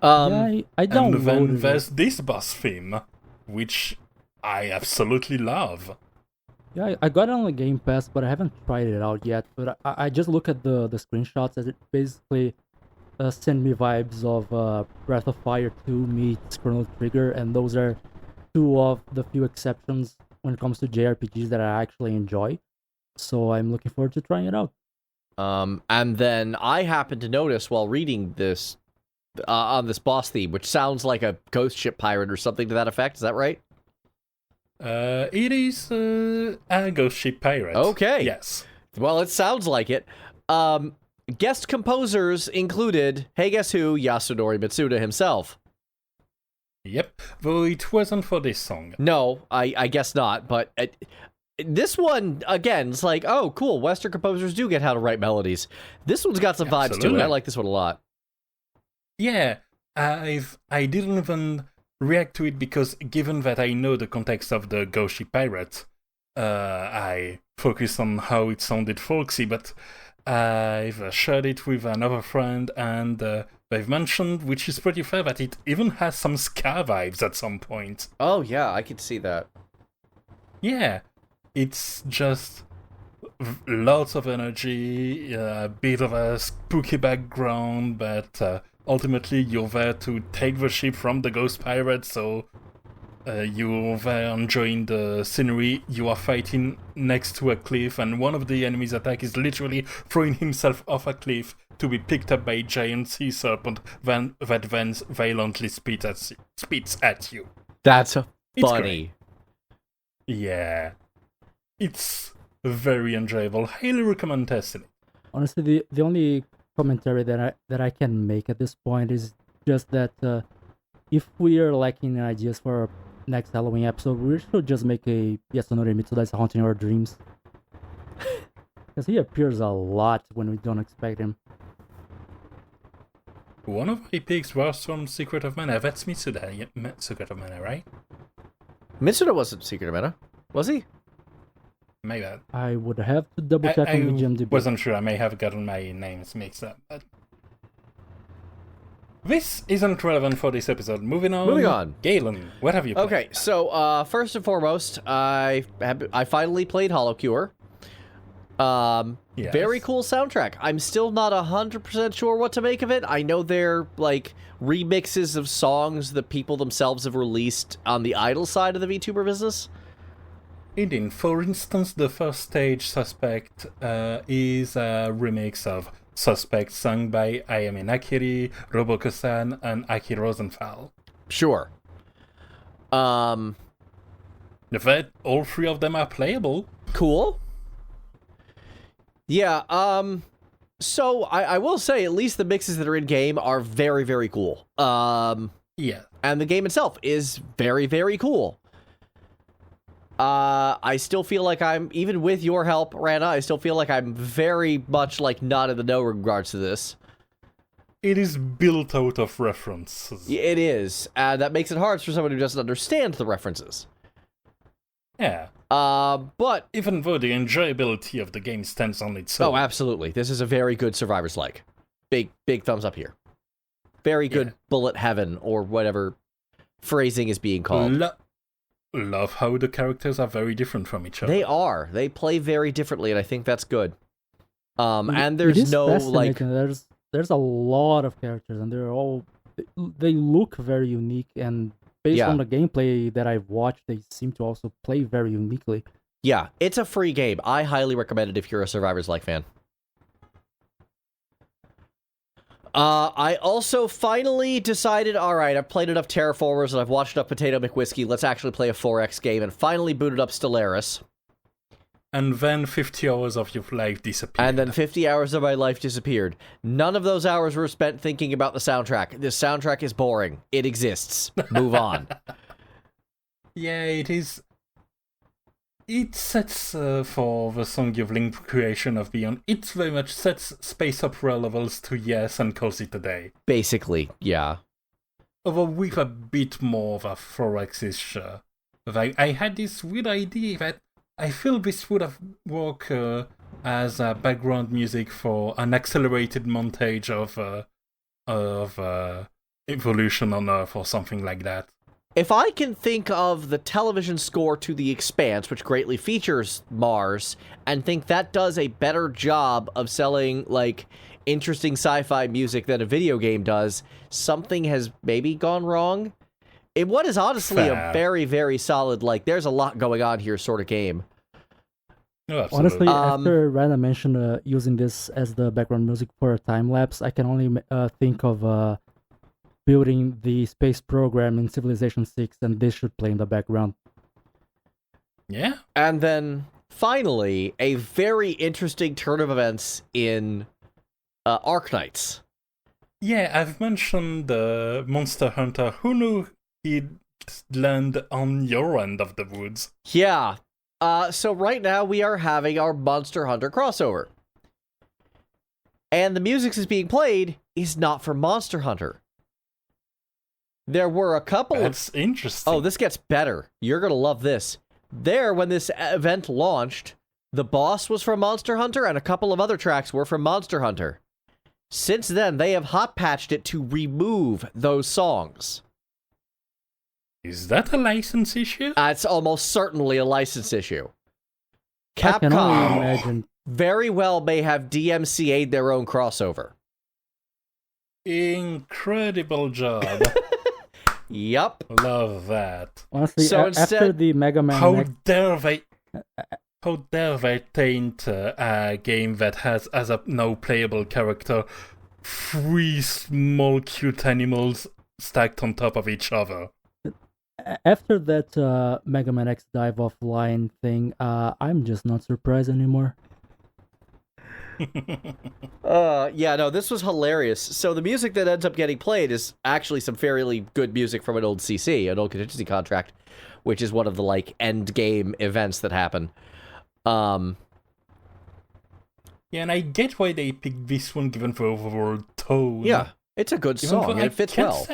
I don't. And then there's this boss theme, which I absolutely love. Yeah, I got it on the Game Pass, but I haven't tried it out yet. But I just look at the screenshots, as it basically send me vibes of Breath of Fire 2 meets Chrono Trigger, and those are two of the few exceptions when it comes to JRPGs that I actually enjoy. So I'm looking forward to trying it out. And then I happened to notice while reading this on this boss theme, which sounds like a ghost ship pirate or something to that effect. Is that right? It is a ghost ship pirate. Okay. Yes. Well, it sounds like it. Guest composers included, hey, guess who? Yasunori Mitsuda himself. Yep, though it wasn't for this song. No, I guess not, but this one, again, it's like, oh, cool, Western composers do get how to write melodies. This one's got some vibes to it. I like this one a lot. Yeah, I didn't even react to it because given that I know the context of the Ghost Ship Pirate, I focused on how it sounded folksy, but I've shared it with another friend, and they've mentioned, which is pretty fair, that it even has some ska vibes at some point. Oh, yeah, I can see that. Yeah, it's just lots of energy, a bit of a spooky background, but ultimately you're there to take the ship from the ghost pirate, so you're there enjoying the scenery. You are fighting next to a cliff, and one of the enemy's attack is literally throwing himself off a cliff to be picked up by a giant sea serpent that then violently spits at you. That's funny. Great. Yeah. It's very enjoyable. Highly recommend testing it. Honestly, the only commentary that I can make at this point is just that if we are lacking ideas for our next Halloween episode, we should just make a Yasunori Mitsuda's Haunting Our Dreams. Because he appears a lot when we don't expect him. One of my picks was from Secret of Mana. That's Mitsuda. Yeah, Secret of Mana, right? Mitsuda wasn't Secret of Mana, was he? My bad. I would have to double check on the GMDB. Wasn't sure. I may have gotten my names mixed up. But this isn't relevant for this episode. Moving on. Galen, what have you played? Okay, so first and foremost, I finally played Hollow Cure. Yes. Very cool soundtrack. I'm still not 100% sure what to make of it. I know they're like remixes of songs that people themselves have released on the idol side of the VTuber business. Indeed. For instance, the first stage, Suspect, is a remix of Suspect sung by Ayame Nakiri, Roboko-san, and Aki Rosenthal. Sure. The fact all three of them are playable. Cool. Yeah, so I will say at least the mixes that are in-game are very, very cool. Yeah. And the game itself is very, very cool. I still feel like I'm, even with your help, Rana, I still feel like I'm very much like not in the know in regards to this. It is built out of references. It is, and that makes it hard for someone who doesn't understand the references. Yeah. But even though the enjoyability of the game stands on its own. Oh, absolutely. This is a very good Survivors-like. Big thumbs up here. Very good Bullet Heaven, or whatever phrasing is being called. Love how the characters are very different from each other. They are. They play very differently, and I think that's good. And there's no like. There's a lot of characters, and they look very unique, and based on the gameplay that I've watched, they seem to also play very uniquely. Yeah, it's a free game. I highly recommend it if you're a Survivor's Like fan. I also finally decided, all right, I've played enough Terraformers and I've watched enough Potato McWhiskey. Let's actually play a 4X game, and finally booted up Stellaris. And then 50 hours of your life disappeared. And then 50 hours of my life disappeared. None of those hours were spent thinking about the soundtrack. The soundtrack is boring. It exists. Move on. Yeah, it is. It sets for the song you've linked creation of Beyond. It very much sets space opera levels to yes and calls it a day. Basically, yeah. Although with a bit more of a 4X-ish vibe. I had this weird idea that I feel this would have worked as a background music for an accelerated montage of Evolution on Earth or something like that. If I can think of the television score to The Expanse, which greatly features Mars, and think that does a better job of selling, like, interesting sci-fi music than a video game does, something has maybe gone wrong. What is honestly a very, very solid, like, there's a lot going on here sort of game. Oh, honestly, after Rana mentioned using this as the background music for a time-lapse, I can only think of building the space program in Civilization 6, and this should play in the background. Yeah. And then, finally, a very interesting turn of events in Arknights. Yeah, I've mentioned the Monster Hunter. Who knew he'd land on your end of the woods? Yeah. So right now, we are having our Monster Hunter crossover. And the music that's being played is not from Monster Hunter. There were a couple That's interesting. Oh, this gets better. You're going to love this. When this event launched, the boss was from Monster Hunter, and a couple of other tracks were from Monster Hunter. Since then, they have hot patched it to remove those songs. Is that a license issue? It's almost certainly a license issue. I can only Capcom imagine. very well may have DMCA'd their own crossover. Incredible job. Yup. Love that. Honestly, So after instead- the Mega Man... How dare they taint a game that has, as a now playable character, 3 small cute animals stacked on top of each other? After that Mega Man X dive offline thing, I'm just not surprised anymore. Yeah, no, this was hilarious. So the music that ends up getting played is actually some fairly good music from an old CC, an old contingency contract, which is one of the, like, end game events that happen. Yeah, and I get why they picked this one given the overall tone. Yeah, it's a good song, and it fits well.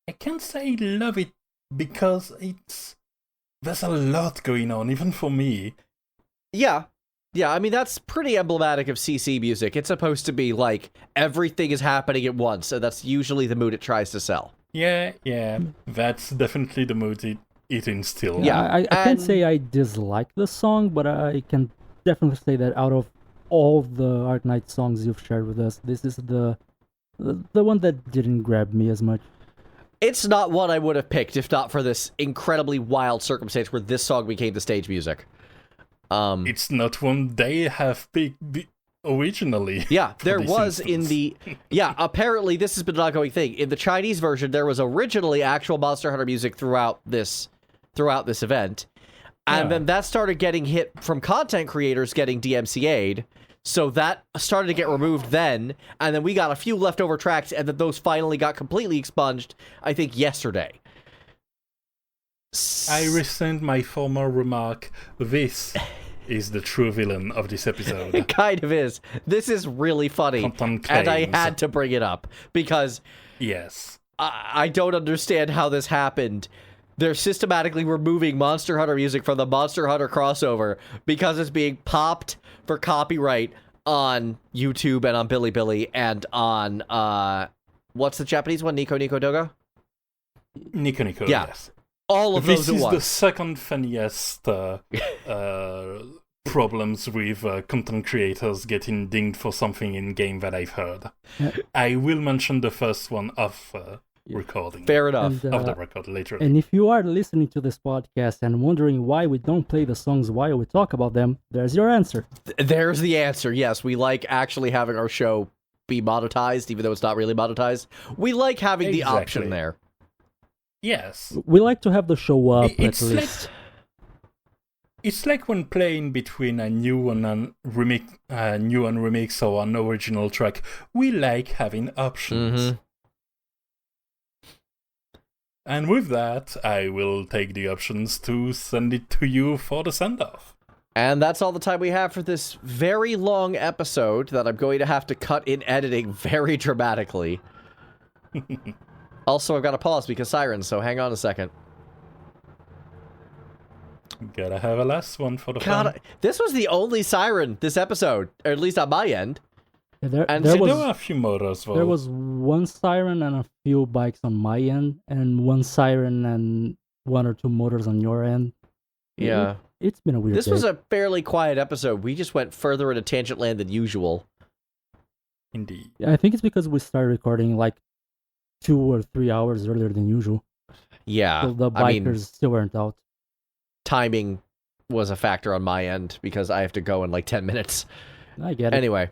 I can't say I love it because there's a lot going on, even for me. Yeah, I mean, that's pretty emblematic of CC music. It's supposed to be, like, everything is happening at once, so that's usually the mood it tries to sell. Yeah, that's definitely the mood it instills. Yeah, I can't say I dislike the song, but I can definitely say that out of all the Arknight songs you've shared with us, this is the one that didn't grab me as much. It's not one I would have picked if not for this incredibly wild circumstance where this song became the stage music. It's not one they have picked originally. Yeah, there was instance. apparently this has been an ongoing thing. In the Chinese version, there was originally actual Monster Hunter music throughout this event. And then that started getting hit from content creators getting DMCA'd. So that started to get removed then, and then we got a few leftover tracks, and then those finally got completely expunged, I think, yesterday. I rescind my former remark. This is the true villain of this episode. It kind of is. This is really funny, Content and I claims. had to bring it up, because Yes. I don't understand how this happened. They're systematically removing Monster Hunter music from the Monster Hunter crossover because it's being popped for copyright on YouTube and on Bilibili and on, what's the Japanese one? Nico Nico Doga? Nico Nico, Yeah. yes. All of those at This is once. the second funniest problems with content creators getting dinged for something in game that I've heard. Yeah. I will mention the first one off recording. Fair enough. And, Of the record later. And if you are listening to this podcast and wondering why we don't play the songs while we talk about them, there's your answer. There's the answer. Yes, we like actually having our show be monetized, even though it's not really monetized. We like having the option Exactly. there. Yes. We like to have the show up It's at like least. It's like when playing between a new and a remix or an original track. We like having options. Mm-hmm. And with that, I will take the options to send it to you for the send-off. And that's all the time we have for this very long episode that I'm going to have to cut in editing very dramatically. Also, I've got to pause because sirens, so hang on a second. Gotta have a last one for the God, fun. this was the only siren this episode, or at least on my end. There and there so There were was a few motors, though. there was one siren and a few bikes on my end, and one siren and one or two motors on your end. Yeah. It's been a weird This day. was a fairly quiet episode. We just went further into tangent land than usual. Indeed. I think it's because we started recording like 2 or 3 hours earlier than usual. Yeah. So the I mean, bikers still weren't out. timing was a factor on my end because I have to go in like 10 minutes. I get it. Anyway,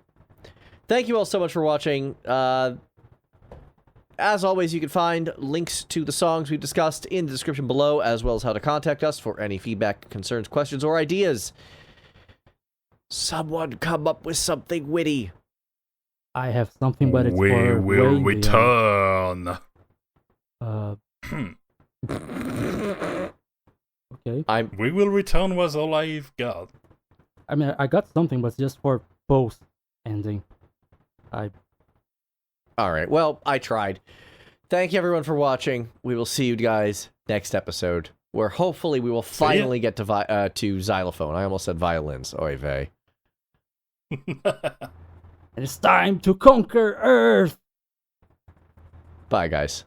thank you all so much for watching. As always, you can find links to the songs we've discussed in the description below, as well as how to contact us for any feedback, concerns, questions, or ideas. Someone come up with something witty. I have something, but it's We for will way beyond. return. Okay. We will return was all I've got. I mean, I got something, but it's just for post ending. All right, well, I tried. Thank you, everyone, for watching. We will see you guys next episode, where hopefully we will finally get to xylophone. I almost said violins. Oy vey. It's time to conquer Earth. Bye, guys.